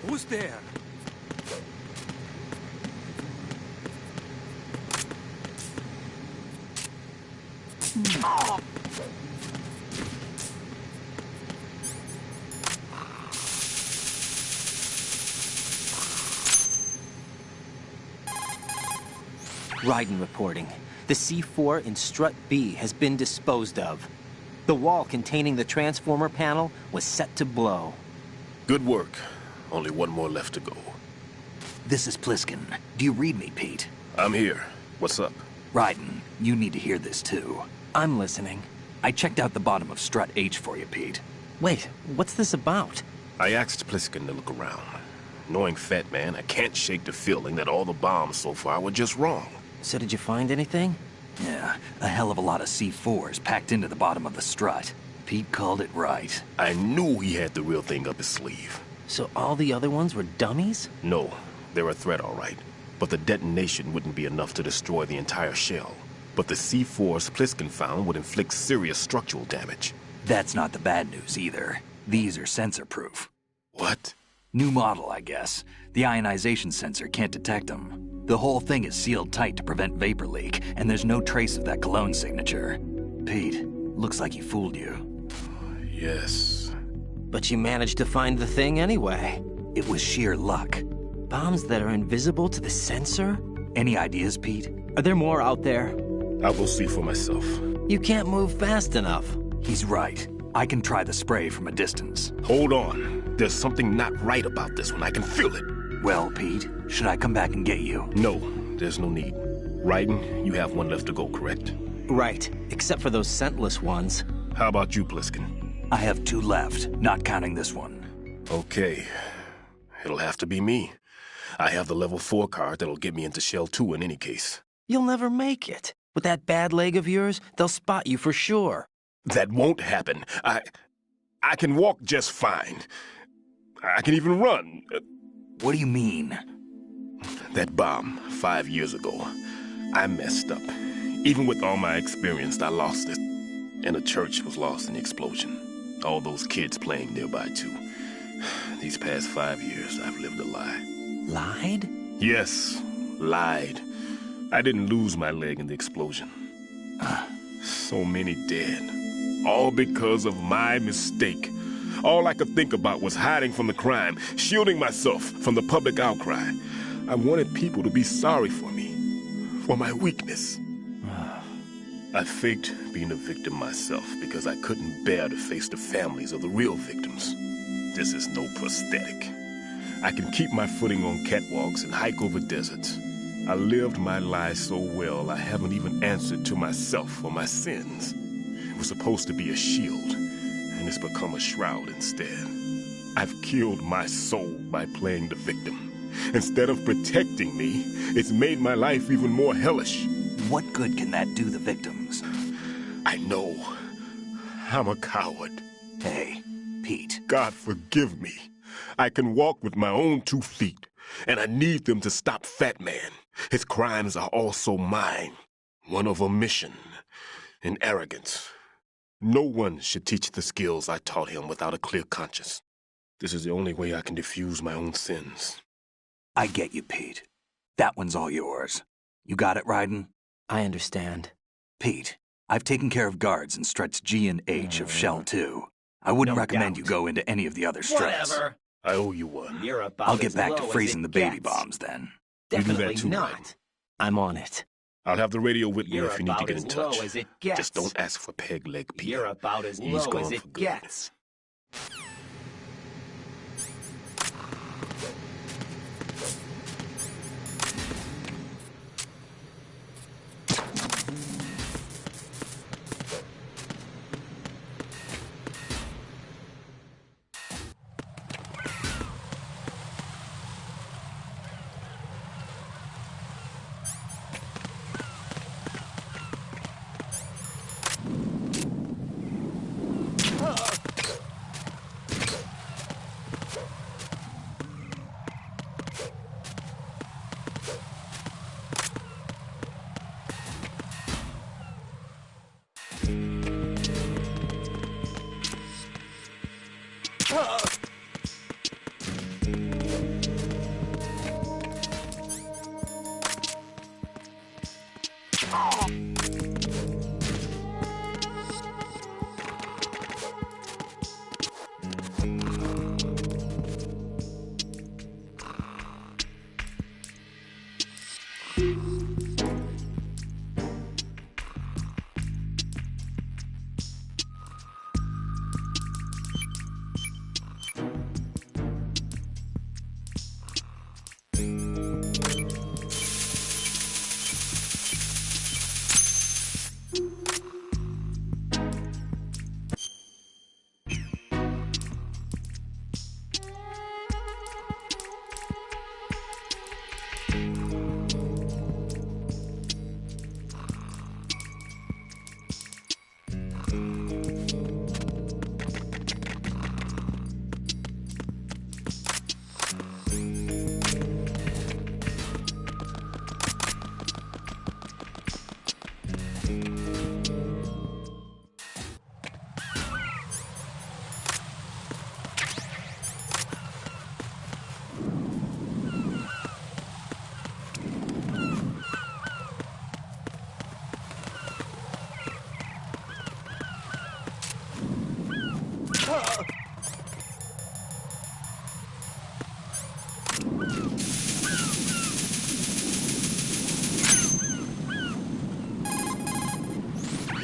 Who's there? Raiden reporting. The C4 in Strut B has been disposed of. The wall containing the transformer panel was set to blow. Good work. Only one more left to go. This is Pliskin. Do you read me, Pete? I'm here. What's up? Raiden, you need to hear this too. I'm listening. I checked out the bottom of Strut H for you, Pete. Wait, what's this about? I asked Pliskin to look around. Knowing Fat Man, I can't shake the feeling that all the bombs so far were just wrong. So did you find anything? Yeah, a hell of a lot of C4s packed into the bottom of the strut. Pete called it right. I knew he had the real thing up his sleeve. So all the other ones were dummies? No, they're a threat, all right. But the detonation wouldn't be enough to destroy the entire shell. But the C4s Pliskin found would inflict serious structural damage. That's not the bad news either. These are sensor-proof. What? New model, I guess. The ionization sensor can't detect them. The whole thing is sealed tight to prevent vapor leak, and there's no trace of that cologne signature. Pete, looks like he fooled you. Yes. But you managed to find the thing anyway. It was sheer luck. Bombs that are invisible to the sensor? Any ideas, Pete? Are there more out there? I'll go see for myself. You can't move fast enough. He's right. I can try the spray from a distance. Hold on. There's something not right about this one. I can feel it. Well, Pete, should I come back and get you? No, there's no need. Raiden, you have one left to go, correct? Right, except for those scentless ones. How about you, Pliskin? I have 2 left, not counting this one. Okay. It'll have to be me. I have the level 4 card that'll get me into Shell 2 in any case. You'll never make it. With that bad leg of yours, they'll spot you for sure. That won't happen. I can walk just fine. I can even run. What do you mean? That bomb, 5 years ago. I messed up. Even with all my experience, I lost it. And the church was lost in the explosion. All those kids playing nearby, too. These past 5 years, I've lived a lie. Lied? Yes, lied. I didn't lose my leg in the explosion. So many dead. All because of my mistake. All I could think about was hiding from the crime, shielding myself from the public outcry. I wanted people to be sorry for me, for my weakness. I faked being a victim myself because I couldn't bear to face the families of the real victims. This is no prosthetic. I can keep my footing on catwalks and hike over deserts. I lived my life so well I haven't even answered to myself for my sins. It was supposed to be a shield, and it's become a shroud instead. I've killed my soul by playing the victim. Instead of protecting me, it's made my life even more hellish. What good can that do the victims? I know. I'm a coward. Hey, Pete. God forgive me. I can walk with my own 2 feet, and I need them to stop Fat Man. His crimes are also mine. One of omission and arrogance. No one should teach the skills I taught him without a clear conscience. This is the only way I can diffuse my own sins. I get you, Pete. That one's all yours. You got it, Raiden? I understand. Pete, I've taken care of guards in struts G and H of Shell 2. I wouldn't recommend you go into any of the other struts. Whatever. I owe you one. You're about I'll get as back low to as freezing it the baby gets. bombs then. Definitely you do that too, not. Raiden. I'm on it. I'll have the radio with me You're if you need to about get in as low touch. as it gets. Just don't ask for Peg Leg Pete. You're about as He's low gone as for it good. gets.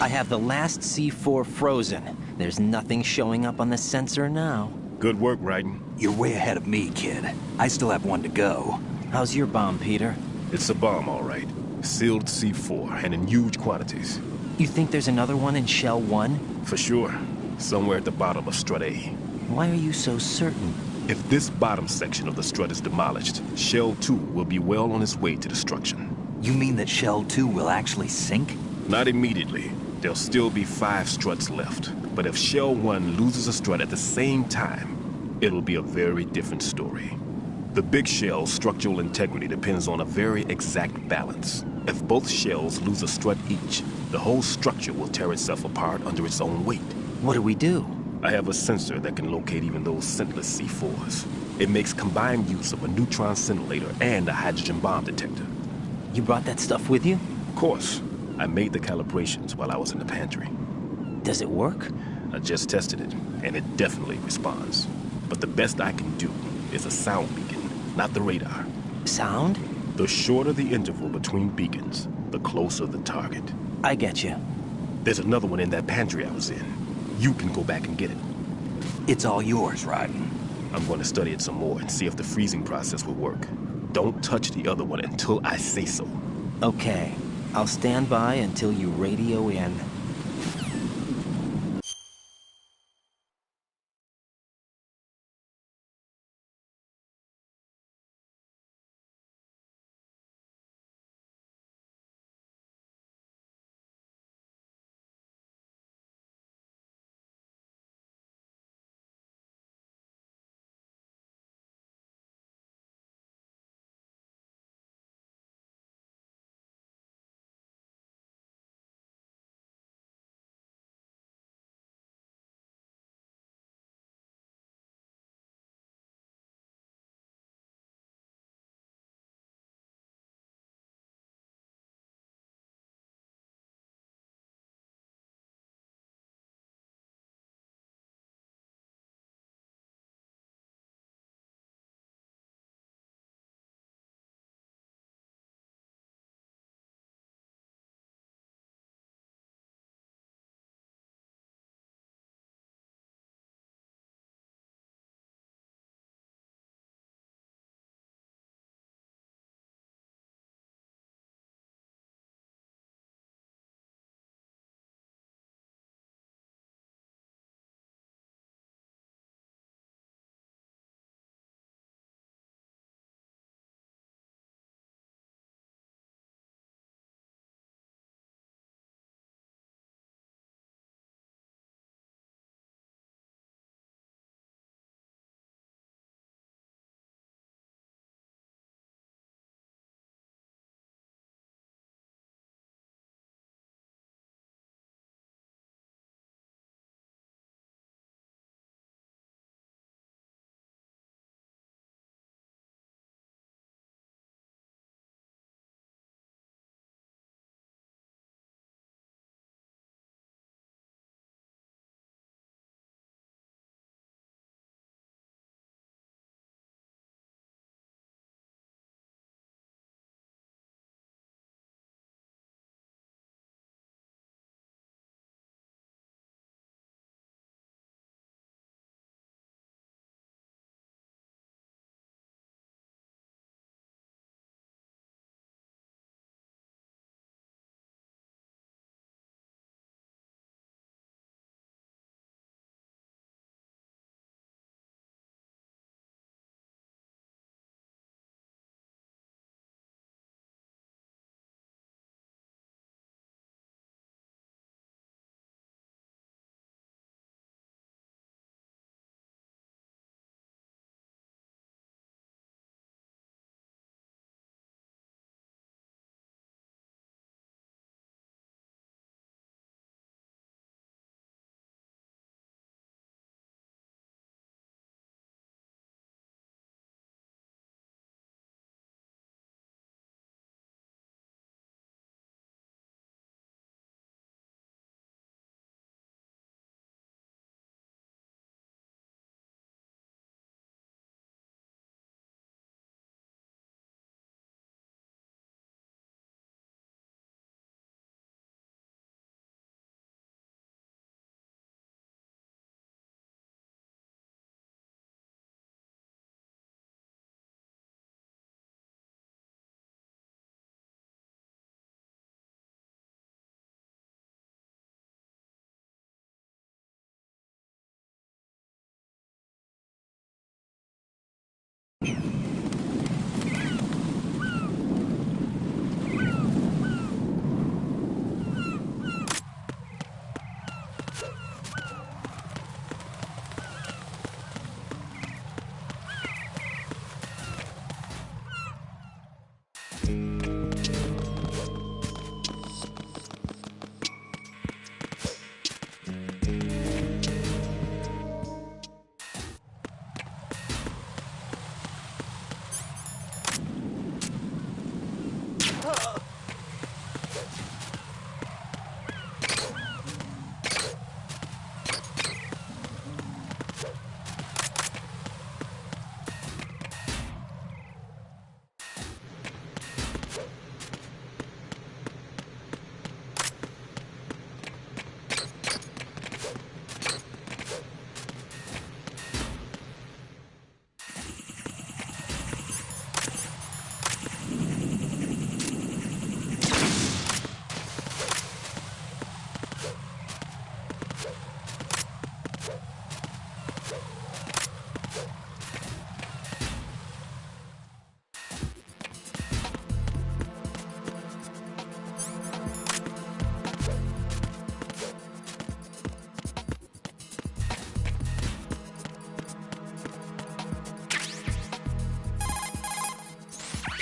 I have the last C4 frozen. There's nothing showing up on the sensor now. Good work, Raiden. You're way ahead of me, kid. I still have one to go. How's your bomb, Peter? It's a bomb, all right. Sealed C4, and in huge quantities. You think there's another one in Shell 1? For sure. Somewhere at the bottom of Strut A. Why are you so certain? If this bottom section of the strut is demolished, Shell 2 will be well on its way to destruction. You mean that Shell 2 will actually sink? Not immediately. There'll still be 5 struts left. But if Shell 1 loses a strut at the same time, it'll be a very different story. The big shell's structural integrity depends on a very exact balance. If both shells lose a strut each, the whole structure will tear itself apart under its own weight. What do we do? I have a sensor that can locate even those scentless C4s. It makes combined use of a neutron scintillator and a hydrogen bomb detector. You brought that stuff with you? Of course. I made the calibrations while I was in the pantry. Does it work? I just tested it, and it definitely responds. But the best I can do is a sound beacon, not the radar. Sound? The shorter the interval between beacons, the closer the target. I get you. There's another one in that pantry I was in. You can go back and get it. It's all yours, Raiden. I'm going to study it some more and see if the freezing process will work. Don't touch the other one until I say so. Okay. I'll stand by until you radio in.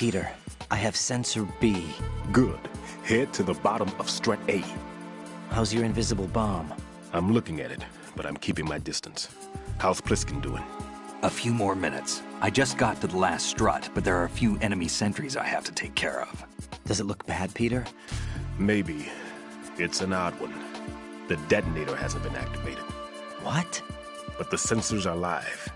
Peter, I have sensor B. Good. Head to the bottom of strut A. How's your invisible bomb? I'm looking at it, but I'm keeping my distance. How's Pliskin doing? A few more minutes. I just got to the last strut, but there are a few enemy sentries I have to take care of. Does it look bad, Peter? Maybe. It's an odd one. The detonator hasn't been activated. What? But the sensors are live,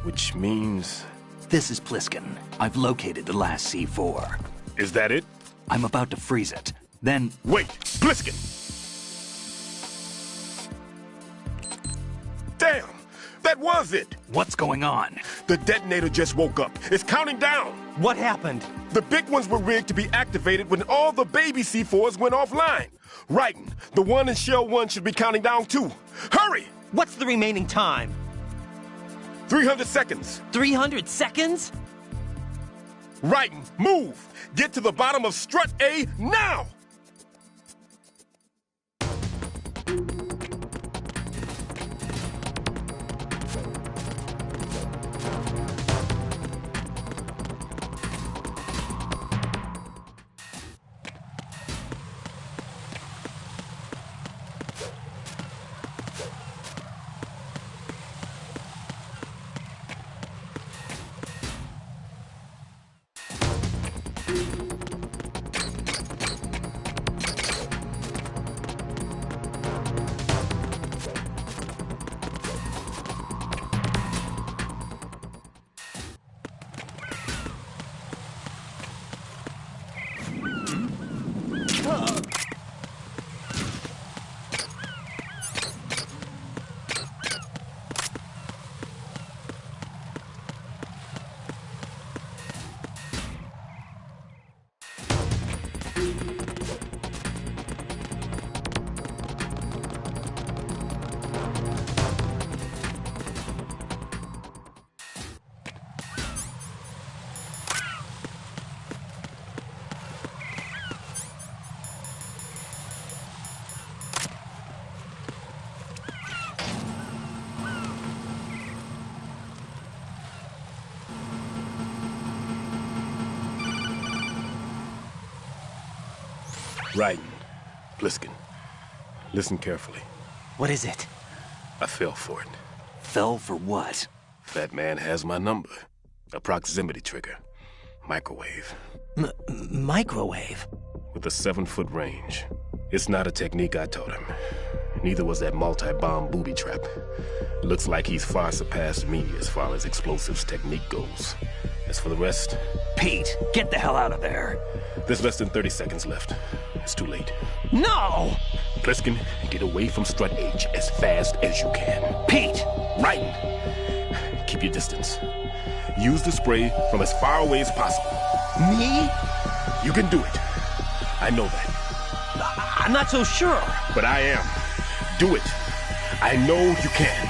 which means... This is Pliskin. I've located the last C4. Is that it? I'm about to freeze it. Then... Wait! Pliskin! Damn! That was it! What's going on? The detonator just woke up. It's counting down! What happened? The big ones were rigged to be activated when all the baby C4s went offline. Writing, the one in Shell 1 should be counting down too. Hurry! What's the remaining time? 300 seconds. 300 seconds? Writing, move! Get to the bottom of strut A now! Writing. Pliskin. Listen carefully. What is it? I fell for it. Fell for what? That man has my number. A proximity trigger. Microwave. Microwave? With a 7-foot range. It's not a technique I taught him. Neither was that multi-bomb booby trap. Looks like he's far surpassed me as far as explosives technique goes. As for the rest... Pete, get the hell out of there. There's less than 30 seconds left. It's too late. No! Pliskin, get away from strut H as fast as you can. Pete! Right! Keep your distance. Use the spray from as far away as possible. Me? You can do it. I know that. I'm not so sure. But I am. Do it. I know you can.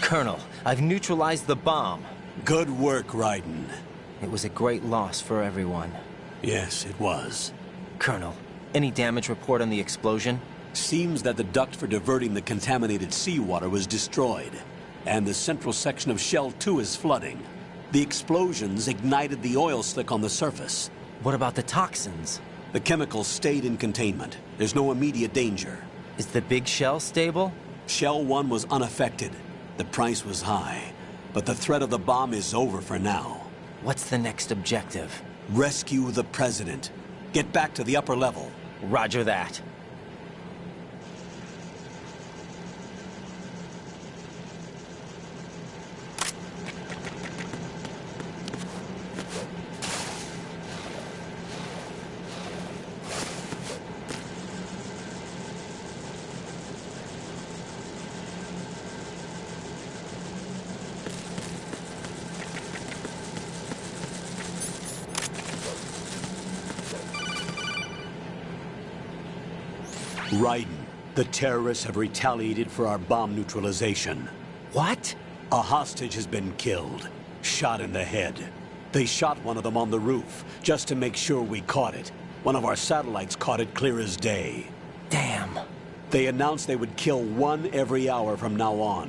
Colonel, I've neutralized the bomb. Good work, Raiden. It was a great loss for everyone. Yes, it was. Colonel, any damage report on the explosion? Seems that the duct for diverting the contaminated seawater was destroyed, and the central section of Shell 2 is flooding. The explosions ignited the oil slick on the surface. What about the toxins? The chemicals stayed in containment. There's no immediate danger. Is the big shell stable? Shell 1 was unaffected. The price was high, but the threat of the bomb is over for now. What's the next objective? Rescue the President. Get back to the upper level. Roger that. Raiden, the terrorists have retaliated for our bomb neutralization. What? A hostage has been killed, shot in the head. They shot one of them on the roof, just to make sure we caught it. One of our satellites caught it clear as day. Damn. They announced they would kill one every hour from now on.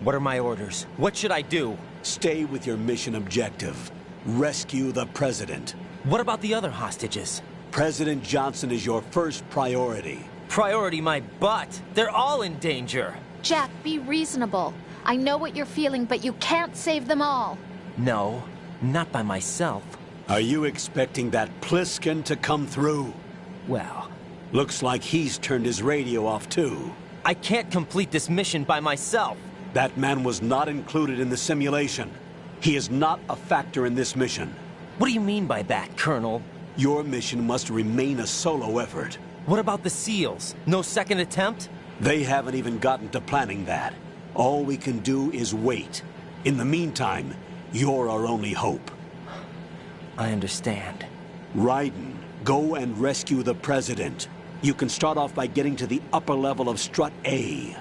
What are my orders? What should I do? Stay with your mission objective. Rescue the President. What about the other hostages? President Johnson is your first priority. Priority my butt. They're all in danger. Jack, be reasonable. I know what you're feeling, but you can't save them all. No, not by myself. Are you expecting that Pliskin to come through? Well, looks like he's turned his radio off too. I can't complete this mission by myself. That man was not included in the simulation. He is not a factor in this mission. What do you mean by that, Colonel? Your mission must remain a solo effort. What about the SEALs? No second attempt? They haven't even gotten to planning that. All we can do is wait. In the meantime, you're our only hope. I understand. Raiden, go and rescue the President. You can start off by getting to the upper level of Strut A.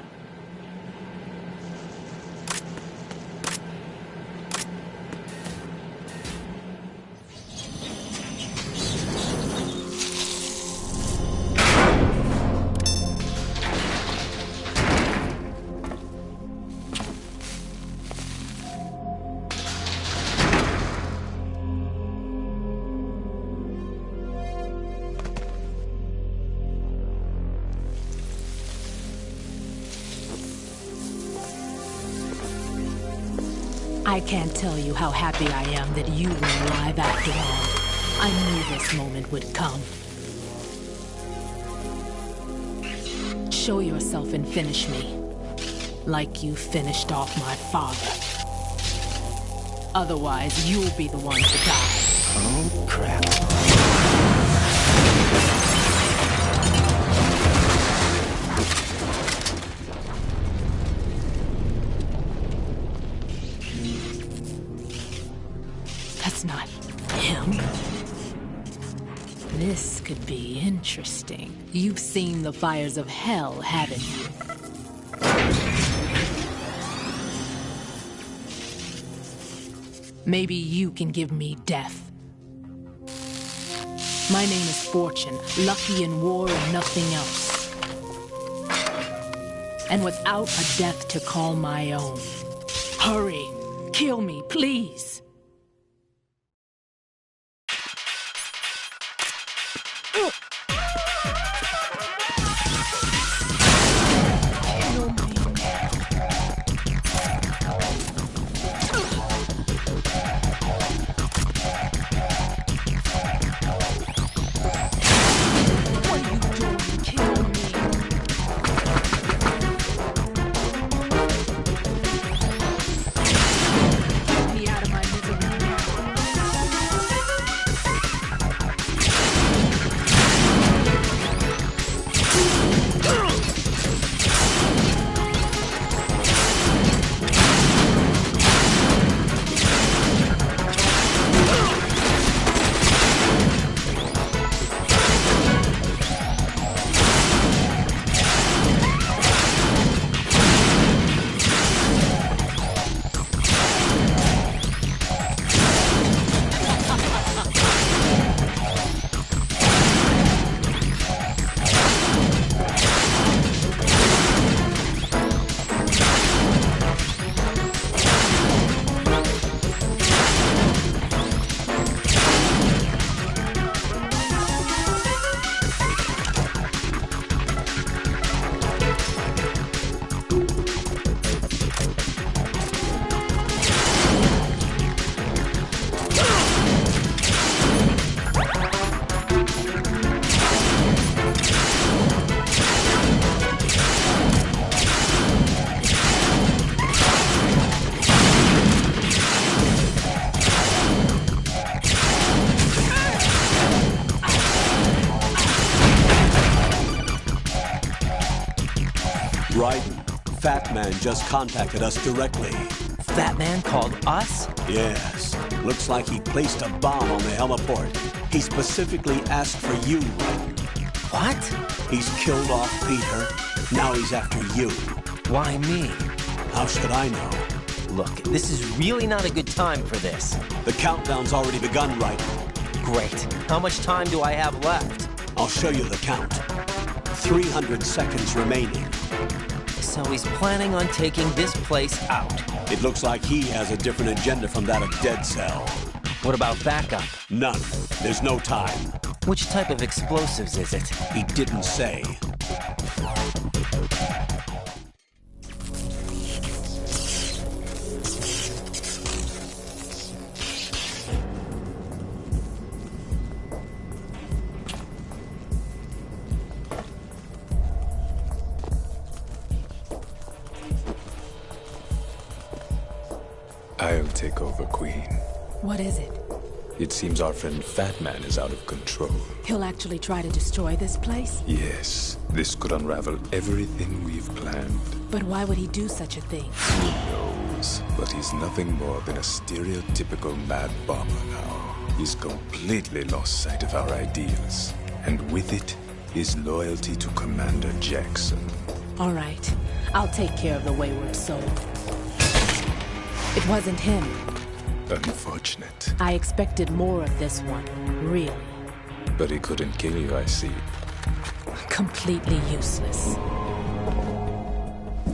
I can't tell you how happy I am that you were alive after all. I knew this moment would come. Show yourself and finish me. Like you finished off my father. Otherwise, you'll be the one to die. Oh, crap. That's not him. This could be interesting. You've seen the fires of hell, haven't you? Maybe you can give me death. My name is Fortune, lucky in war and nothing else. And without a death to call my own. Hurry, kill me, please. Get me out of my misery. Fat Man just contacted us directly. Fat Man called us? Yes. Looks like he placed a bomb on the heliport. He specifically asked for you. What? He's killed off Peter. Now he's after you. Why me? How should I know? Look, this is really not a good time for this. The countdown's already begun, right? Great. How much time do I have left? I'll show you the count. 300 seconds remaining. So he's planning on taking this place out. It looks like he has a different agenda from that of Dead Cell. What about backup? None. There's no time. Which type of explosives is it? He didn't say. I'll take over, Queen. What is it? It seems our friend Fat Man is out of control. He'll actually try to destroy this place? Yes, this could unravel everything we've planned. But why would he do such a thing? Who knows? But he's nothing more than a stereotypical mad bomber now. He's completely lost sight of our ideals. And with it, his loyalty to Commander Jackson. All right. I'll take care of the wayward soul. It wasn't him. Unfortunate. I expected more of this one, really. But he couldn't kill you, I see. Completely useless.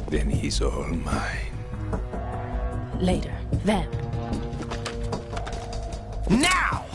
Then he's all mine. Later. Then. Now!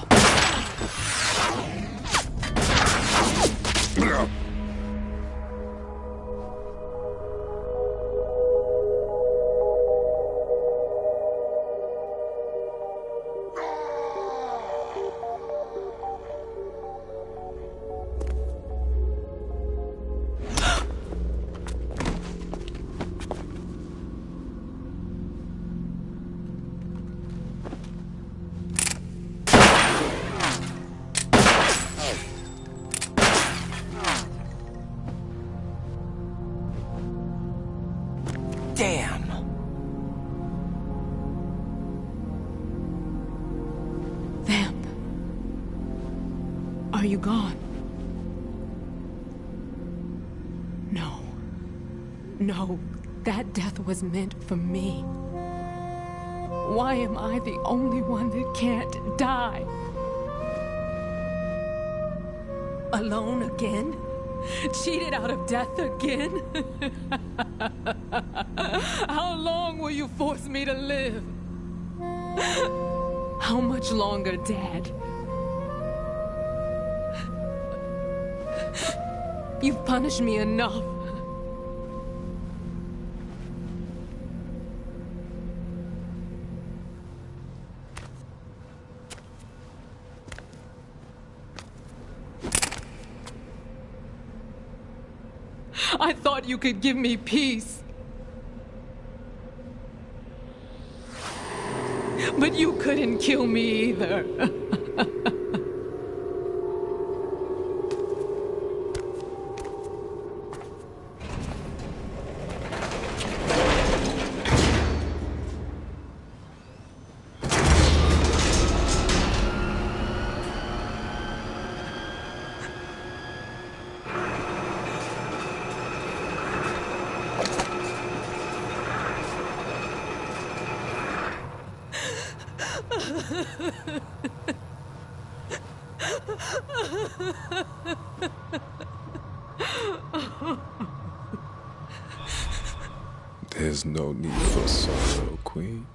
Damn! Vamp. Are you gone? No. No, that death was meant for me. Why am I the only one that can't die? Alone again? Cheated out of death again? How long will you force me to live? How much longer, Dad? You've punished me enough. I thought you could give me peace. But you couldn't kill me either. There's no need for sorrow, Queen.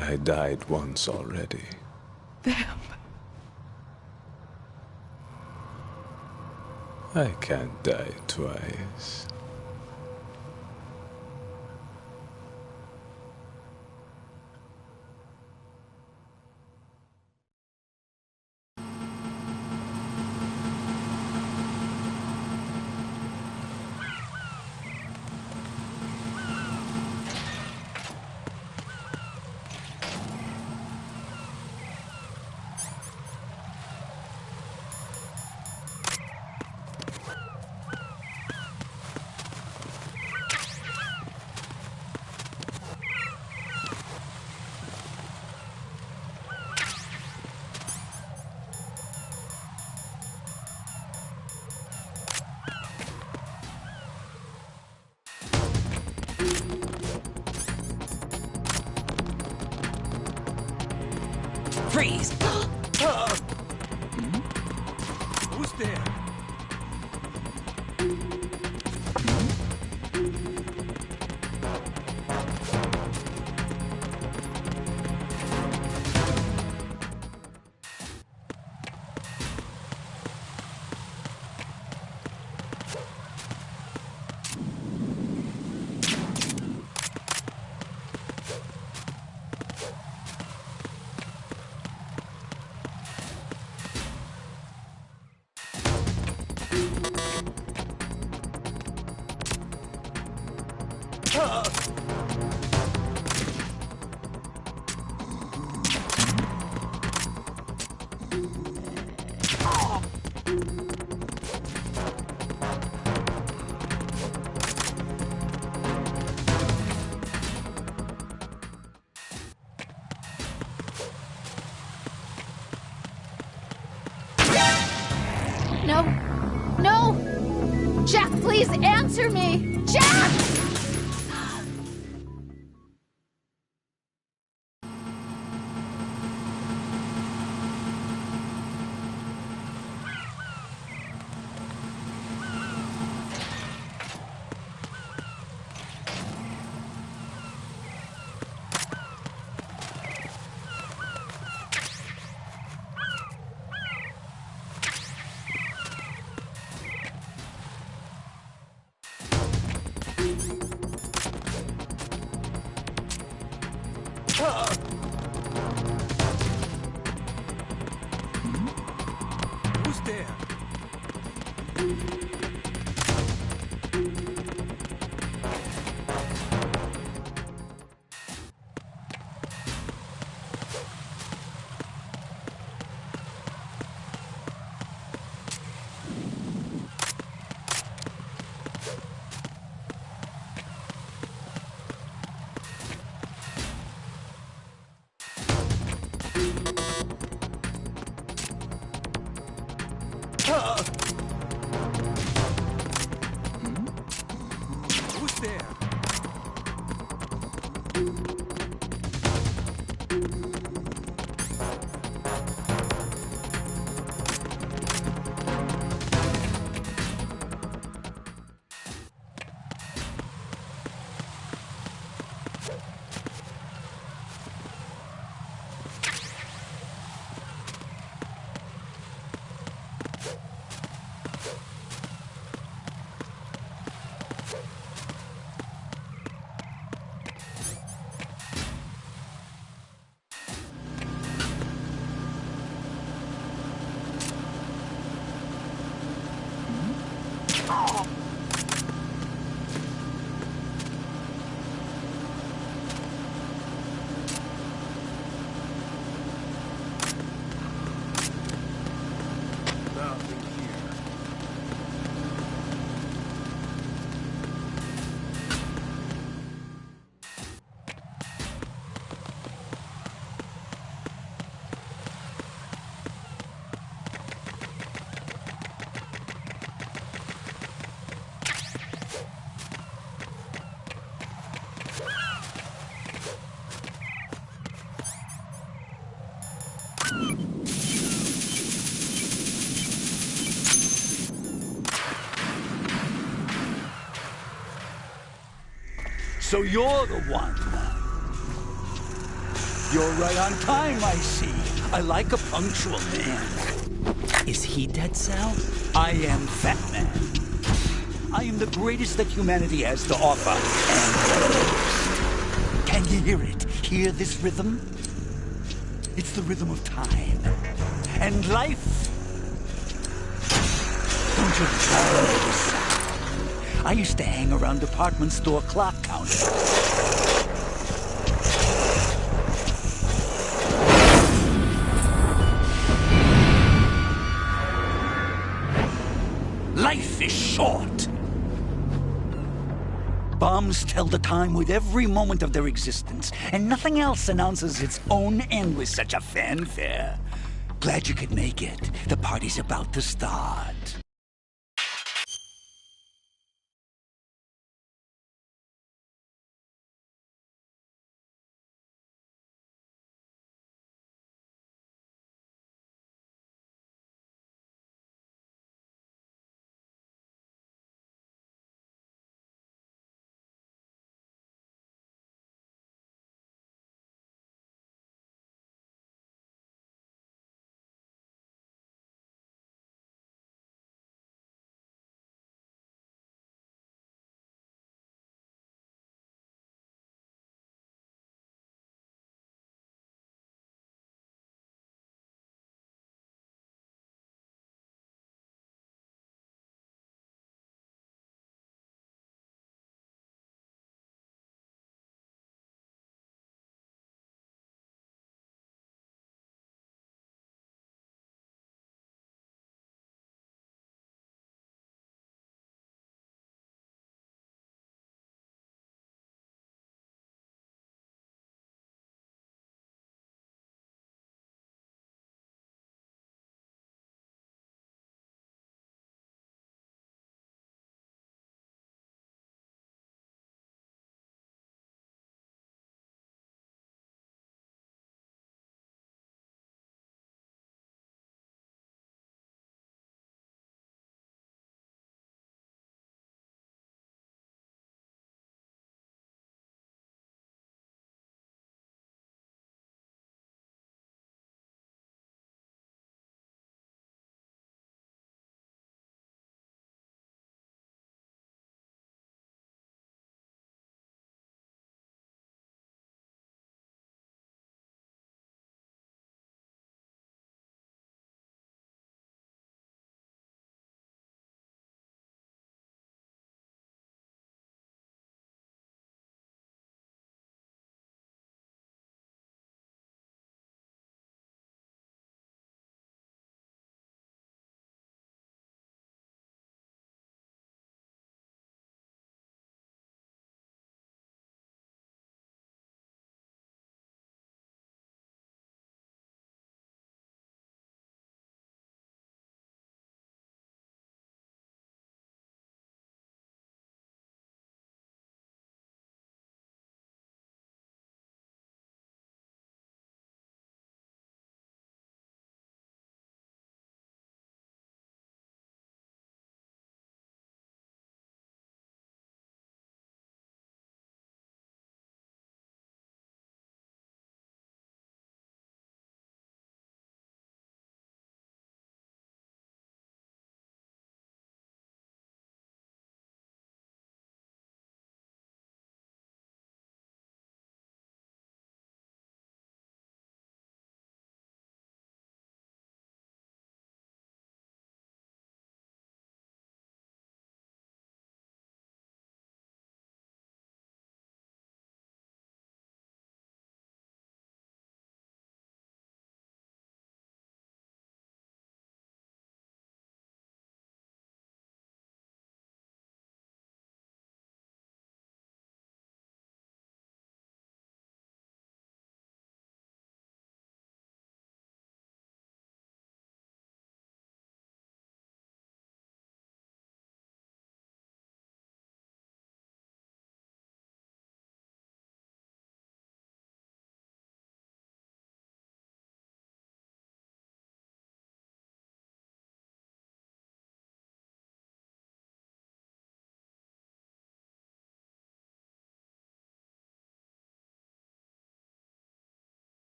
I died once already. Vamp. I can't die twice. Freeze! Who's there? No! No! Jack, please answer me! Jack! Who's there? Who's there? So you're the one. You're right on time, I see. I like a punctual man. Is he Dead Sal? I am Fat Man. I am the greatest that humanity has to offer, and the most. Can you hear it? Hear this rhythm? It's the rhythm of time. And life. Don't you love this sound? I used to hang around department store clock counters. Life is short. Bombs tell the time with every moment of their existence, and nothing else announces its own end with such a fanfare. Glad you could make it. The party's about to start.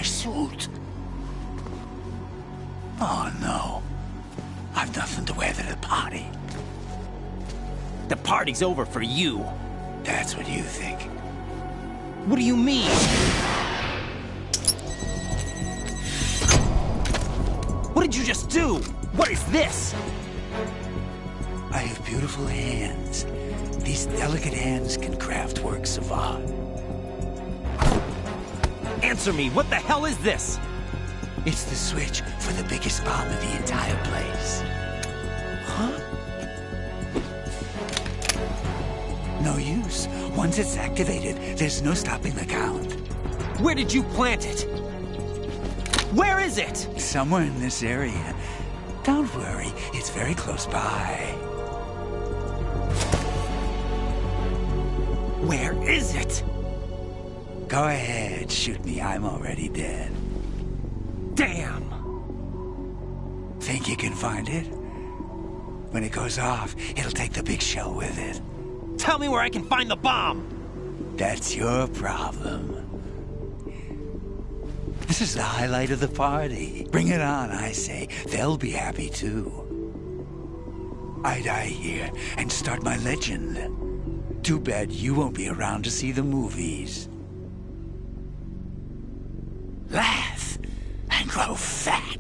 suit. Oh, no. I've nothing to wear to the party. The party's over for you. That's what you think. What do you mean? What did you just do? What is this? I have beautiful hands. These delicate hands can craft works of art. Answer me, what the hell is this? It's the switch for the biggest bomb in the entire place. Huh? No use. Once it's activated, there's no stopping the count. Where did you plant it? Where is it? Somewhere in this area. Don't worry, it's very close by. Where is it? Go ahead, shoot me. I'm already dead. Damn! Think you can find it? When it goes off, it'll take the big shell with it. Tell me where I can find the bomb! That's your problem. This is the highlight of the party. Bring it on, I say. They'll be happy too. I die here and start my legend. Too bad you won't be around to see the movies. Laugh and grow fat.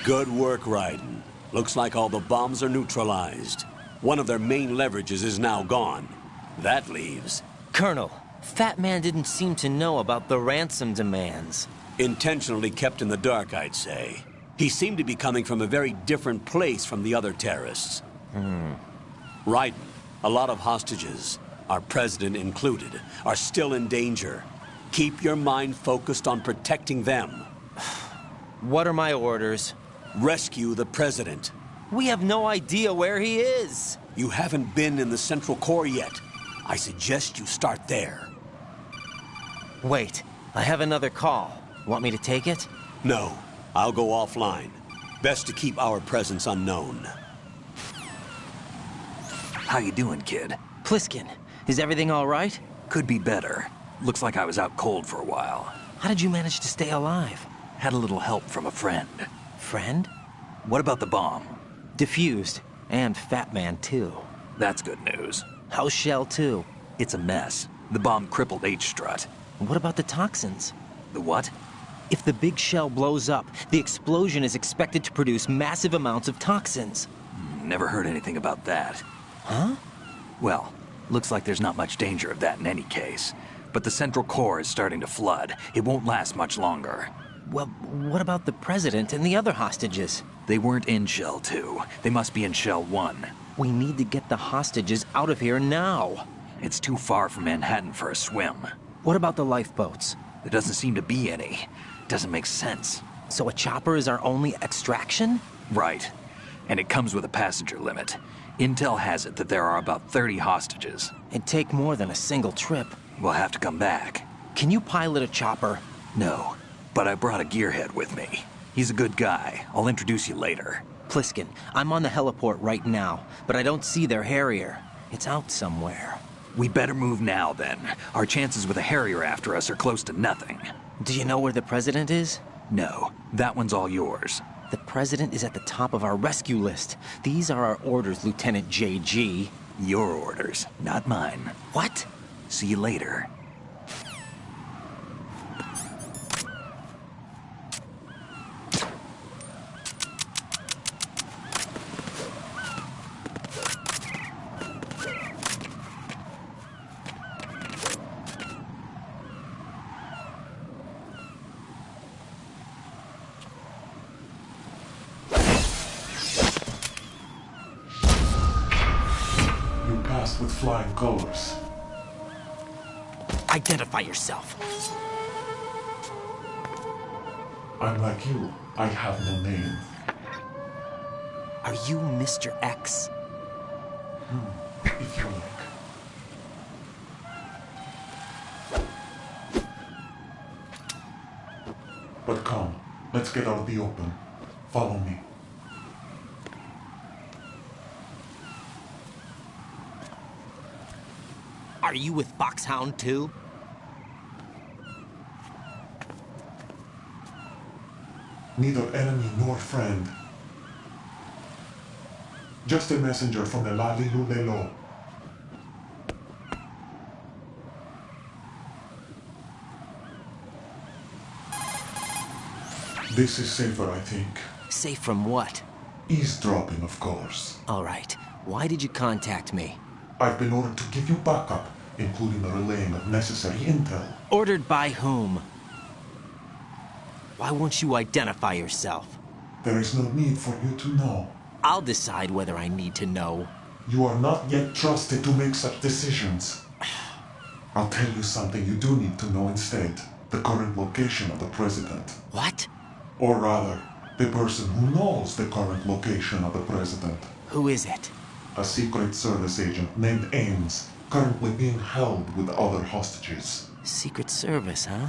Good work, Raiden. Looks like all the bombs are neutralized. One of their main leverages is now gone. That leaves... Colonel, Fat Man didn't seem to know about the ransom demands. Intentionally kept in the dark, I'd say. He seemed to be coming from a very different place from the other terrorists. Raiden, a lot of hostages, our president included, are still in danger. Keep your mind focused on protecting them. What are my orders? Rescue the president. We have no idea where he is. You haven't been in the Central Core yet. I suggest you start there. Wait, I have another call. Want me to take it? No, I'll go offline. Best to keep our presence unknown. How you doing, kid? Pliskin, is everything all right? Could be better. Looks like I was out cold for a while. How did you manage to stay alive? Had a little help from a friend. Friend? What about the bomb? Defused. And Fat Man, too. That's good news. How's Shell 2? It's a mess. The bomb crippled H-Strut. What about the toxins? The what? If the big shell blows up, the explosion is expected to produce massive amounts of toxins. Never heard anything about that. Huh? Well, looks like there's not much danger of that in any case. But the Central Core is starting to flood. It won't last much longer. Well, what about the president and the other hostages? They weren't in Shell 2. They must be in Shell 1. We need to get the hostages out of here now. It's too far from Manhattan for a swim. What about the lifeboats? There doesn't seem to be any. Doesn't make sense. So a chopper is our only extraction? Right. And it comes with a passenger limit. Intel has it that there are about 30 hostages. It'd take more than a single trip. We'll have to come back. Can you pilot a chopper? No, but I brought a gearhead with me. He's a good guy. I'll introduce you later. Pliskin, I'm on the heliport right now, but I don't see their Harrier. It's out somewhere. We better move now, then. Our chances with a Harrier after us are close to nothing. Do you know where the president is? No, that one's all yours. The president is at the top of our rescue list. These are our orders, Lieutenant JG. Your orders, not mine. What? See you later. With flying colors. Identify yourself. I'm like you. I have no name. Are you Mr. X? If you like. But come, let's get out of the open. Follow me. Are you with Foxhound too? Neither enemy nor friend. Just a messenger from the Lalilulelo. This is safer, I think. Safe from what? Eavesdropping, of course. All right. Why did you contact me? I've been ordered to give you backup, including the relaying of necessary intel. Ordered by whom? Why won't you identify yourself? There is no need for you to know. I'll decide whether I need to know. You are not yet trusted to make such decisions. I'll tell you something you do need to know instead. The current location of the president. What? Or rather, the person who knows the current location of the president. Who is it? A Secret Service agent named Ames, currently being held with other hostages. Secret Service, huh?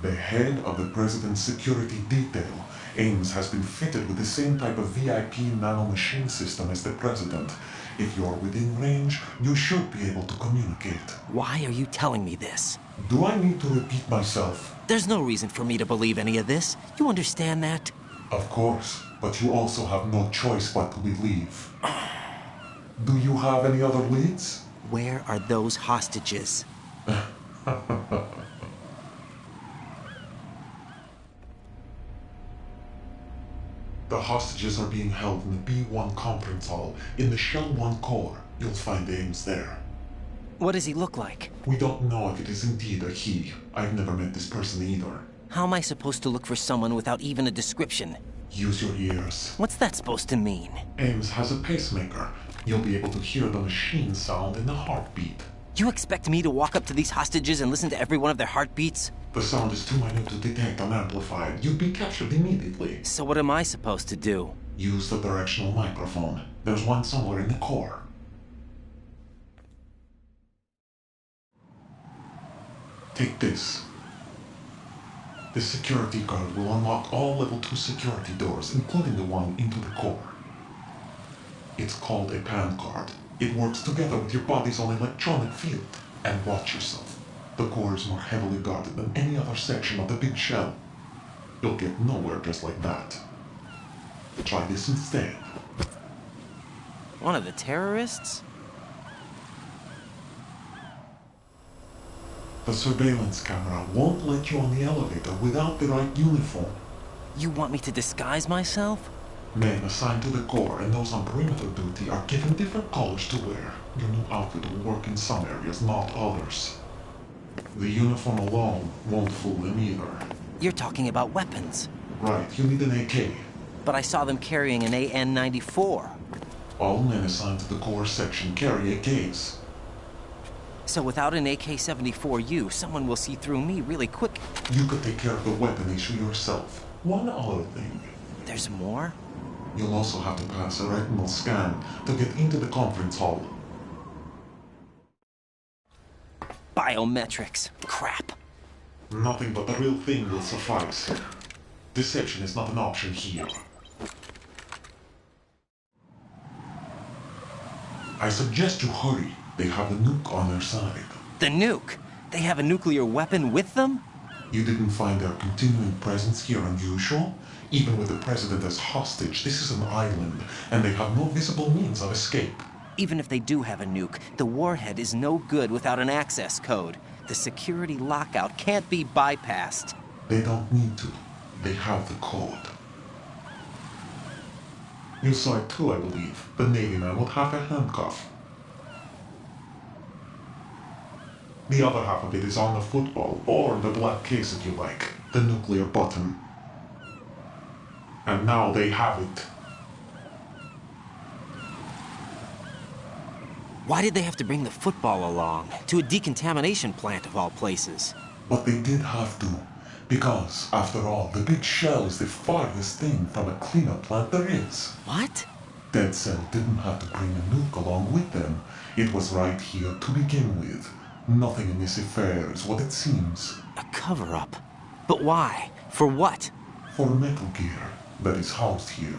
The head of the president's security detail, Ames has been fitted with the same type of VIP nanomachine system as the president. If you're within range, you should be able to communicate. Why are you telling me this? Do I need to repeat myself? There's no reason for me to believe any of this. You understand that? Of course, but you also have no choice but to believe. Do you have any other leads? Where are those hostages? The hostages are being held in the B1 conference hall in the Shell 1 core. You'll find Ames there. What does he look like? We don't know if it is indeed a he. I've never met this person either. How am I supposed to look for someone without even a description? Use your ears. What's that supposed to mean? Ames has a pacemaker. You'll be able to hear the machine sound in the heartbeat. You expect me to walk up to these hostages and listen to every one of their heartbeats? The sound is too minute to detect unamplified. You'd be captured immediately. So what am I supposed to do? Use the directional microphone. There's one somewhere in the core. Take this. The security card will unlock all level 2 security doors, including the one into the core. It's called a PAN card. It works together with your body's own electronic field. And watch yourself. The core is more heavily guarded than any other section of the big shell. You'll get nowhere just like that. Try this instead. One of the terrorists? The surveillance camera won't let you on the elevator without the right uniform. You want me to disguise myself? Men assigned to the core and those on perimeter duty are given different colors to wear. Your new outfit will work in some areas, not others. The uniform alone won't fool them either. You're talking about weapons. Right, you need an AK. But I saw them carrying an AN-94. All men assigned to the core section carry AKs. So without an AK-74U, someone will see through me really quick. You could take care of the weapon issue yourself. One other thing. There's more? You'll also have to pass a retinal scan to get into the conference hall. Biometrics. Crap. Nothing but the real thing will suffice. Deception is not an option here. I suggest you hurry. They have the nuke on their side. The nuke? They have a nuclear weapon with them? You didn't find their continuing presence here unusual? Even with the president as hostage, this is an island, and they have no visible means of escape. Even if they do have a nuke, the warhead is no good without an access code. The security lockout can't be bypassed. They don't need to. They have the code. You saw it too, I believe. The Navy man with half a handcuff. The other half of it is on the football, or the black case if you like. The nuclear button. And now they have it. Why did they have to bring the football along? To a decontamination plant of all places. But they did have to. Because, after all, the big shell is the farthest thing from a cleanup plant there is. What? Dead Cell didn't have to bring a nuke along with them. It was right here to begin with. Nothing in this affair is what it seems. A cover-up? But why? For what? For Metal Gear that is housed here.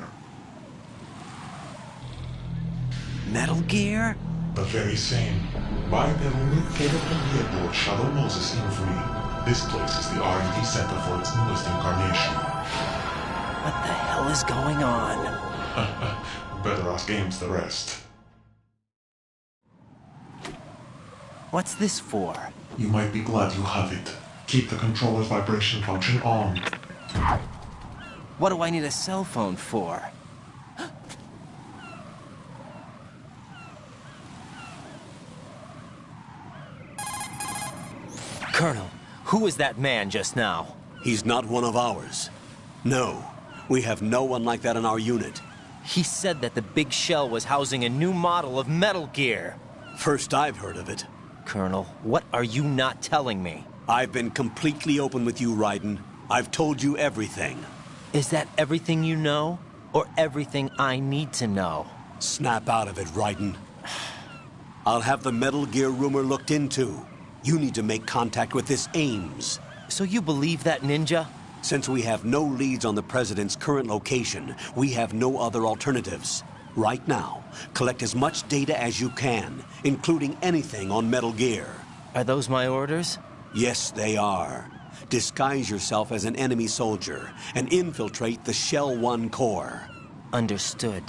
Metal Gear? The very same. Bipedal nuke-capable airport Shadow Moses infamy. This place is the R&D center for its newest incarnation. What the hell is going on? Better ask Ames the rest. What's this for? You might be glad you have it. Keep the controller's vibration function on. What do I need a cell phone for? Colonel, who was that man just now? He's not one of ours. No, we have no one like that in our unit. He said that the big shell was housing a new model of Metal Gear. First I've heard of it. Colonel, what are you not telling me? I've been completely open with you, Raiden. I've told you everything. Is that everything you know? Or everything I need to know? Snap out of it, Raiden. I'll have the Metal Gear rumor looked into. You need to make contact with this Ames. So you believe that ninja? Since we have no leads on the President's current location, we have no other alternatives. Right now, collect as much data as you can, including anything on Metal Gear. Are those my orders? Yes, they are. Disguise yourself as an enemy soldier and infiltrate the Shell 1 core. Understood.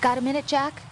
Got a minute, Jack?